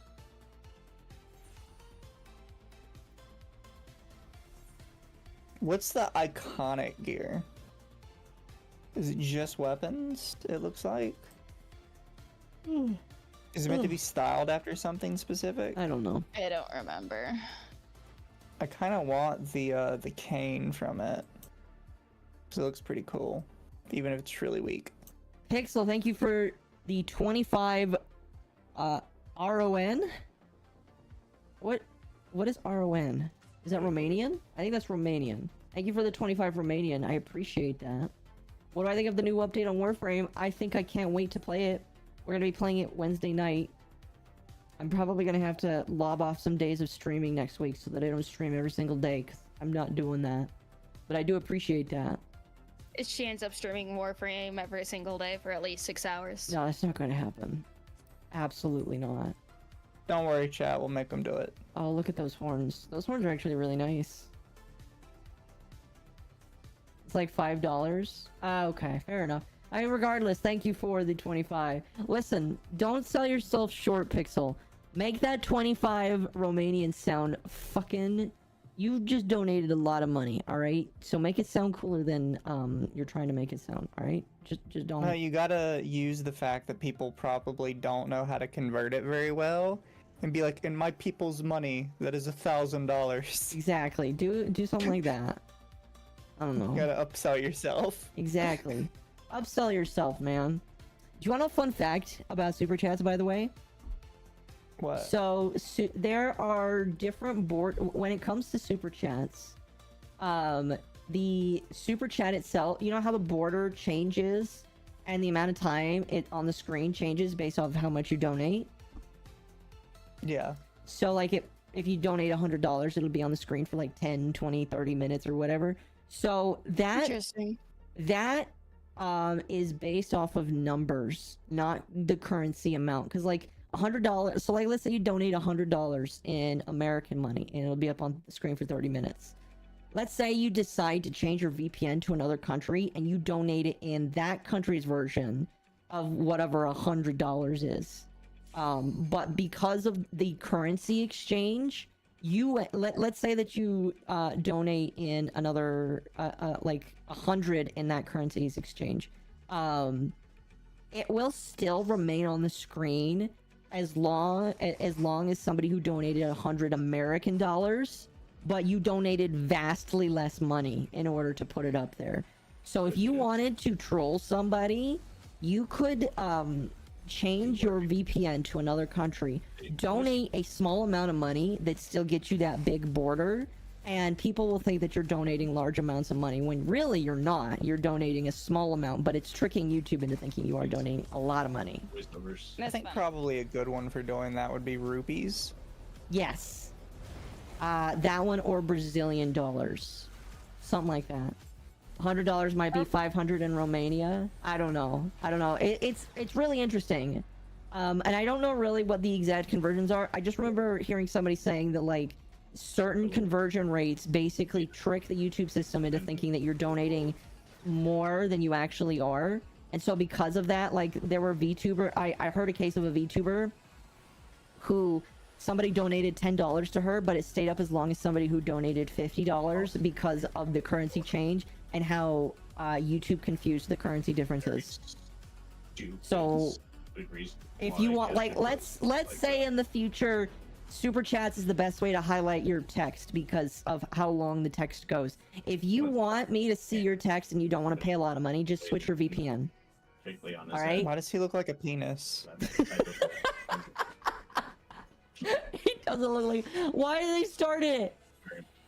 What's the iconic gear? Is it just weapons, it looks like? Is it meant to be styled after something specific? I don't know. I don't remember. I kind of want the cane from it. 'Cause it looks pretty cool, even if it's really weak. Pixel, thank you for the 25 RON. What is RON? Is that Romanian? I think that's Romanian. Thank you for the 25 Romanian. I appreciate that. What do I think of the new update on Warframe? I think I can't wait to play it. We're gonna be playing it Wednesday night. I'm probably gonna have to lob off some days of streaming next week so that I don't stream every single day, because I'm not doing that. But I do appreciate that. She ends up streaming Warframe every single day for at least 6 hours. No, that's not gonna happen. Absolutely not. Don't worry, chat. We'll make them do it. Oh, look at those horns. Those horns are actually really nice. It's like $5. Okay, fair enough. I mean, regardless, thank you for the 25. Listen, don't sell yourself short, Pixel. Make that 25 Romanian sound fucking... You just donated a lot of money, alright? So make it sound cooler than you're trying to make it sound, alright? Just don't... No, you gotta use the fact that people probably don't know how to convert it very well, and be like, in my people's money, that is $1,000. Exactly. Do something like that. I don't know. You gotta upsell yourself. Exactly. Upsell yourself, man. Do you want a fun fact about Super Chats, by the way? What? So, there are different when it comes to Super Chats, the Super Chat itself, you know how the border changes and the amount of time it on the screen changes based off how much you donate? Yeah. So, like, if you donate $100, it'll be on the screen for like 10, 20, 30 minutes or whatever. So, Interesting. that is based off of numbers, not the currency amount. Because, like, $100, so, like, let's say you donate $100 in American money, and it'll be up on the screen for 30 minutes. Let's say you decide to change your VPN to another country, and you donate it in that country's version of whatever $100 is. But because of the currency exchange, let's say that you donate in another like 100 in that currency's exchange. It will still remain on the screen as long as somebody who donated 100 American dollars, but you donated vastly less money in order to put it up there. So if you wanted to troll somebody, you could change your VPN to another country, donate a small amount of money that still gets you that big border, and people will think that you're donating large amounts of money when really you're not. You're donating a small amount, but it's tricking YouTube into thinking you are donating a lot of money. I think probably a good one for doing that would be rupees. Yes. That one, or Brazilian dollars. Something like that. $100 might be 500 in Romania. I don't know. It's really interesting. And I don't know really what the exact conversions are. I just remember hearing somebody saying that, like, certain conversion rates basically trick the YouTube system into thinking that you're donating more than you actually are. And so because of that, like, there were VTuber, I heard a case of a VTuber who somebody donated $10 to her, but it stayed up as long as somebody who donated $50 because of the currency change and how YouTube confused the currency differences. So if you want, like, let's say in the future, Super Chats is the best way to highlight your text because of how long the text goes. If you want me to see your text and you don't want to pay a lot of money, just switch your VPN. All right? Why does he look like a penis? He doesn't look like... Why did they start it?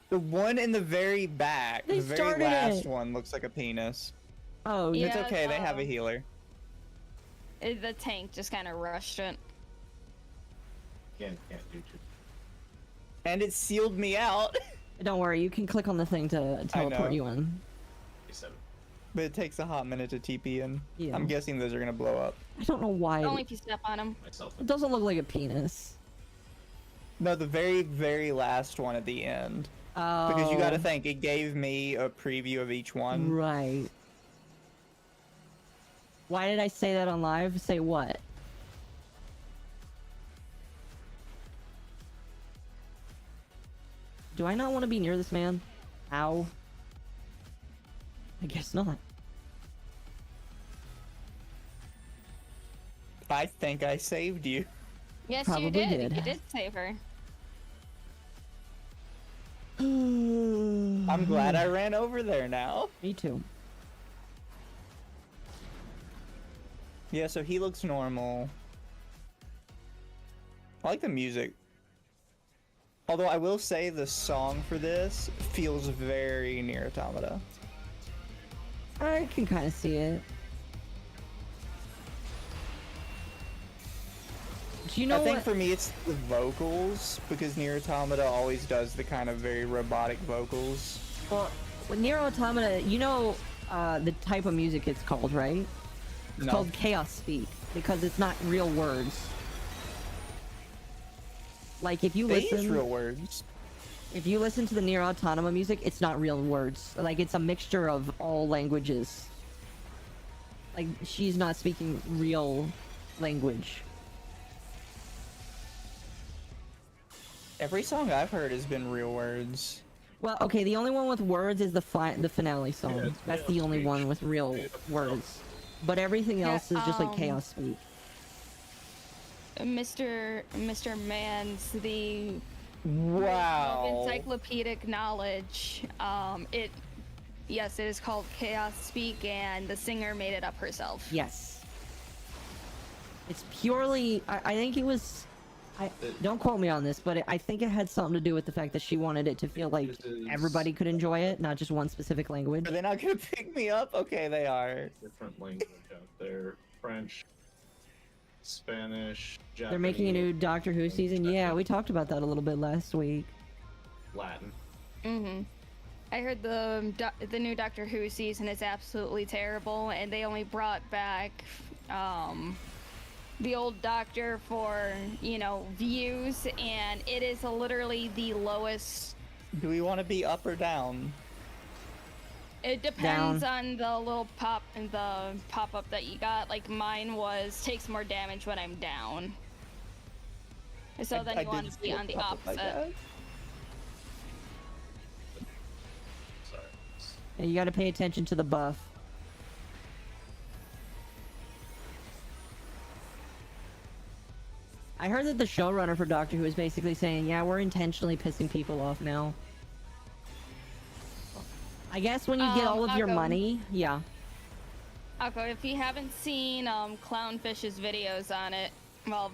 The one in the very back, They the very started last it. one looks like a penis. Oh, Yeah, It's okay, they have a healer. The tank just kind of rushed it. Can't do too. And it sealed me out. don't worry. You can click on the thing to teleport know. you in. But it takes a hot minute to TP in. Yeah. I'm guessing those are gonna blow up. I don't know why. Only if you step on him. It doesn't look like a penis. No, the very, very last one at the end. Oh. Because you gotta think, it gave me a preview of each one. Right. Why did I say that on live? Say what? Do I not want to be near this man? Ow. I guess not. I think I saved you. Yes, Probably you did. did. You did save her. I'm glad I ran over there now. Me too. Yeah, so he looks normal. I like the music. Although I will say the song for this feels very Nier Automata. I can kind of see it. Do you know I think what? for me it's the vocals, because Nier Automata always does the kind of very robotic vocals. Well, with Nier Automata, you know the type of music it's called, right? It's No. called chaos speak because it's not real words. Like if you They use listen, real words. if you listen to the Nier Automata music, it's not real words. Like it's a mixture of all languages. Like she's not speaking real language. Every song I've heard has been real words. Well, okay, the only one with words is the finale song. Yeah, it's That's chaos the only speech. one with real words. But everything Yeah, else is just like chaos speak. Mr. Mans, the of Wow. encyclopedic knowledge. Yes, it is called Chaos Speak, and the singer made it up herself. Yes. It's purely. I think it was. Don't quote me on this, but I think it had something to do with the fact that she wanted it to feel like This is everybody could enjoy it, not just one specific language. Are they not gonna pick me up? Okay, they are. different language out there. French, Spanish, Japanese, They're making a new Doctor Who season. Yeah, we talked about that a little bit last week. Latin. Mm-hmm. I heard the new Doctor Who season is absolutely terrible, and they only brought back the old Doctor for, views, and it is literally the lowest. Do we want to be up or down? It depends on the little pop-up that you got. Like mine takes more damage when I'm down. So then I you want did to be see a on the pop-up like opposite. that. Sorry. Yeah, you got to pay attention to the buff. I heard that the showrunner for Doctor Who is basically saying, yeah, we're intentionally pissing people off now. I guess when you get all of your Akko. money, yeah. Akko, if you haven't seen Clownfish's videos on it,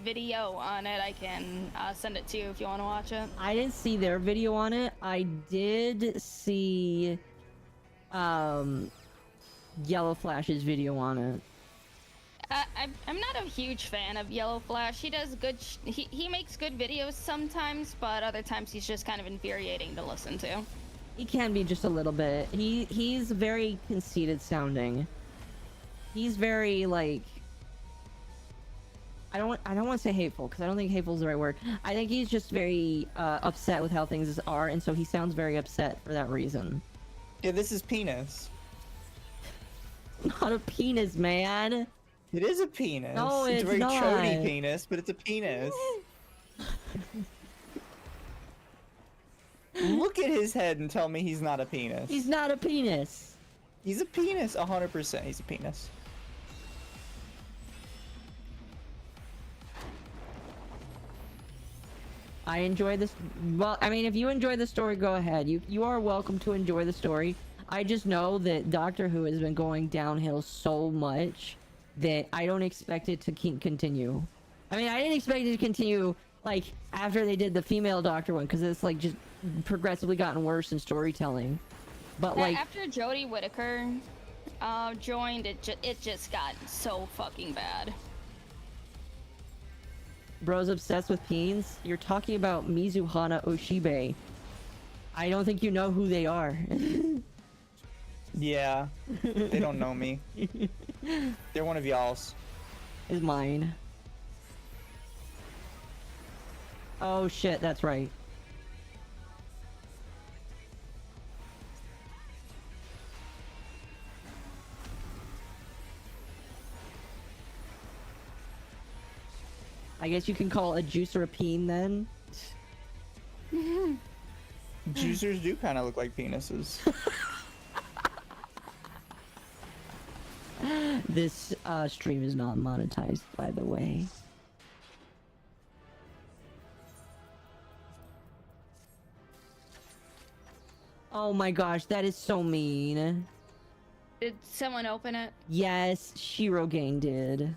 video on it, I can send it to you if you want to watch it. I didn't see their video on it. I did see Yellow Flash's video on it. I'm not a huge fan of Yellow Flash. He does good. He makes good videos sometimes, but other times he's just kind of infuriating to listen to. He can be just a little bit. He's very conceited sounding. He's very like I don't want to say hateful because I don't think hateful is the right word. I think he's just very upset with how things are, and so he sounds very upset for that reason. Yeah, this is penis. Not a penis, man. It is a penis. No, it's it's a very not. chody penis, but it's a penis. Look at his head and tell me he's not a penis. He's not a penis. He's a penis, 100%. He's a penis. I enjoy this. Well, I mean, if you enjoy the story, go ahead. You are welcome to enjoy the story. I just know that Doctor Who has been going downhill so much that I don't expect it to continue. I mean, I didn't expect it to continue like after they did the female Doctor one because it's like just progressively gotten worse in storytelling. But like after Jodie Whittaker joined, it just got so fucking bad. Bro's obsessed with peens. You're talking about Mizuhana Oshibe. I don't think you know who they are. Yeah, they don't know me. They're one of y'all's. Is mine. Oh shit, that's right. I guess you can call a juicer a peen then. Juicers do kind of look like penises. This stream is not monetized, by the way. Oh my gosh, that is so mean. Did someone open it? Yes, Shiro Gang did.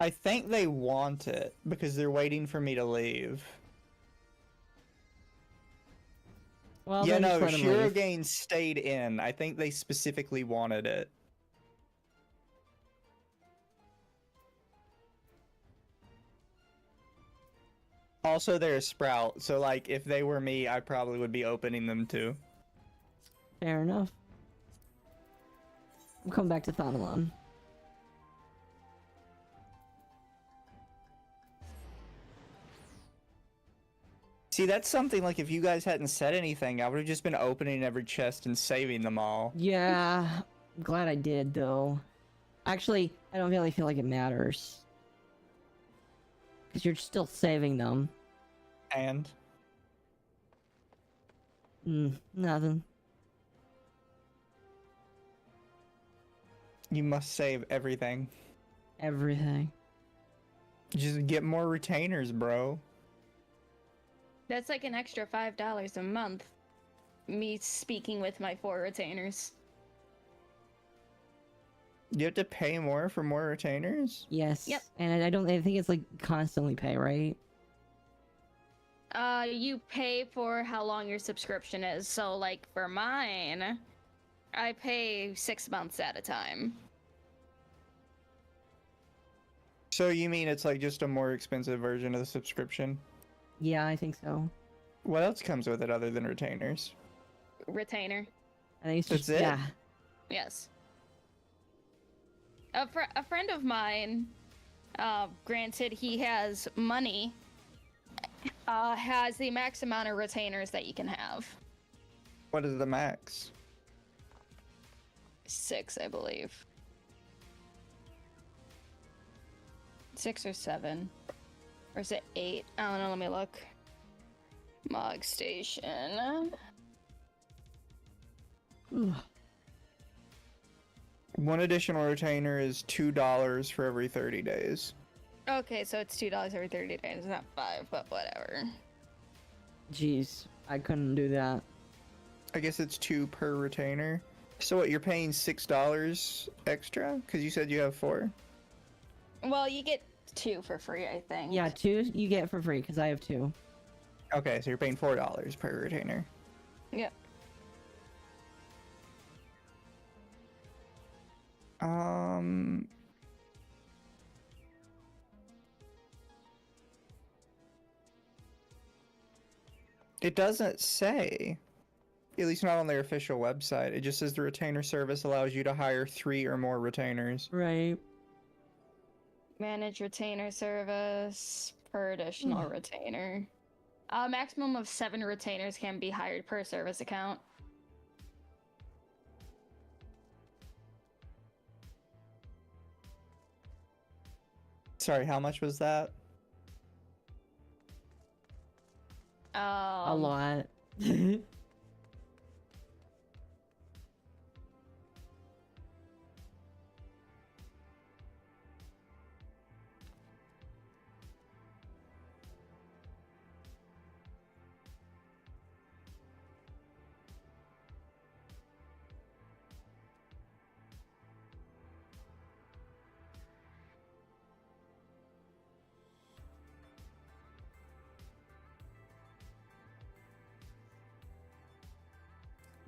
I think they want it because they're waiting for me to leave. Well, Yeah, then just no, let 'em Shiro leave. Gain stayed in. I think they specifically wanted it. Also, they're a Sprout, so like, if they were me, I probably would be opening them too. Fair enough. We'll come back to Thanalan. See, that's something like if you guys hadn't said anything, I would have just been opening every chest and saving them all. Yeah, I'm glad I did though. Actually, I don't really feel like it matters. Because you're still saving them. And Nothing. you must save everything. Everything. Just get more retainers, bro. That's like an extra $5 a month. Me speaking with my 4 retainers. You have to pay more for more retainers? Yes. Yep. And I think it's like constantly pay, right? You pay for how long your subscription is. So, like, for mine, I pay 6 months at a time. So you mean it's like just a more expensive version of the subscription? Yeah, I think so. What else comes with it other than retainers? Retainer. I think it's That's just it? yeah. Yes. A friend of mine, granted he has money, has the max amount of retainers that you can have. What is the max? 6, I believe. 6 or 7. Or is it 8? I don't know, let me look. Mog Station. One additional retainer is $2 for every 30 days. Okay, so it's $2 every 30 days, not 5, but whatever. Jeez, I couldn't do that. I guess it's 2 per retainer. So what, you're paying $6 extra? Because you said you have 4? Well, you get 2 for free, I think. Yeah, 2 you get for free because I have 2. Okay, so you're paying $4 per retainer. Yep. It doesn't say. At least not on their official website. It just says the retainer service allows you to hire 3 or more retainers. Right. Manage retainer service per additional retainer. A maximum of 7 retainers can be hired per service account. Sorry, how much was that? A lot.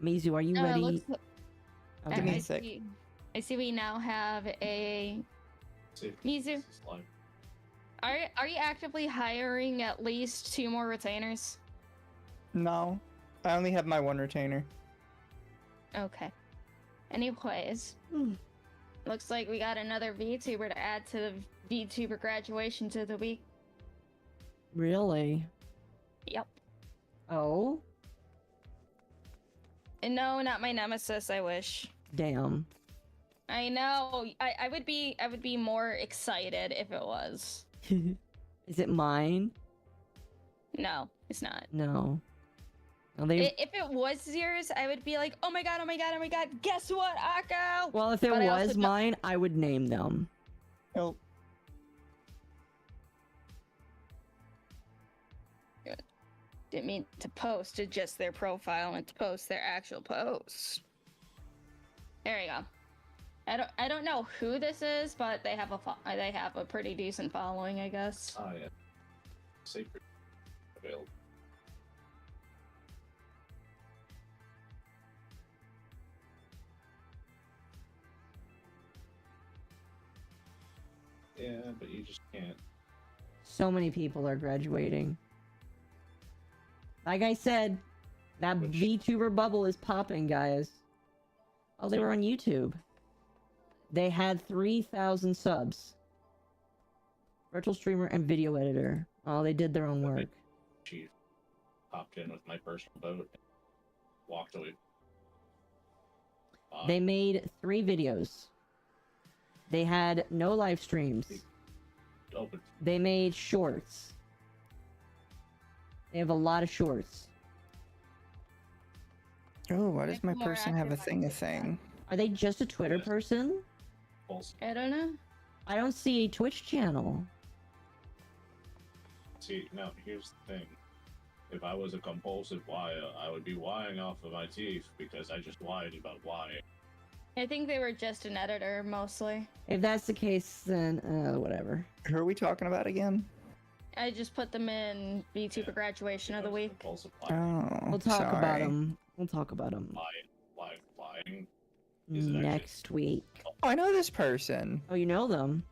Mizu, are you ready? Give me I a sec. see we now have a See, Mizu. it's like, Are you actively hiring at least 2 more retainers? No. I only have my 1 retainer. Okay. Anyways, looks like we got another VTuber to add to the VTuber graduation to the week. Really? Yep. Oh? And no, not my nemesis, I wish. Damn. I know. I would be more excited if it was. Is it mine? No, it's not. No. Well, they... If it was yours, I would be like, oh my god, oh my god, oh my god, guess what, Akko? Well, if it But I also was don't- mine, I would name them. Oh, Didn't mean to post to just their profile and to post their actual post. There you go. I don't know who this is, but they have a pretty decent following, I guess. Ah, yeah. Sacred. Available. Yeah, but you just can't. So many people are graduating. Like I said, that Which- VTuber bubble is popping, guys. Oh, they were on YouTube. They had 3,000 subs. Virtual streamer and video editor. Oh, they did their own Okay. work. Chief hopped in with my personal boat and walked away. They made 3 videos. They had no live streams. Open. They made shorts. They have a lot of shorts. oh, why does my People are person have a acting like thing? Are they just a Twitter Yes. person? Pulse. I don't know. I don't see a Twitch channel. See, now here's the thing. If I was a compulsive liar, I would be lying off of my teeth because I just lied about lying. I think they were just an editor mostly. If that's the case, then whatever. Who are we talking about again? I just put them in VTuber graduation of the week. Compulsive liar. Oh, We'll talk about sorry. them. We'll talk about them Lying. Is it actually- next week. Oh, I know this person. Oh, you know them?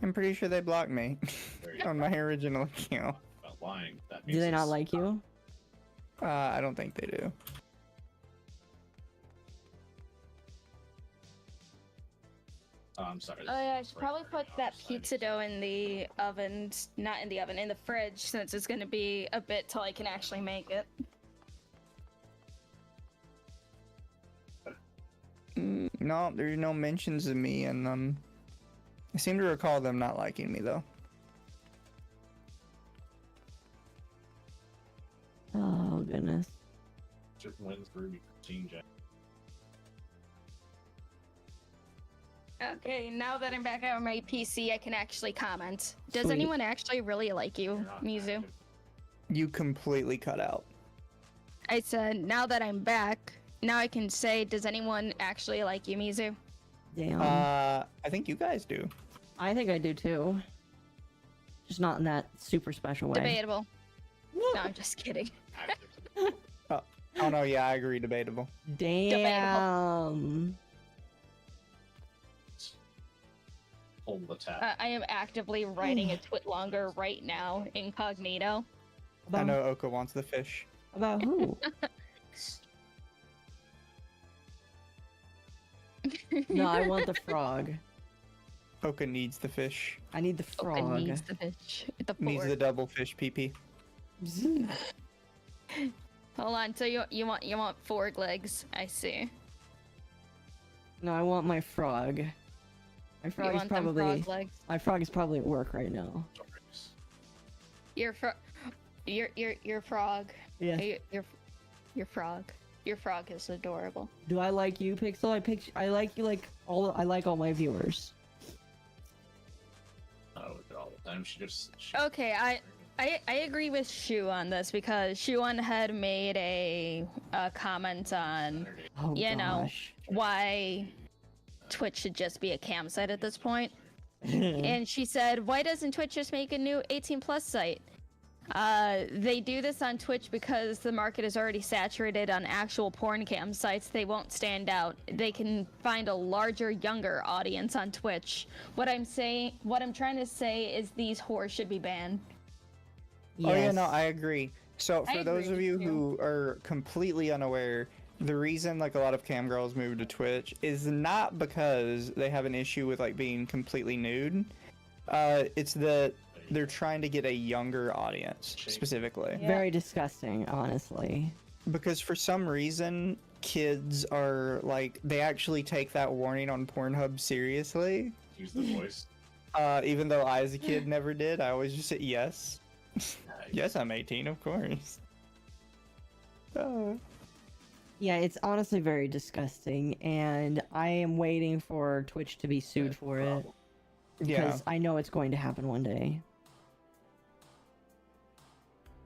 I'm pretty sure they blocked me There you go. on my original account. About lying. That means Do they not it's- like you? I don't think they do. I'm sorry. Oh yeah, I should Right, probably right put now, that decided- pizza dough in the oven, not in the oven, in the fridge, since it's gonna be a bit till I can actually make it. No, there's no mentions of me in them. I seem to recall them not liking me though. Oh, goodness. Just wins through Team Jack. Okay, now that I'm back on my PC, I can actually comment. Does Sweet. anyone actually really like you, You're not Mizu? active. You completely cut out. I said, now that I'm back, now I can say, does anyone actually like you, Mizu? Damn. I think you guys do. I think I do too. Just not in that super special way. Debatable. No, I'm just kidding. Active. Oh no, yeah, I agree. Debatable. Damn. Pull the tap. I am actively writing a twit longer right now, incognito. I About, know Oka wants the fish. about who? No, I want the frog. Oka needs the fish. I need the Oka frog. needs the fish. The Needs fork. the double fish PP. Hold on. So you want fork legs? I see. No, I want my frog. My You frog is want them probably frog legs? my frog is probably at work right now. Stories. Your frog. Yeah. Your frog. Your frog is adorable. Do I like you, Pixel? I like you like all I like all my viewers. Oh, all the time. She Okay, I agree with Shu on this because Shuan had made a comment on Oh You know. gosh. why Twitch should just be a cam site at this point. Mm-hmm. And she said, why doesn't Twitch just make a new 18 plus site? They do this on Twitch because the market is already saturated on actual porn cam sites. They won't stand out. They can find a larger, younger audience on Twitch. What I'm trying to say is these whores should be banned. Oh yeah, no, Yes. I agree. So I for those agree of you with you. who are completely unaware, the reason like a lot of cam girls move to Twitch is not because they have an issue with like being completely nude. It's that they're trying to get a younger audience specifically. Yeah. Very disgusting, honestly. Because for some reason, kids are like they actually take that warning on Pornhub seriously. Use the voice. Even though I as a kid never did, I always just said yes. Nice. Yes, I'm 18, of course. Yeah, it's honestly very disgusting, and I am waiting for Twitch to be sued That's the for it problem. Yeah. because I know it's going to happen one day.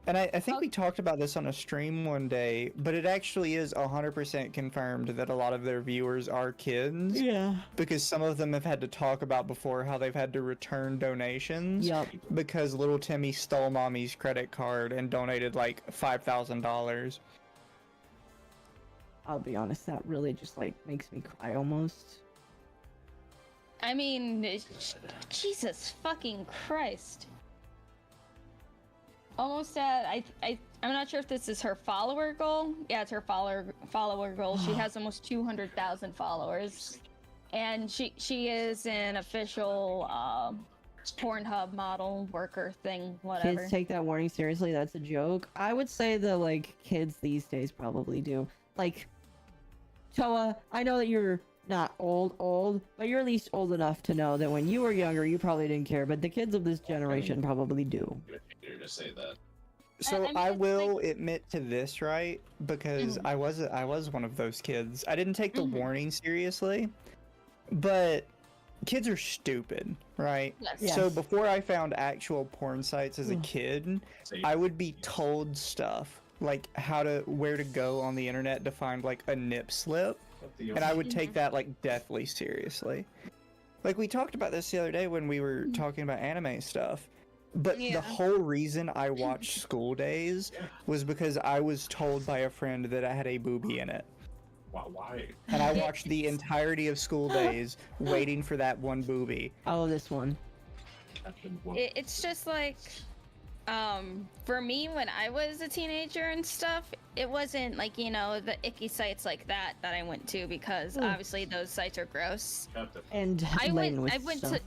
And I think we talked about this on a stream one day, but it actually is 100% confirmed that a lot of their viewers are kids. Yeah. Because some of them have had to talk about before how they've had to return donations. Yup. Because little Timmy stole mommy's credit card and donated like $5,000. I'll be honest, that really just like makes me cry almost. I mean, Jesus fucking Christ. Almost at I'm not sure if this is her follower goal. Yeah, it's her follower goal. She has almost 200,000 followers, and she is an official Pornhub model worker thing, whatever. Kids take that warning seriously. That's a joke. I would say the like kids these days probably do. Like, Toa, I know that you're not old, but you're at least old enough to know that when you were younger, you probably didn't care. But the kids of this generation probably do. You're to say that. So I mean, I it's will like- admit to this, right? Because I was one of those kids. I didn't take the warning seriously, but kids are stupid, right? Yes. Yeah. So before I found actual porn sites as a kid, Say I would be told stuff like where to go on the internet to find like a nip slip, and I would take that like deathly seriously. Like we talked about this the other day when we were talking about anime stuff. But the Yeah. whole reason I watched School Days was because I was told by a friend that I had a boobie in it. Why? And I watched the entirety of School Days waiting for that one boobie. Oh, this one. It's just like, for me, when I was a teenager and stuff, it wasn't like, you know, the icky sites like that I went to, because obviously those sites are gross. And I laden went with stuff.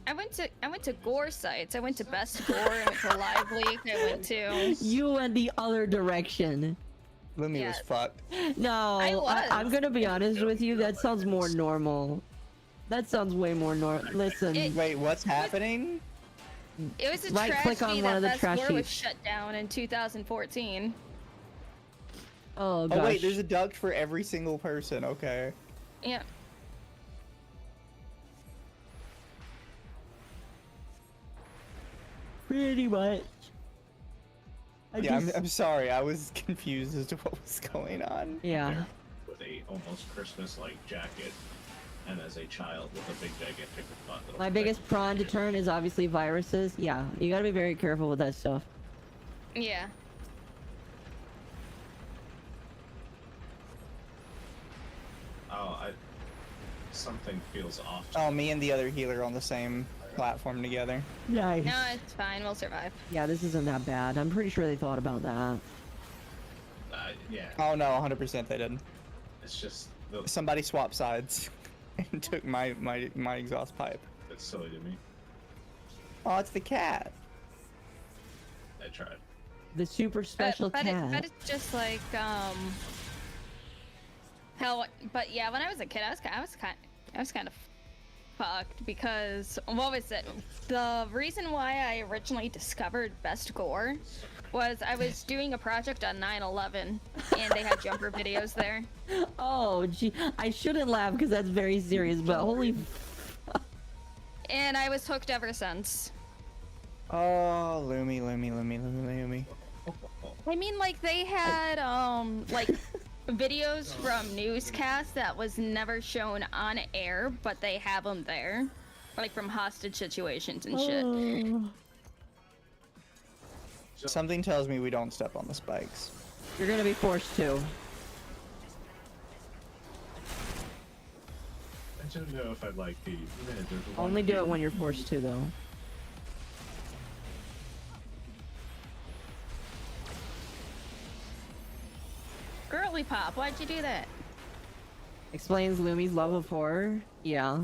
to gore sites. I went to Best Gore, I went to Live Leak, I went to You went the other direction. Lumi was Yes. fucked. No, was. I'm gonna be honest with you. That sounds more normal. That sounds way more normal. Listen, Wait, what's happening? it was a Right click tragedy on one that of the Best trash Gore was heaps. shut down in 2014. oh gosh. Oh wait, there's a duct for every single person. Okay. Yeah. Pretty much. Yeah, I'm sorry. I was confused as to what was going on. Yeah. With a almost Christmas-like jacket, and as a child with a big gigantic butt. My biggest prawn to turn is obviously viruses. Yeah, you gotta be very careful with that stuff. Yeah. Something feels off. Oh, me and the other healer on the same platform together. Nice. No, it's fine. We'll survive. Yeah, this isn't that bad. I'm pretty sure they thought about that. Yeah, Oh no, 100% they did. it's just the, Somebody swapped sides and took my exhaust pipe. it's silly to me. Oh, it's the cat. I tried. The super special but cat. but it's just like hell. But yeah, when I was a kid, I was kind of fucked, because what was it? The reason why I originally discovered Best Gore was I was doing a project on 9/11 and they had jumper videos there. Oh, gee, I shouldn't laugh because that's very serious, but holy. And I was hooked ever since. Oh, Lumi. I mean, like, they had like videos from newscasts that was never shown on air, but they have them there, like from hostage situations and shit. Oh. Something tells me we don't step on the spikes. You're gonna be forced to. I don't know if I'd like the. Man, there's one Only do here. it when you're forced to, though. Girly Pop, why'd you do that? Explains Lumi's love of horror. Yeah.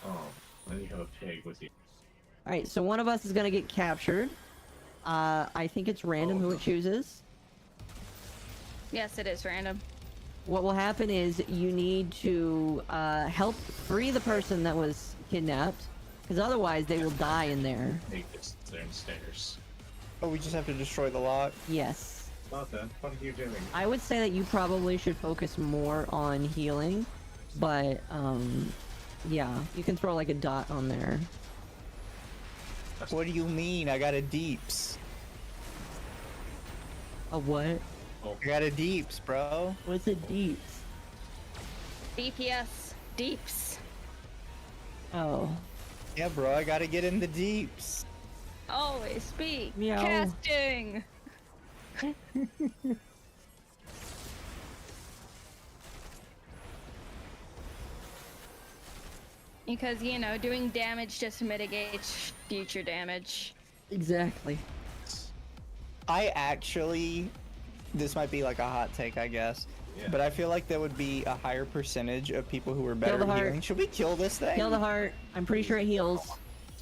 Oh, then you have a pig with you. Alright, so one of us is gonna get captured. I think it's random who it chooses. Yes, it is random. What will happen is you need to help free the person that was kidnapped, because otherwise they will die in there. Take this downstairs. Oh, we just have to destroy the lock. Yes. Not that. What are you doing? I would say that you probably should focus more on healing, but yeah, you can throw like a dot on there. What do you mean? I got a deeps. A what? I got a deeps, bro. What's a deeps? DPS. Deeps. Oh. Yeah, bro, I gotta get in the deeps. Always speak. Meow. Casting. Because, you know, doing damage just mitigates future damage. Exactly. I actually, this might be like a hot take, I guess, Yeah. but I feel like there would be a higher percentage of people who are better the at heart. healing. Should we kill this thing? Kill the heart. I'm pretty sure it heals.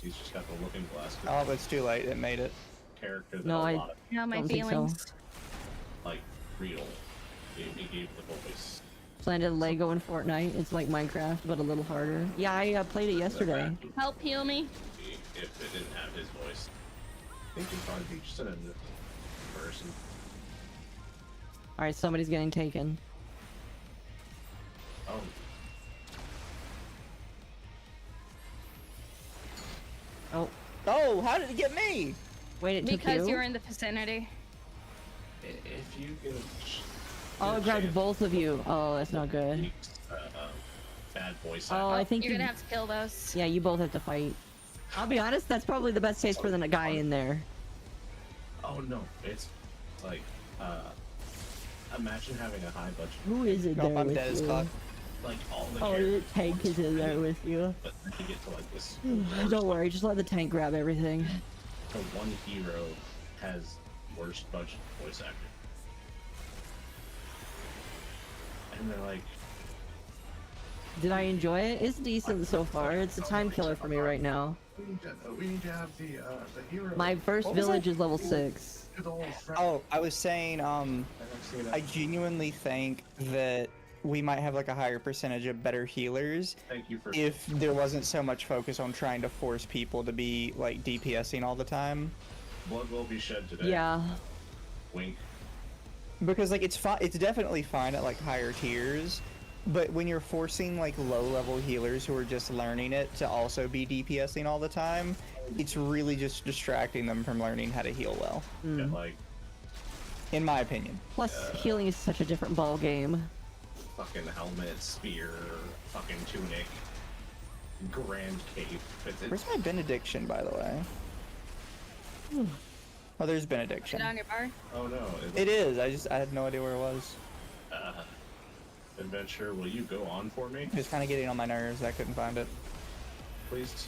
He's just got the looking glass. Oh, but it's too late. It made it. Character that No, a I- lot of Now my Don't think so. feelings. like real. He gave the voice. Planted Lego in Fortnite. It's like Minecraft, but a little harder. Yeah, I played it yesterday. Help heal me. If it didn't have his voice, I think he'd probably be just an person. Alright, somebody's getting taken. Oh, Oh, Oh, how did it get me? wait, it took Because you? you're in the vicinity. if you get a Oh, it grabbed both of you. Oh, that's not good. Bad voice. Oh, I think You're you... gonna have to kill those. Yeah, you both have to fight. I'll be honest, that's probably the best case for the guy in there. Oh no, it's like imagine having a high budget, Who is it Nope, there I'm with dead as you? fuck. like all the Oh, the characters tank is in there with you. but then you get to like this. Don't worry, just let the tank grab everything. The one hero has worst budget voice actor, and they're like, Did I enjoy it? It's decent so far. It's a time killer for me right now. we need to have the hero. My first What was village that? is level 6. do the whole front. Oh, I was saying, I don't see that. I genuinely think that we might have like a higher percentage of better healers Thank you for. if there wasn't so much focus on trying to force people to be like DPSing all the time. Blood will be shed today. Yeah. Wink. Because like it's fine, it's definitely fine at like higher tiers, but when you're forcing like low-level healers who are just learning it to also be DPSing all the time, it's really just distracting them from learning how to heal well, Yeah, like in my opinion. Plus, healing is such a different ball game. fucking helmet, spear, fucking tunic, grand cape. Where's my benediction, by the way? Oh, there's Sit benediction. on your bar. Oh no! It is. I had no idea where it was. Adventure, will you go on for me? It was kind of getting on my nerves. I couldn't find it. Please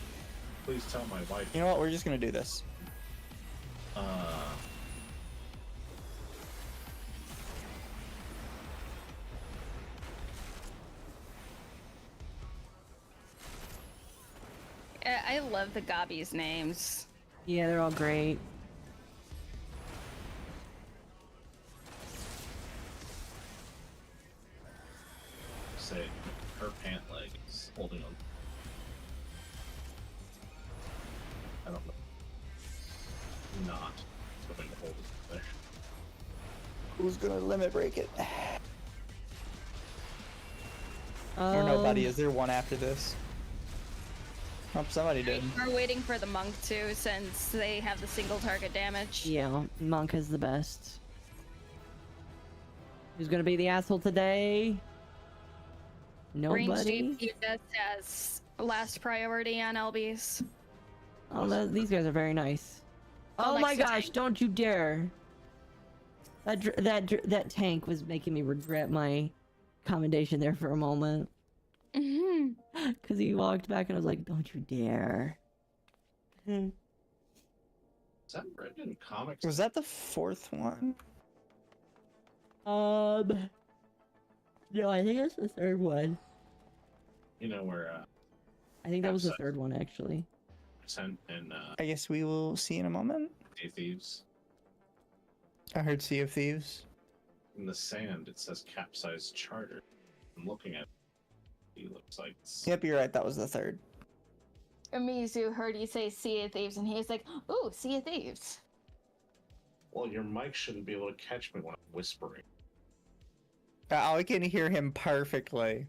tell my wife. You know what? We're just gonna do this. I love the Gobbies names. Yeah, they're all great. Say her pant leg is holding on. I don't know. Not going to hold it there. Who's gonna limit break it? Or Um, nobody. Is there one after this? Oh, somebody did. We're waiting for the monk too, since they have the single target damage. Yeah, Monk is the best. Who's gonna be the asshole today? Range Nobody? DPS has last priority on LBs. Oh, these guys are very nice. Oh, Oh next my to gosh, tank. don't you dare. That tank was making me regret my commendation there for a moment. Mhm. Because he walked back and I was like, don't you dare. Is that written in comics? Was that the fourth one? No, I think that's the third one. You know where I think that was the third one, actually. Sent and I guess we will see in a moment. Sea Thieves. I heard Sea of Thieves. In the sand, it says capsized charter. I'm looking at it. He looks like... Yep, you're right. That was the third. Mizu heard you say Sea of Thieves, and he was like, "Ooh, Sea of Thieves." Well, your mic shouldn't be able to catch me when I'm whispering. I can hear him perfectly.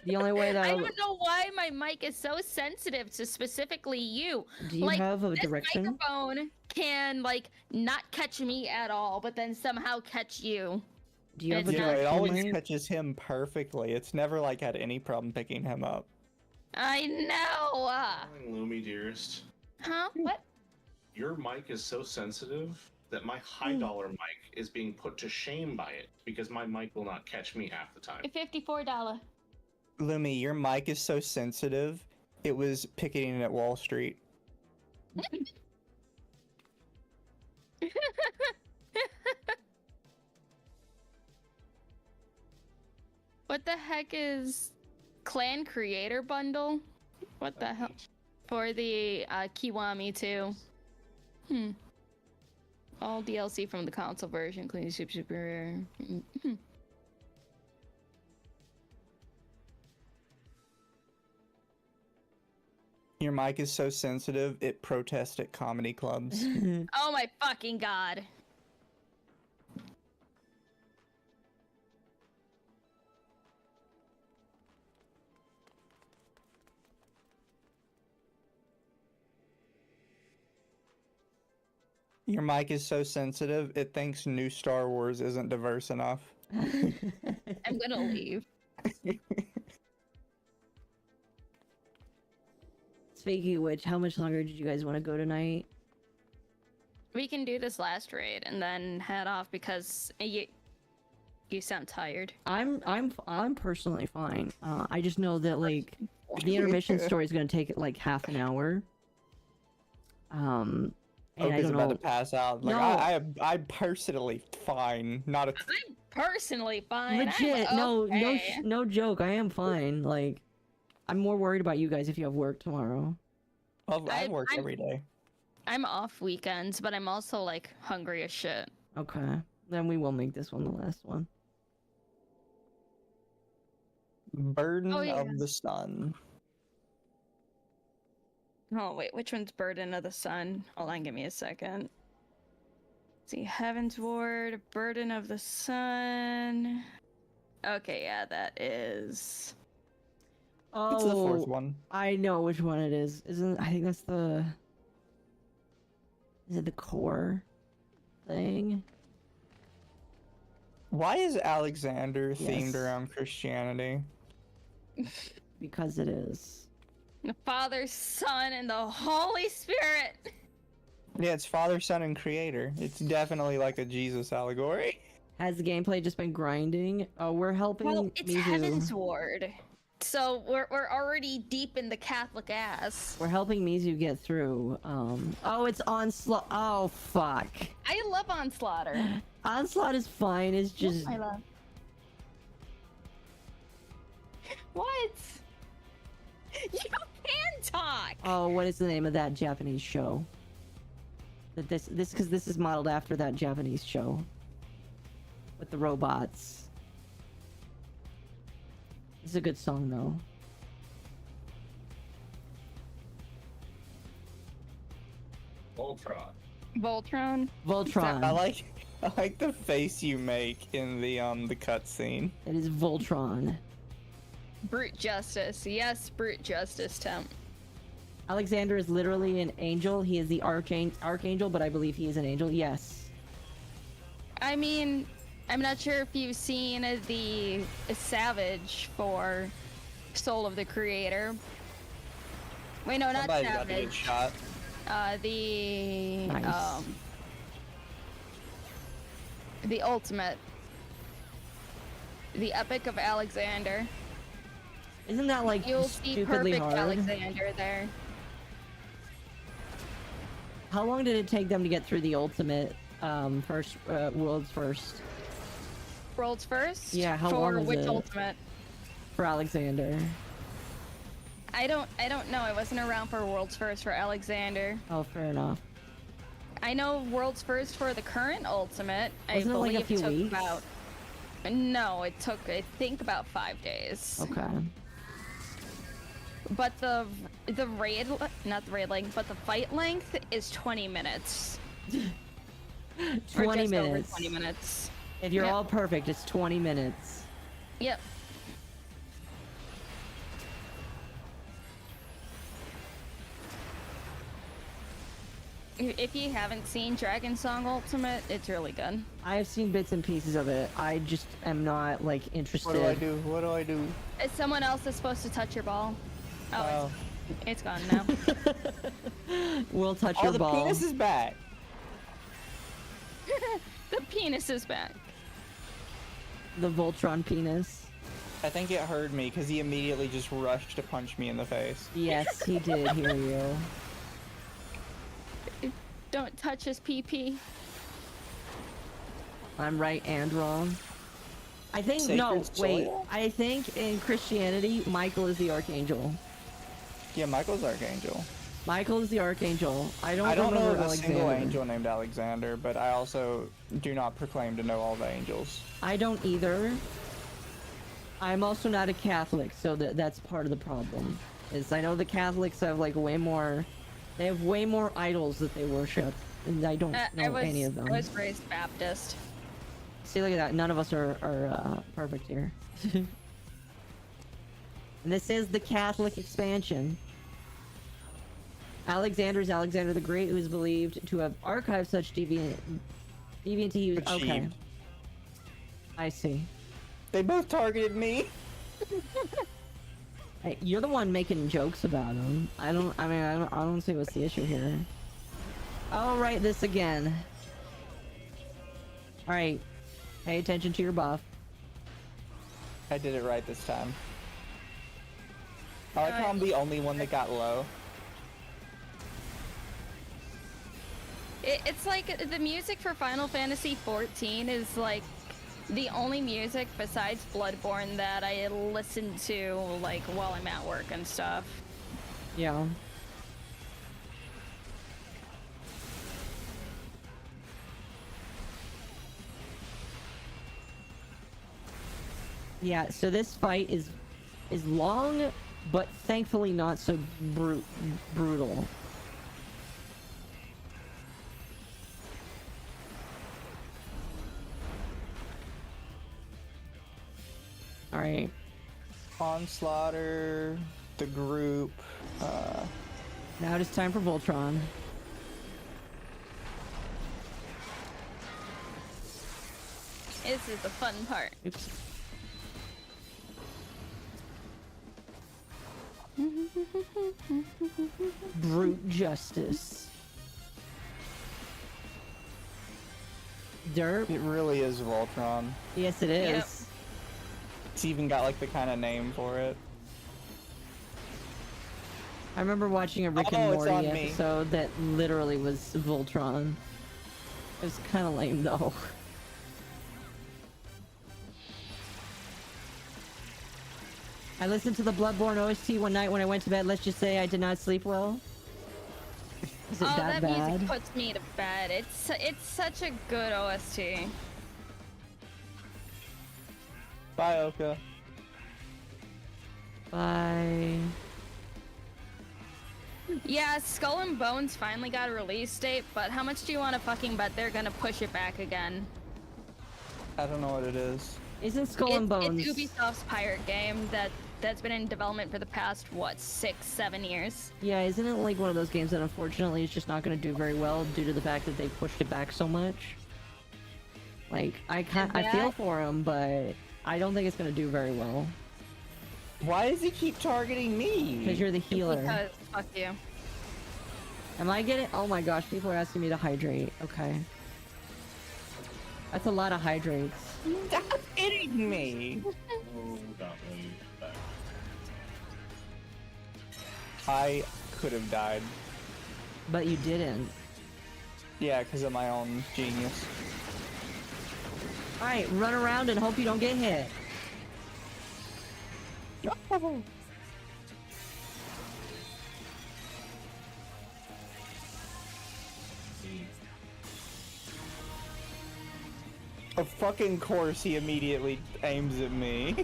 The only way that I don't know why my mic is so sensitive to specifically you. do you like, have a This direction? microphone can like not catch me at all, but then somehow catch you. Do you have a It's You know, not- it direction? always Lane? catches him perfectly. It's never like had any problem picking him up. I know. Lumi, dearest, Huh? What? your mic is so sensitive that my high dollar mic is being put to shame by it because my mic will not catch me half the time. $54. Lumi, your mic is so sensitive, it was picketing at Wall Street. What the heck is Clan Creator Bundle? What the hell? For the Kiwami too. All DLC from the console version, including Super Rare. Your mic is so sensitive, it protests at comedy clubs. Oh my fucking god. Your mic is so sensitive, it thinks new Star Wars isn't diverse enough. I'm gonna leave. Speaking of which, how much longer did you guys want to go tonight? We can do this last raid and then head off because you sound tired. I'm personally fine. I just know that like the intermission story is gonna take like half an hour. And I Oga's don't about know. to pass out. Like, No. I'm personally fine. Not a. I'm personally fine. Legit, I'm no, okay. no joke. I am fine. Like, I'm more worried about you guys if you have work tomorrow. I work I'm- every day. I'm off weekends, but I'm also like hungry as shit. Okay, then we will make this one the last one. Burden Oh, yeah. of the Sun. Oh wait, which one's Burden of the Sun? Hold on, give me a second. Let's see, Heaven's Ward, Burden of the Sun. Okay, yeah, that is. Oh, It's the fourth one. I know which one it is. Isn't I think that's the. Is it the core thing? Why is Alexander themed Yes. around Christianity? Because it is. The Father, Son, and the Holy Spirit. Yeah, it's Father, Son, and Creator. It's definitely like a Jesus allegory. Has the gameplay just been grinding? Oh, we're helping Well, it's Mizu. Heaven's Ward. So we're already deep in the Catholic ass. We're helping Mizu get through. Oh, it's Onslaught. Oh, fuck. I love Onslaughter. Onslaught is fine. It's just. I love. What? You can talk. Oh, what is the name of that Japanese show? That this because this is modeled after that Japanese show with the robots. It's a good song though. Voltron. Voltron. Voltron. I like the face you make in the cutscene. It is Voltron. Brute justice. Yes, brute justice, Temp. Alexander is literally an angel. He is the archangel, but I believe he is an angel. Yes. I mean, I'm not sure if you've seen the Savage for Soul of the Creator. Wait, no, not Somebody's about to get Savage. shot. Nice. The Ultimate. The Epic of Alexander. Isn't that like You'll see stupidly perfect hard? Alexander there. How long did it take them to get through the ultimate first world's first World's first? Yeah, how for long was which it? Ultimate? for Alexander? I don't know. I wasn't around for World's first for Alexander. Oh, fair enough. I know world's first for the current ultimate. I Wasn't it like a believe few took weeks? about. No, it took I think about 5 days. Okay. But the raid, not the raid length, but the fight length is 20 minutes. 20 or just minutes. Over 20 minutes. If you're Yep. all perfect, it's 20 minutes. Yep. If you haven't seen Dragon Song Ultimate, it's really good. I have seen bits and pieces of it. I just am not like interested. What do I do? What do I do? Someone else is supposed to touch your ball. Oh, Oh. it's gone now. We'll touch Oh, your the ball. penis is back. The penis is back. The Voltron penis. I think it heard me because he immediately just rushed to punch me in the face. Yes, he did hear you. Don't touch his PP. I'm right and wrong. I think Sacred no, wait. soil? I think in Christianity, Michael is the archangel. Yeah, Michael's Archangel. Michael is the archangel. I don't know remember of a single Alexander. angel named Alexander, but I also do not proclaim to know all the angels. I don't either. I'm also not a Catholic, so that's part of the problem. Is I know the Catholics have like way more. They have way more idols that they worship, and I don't know any of them. I was raised Baptist. See, look at that. None of us are perfect here. And this is the Catholic expansion. Alexander is Alexander the Great, who is believed to have archived such deviant use. Okay, Achieved. I see. They both targeted me. Hey, you're the one making jokes about him. I don't see what's the issue here. I'll write this again. Alright. Pay attention to your buff. I did it right this time. I like how I'm the only one that got low. It's like the music for Final Fantasy XIV is like the only music besides Bloodborne that I listen to like while I'm at work and stuff. Yeah. Yeah, so this fight is long, but thankfully not so brutal. All right. Onslaughter, the group. Now it is time for Voltron. This is the fun part. Oops. Brute justice. Derp. It really is Voltron. Yes, it is. Yep. It's even got like the kind of name for it. I remember watching a Rick Oh, and it's Morty on me. episode that literally was Voltron. It was kind of lame though. I listened to the Bloodborne OST one night when I went to bed. Let's just say I did not sleep well. Is it Oh, that that bad? music puts me to bed. It's such a good OST. Bye, Oka. Bye. Yeah, Skull and Bones finally got a release date, but how much do you want to fucking bet they're gonna push it back again? I don't know what it is. Isn't Skull and Bones? It's Ubisoft's pirate game that's been in development for the past, what, 6-7 years? Yeah, isn't it like one of those games that unfortunately is just not going to do very well due to the fact that they pushed it back so much? Like, I feel for him, but I don't think it's going to do very well. Why does he keep targeting me? Because you're the healer. Because, fuck you. Am I getting... Oh my gosh, people are asking me to hydrate. Okay. That's a lot of hydrates. Stop hitting me! Oh, got me back. I could have died. But you didn't. Yeah, because of my own genius. Alright, run around and hope you don't get hit. Of fucking course he immediately aims at me.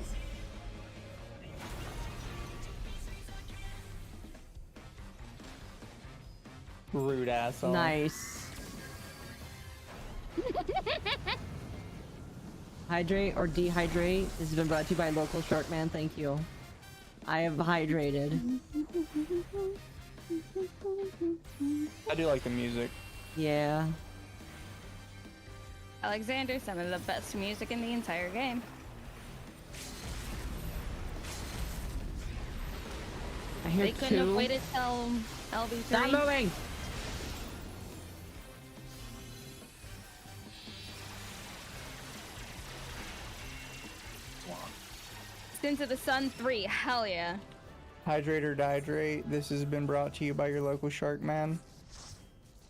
Rude asshole. Nice. Hydrate or dehydrate. This has been brought to you by local Sharkman. Thank you. I have hydrated. I do like the music. Yeah. Alexander, some of the best music in the entire game. I hear They couldn't have two. waited till LB3. Stop moving! Sins of the Sun 3, hell yeah. Hydrate or dehydrate. This has been brought to you by your local Sharkman.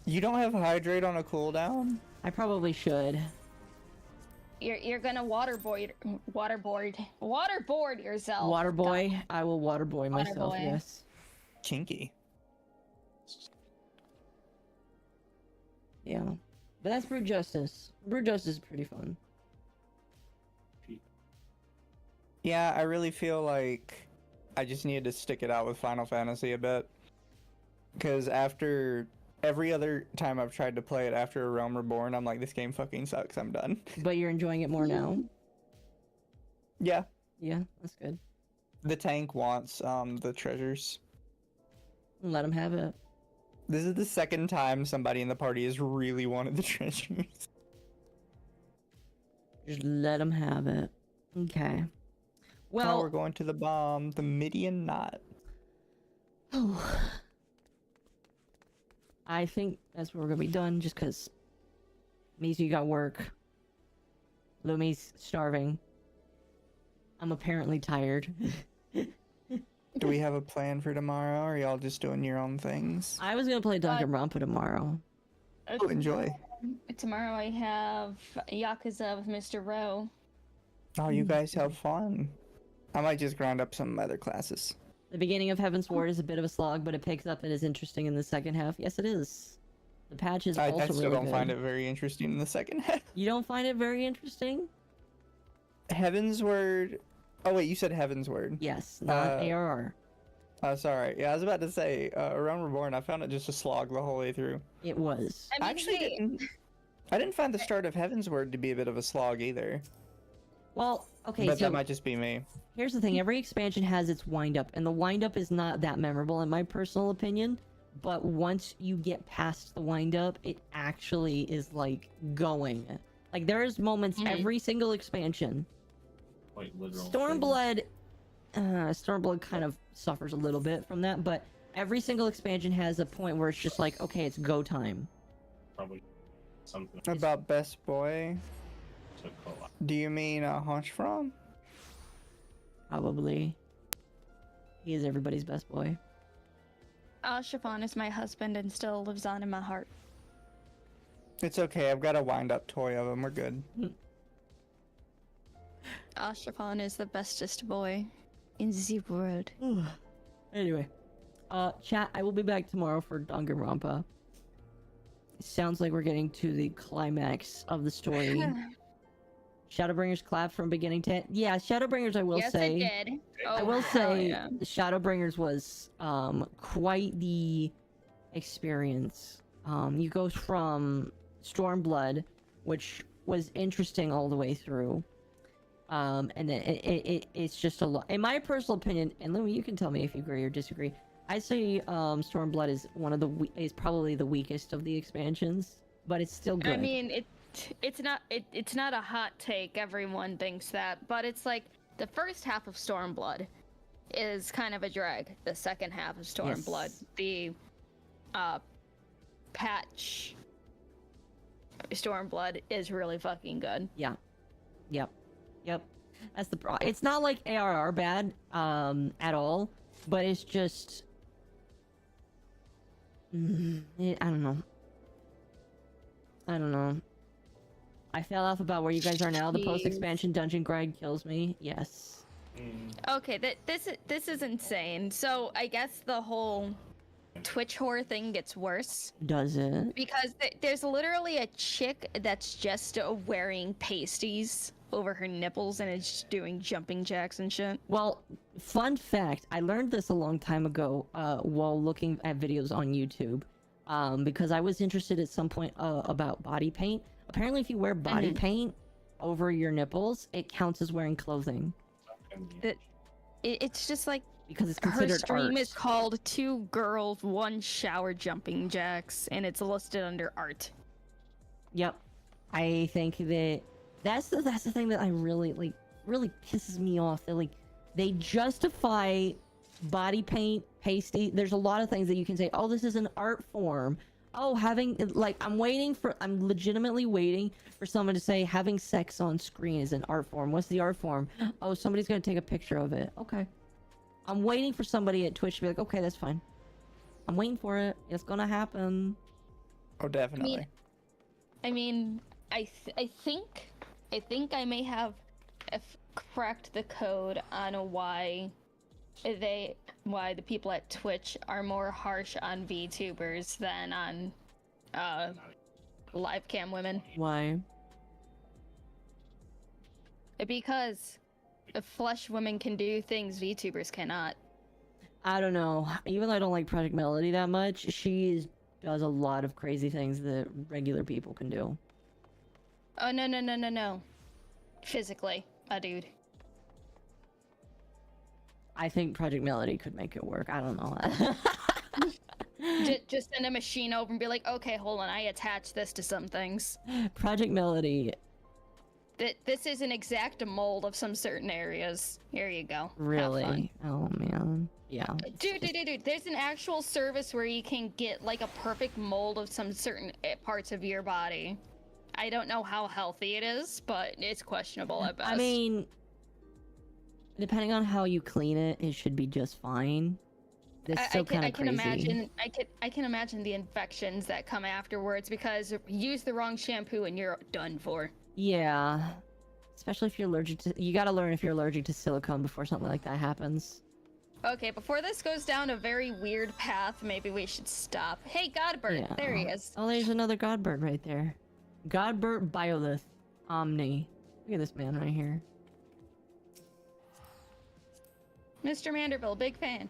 You don't have hydrate on a cooldown? I probably should. You're gonna waterboard yourself. Waterboy. I will waterboy myself, Waterboy. yes. Kinky. Yeah. But that's Brute Justice. Brute Justice is pretty fun. Yeah, I really feel like I just needed to stick it out with Final Fantasy a bit. Because after every other time I've tried to play it after A Realm Reborn, I'm like, this game fucking sucks, I'm done. But you're enjoying it more now? Yeah, Yeah, that's good. the tank wants the treasures. Let him have it. This is the second time somebody in the party has really wanted the treasures. Just let him have it. Okay. Well, we're Well, going to the bomb, the Midian Knot. I think that's where we're gonna be done, just because Mizu got work. Lumi's starving. I'm apparently tired. Do we have a plan for tomorrow, or are y'all just doing your own things? I was gonna play Danganronpa tomorrow. Oh, enjoy. Tomorrow I have Yakuza with Mr. Rowe. Oh, you guys have fun. I might just grind up some other classes. The beginning of Heaven's Ward is a bit of a slog, but it picks up and is interesting in the second half. Yes, it is. The patch is I also still really don't good. find it very interesting in the second half. You don't find it very interesting? Heaven's Word. Oh wait, you said Heaven's Word. Yes, not Uh, ARR. Oh, sorry. Yeah, I was about to say, Realm Reborn. I found it just a slog the whole way through. It was. I mean, Actually, hey, I didn't find the start of Heaven's Word to be a bit of a slog either. Well, okay, But so that might just be me. here's the thing. Every expansion has its wind-up, and the wind-up is not that memorable in my personal opinion. But once you get past the wind-up, it actually is, like, going. Like, there's moments every single expansion. Like literal. Stormblood kind of suffers a little bit from that, but every single expansion has a point where it's just like, okay, it's go time. Probably something About Best Boy, to call out. do you mean Hunch from? Probably. He is everybody's best boy. Chiffon is my husband and still lives on in my heart. It's okay. I've got a wind-up toy of him. We're good. Chiffon is the bestest boy in the world. Anyway, chat, I will be back tomorrow for Danganronpa. It sounds like we're getting to the climax of the story. Shadowbringers clapped from beginning to end. Yeah, Shadowbringers, I will yes, say. it did. I Oh, will hell say yeah. Shadowbringers was quite the experience. You go from Stormblood, which was interesting all the way through. And then it's just a lot. In my personal opinion, and Louis, you can tell me if you agree or disagree. I'd say Stormblood is is probably the weakest of the expansions, but it's still good. I mean, it's not a hot take. Everyone thinks that, but it's like the first half of Stormblood is kind of a drag. The second half of Stormblood, Yes. the patch Stormblood is really fucking good. Yeah. Yep. That's the problem. It's not like ARR bad at all, but it's just I don't know. I fell off about where you guys are now. The Jeez. post-expansion dungeon grind kills me. Yes. Okay, this is insane. So I guess the whole Twitch whore thing gets worse Does it? because there's literally a chick that's just wearing pasties over her nipples and is doing jumping jacks and shit. Well, fun fact, I learned this a long time ago while looking at videos on YouTube because I was interested at some point about body paint. Apparently, if you wear body paint over your nipples, it counts as wearing clothing. It's just like Because it's her considered stream art. is called 2 Girls, 1 Shower Jumping Jacks, and it's listed under art. Yep. I think that's the thing that I really pisses me off. That they justify body paint, pasty. There's a lot of things that you can say, oh, this is an art form. Oh, I'm legitimately waiting for someone to say having sex on screen is an art form. What's the art form? Oh, somebody's gonna take a picture of it. Okay. I'm waiting for somebody at Twitch to be like, okay, that's fine. I'm waiting for it. It's gonna happen. Oh, definitely. I think I may have cracked the code on why the people at Twitch are more harsh on VTubers than on live cam women. Why? Because flesh women can do things VTubers cannot. I don't know. Even though I don't like Project Melody that much, does a lot of crazy things that regular people can do. Oh no. Physically, a dude. I think Project Melody could make it work. I don't know. Just send a machine over and be like, okay, hold on, I attach this to some things. Project Melody. This is an exact mold of some certain areas. Here you go. Have fun. Really? Oh man. Yeah. Dude, there's an actual service where you can get like a perfect mold of some certain parts of your body. I don't know how healthy it is, but it's questionable at best. I mean, depending on how you clean it, it should be just fine. It's still kind of crazy. I can imagine the infections that come afterwards because use the wrong shampoo and you're done for. Yeah. Especially if you're allergic to... You gotta learn if you're allergic to silicone before something like that happens. Okay, before this goes down a very weird path, maybe we should stop. Hey, Godbird, Yeah. there he is. Oh, there's another Godbird right there. Godbird Biolith Omni. Look at this man right here. Mr. Manderville, big fan.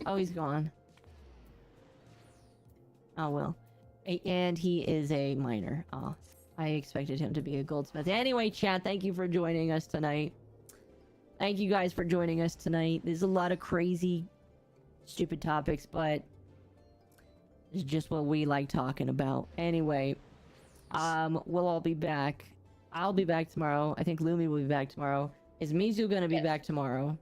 Oh, he's gone. Oh, well. And he is a miner. Oh, I expected him to be a goldsmith. Anyway, chat, thank you for joining us tonight. Thank you guys for joining us tonight. There's a lot of crazy, stupid topics, but it's just what we like talking about. Anyway, we'll all be back. I'll be back tomorrow. I think Lumi will be back tomorrow. Is Mizu gonna be back tomorrow?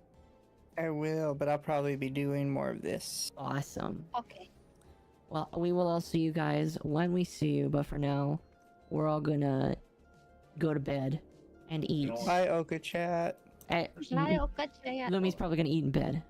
I will, but I'll probably be doing more of this. Awesome. Okay. Well, we will all see you guys when we see you, but for now, we're all gonna go to bed and eat. Bye, Oka chat. Lumi's probably gonna eat in bed.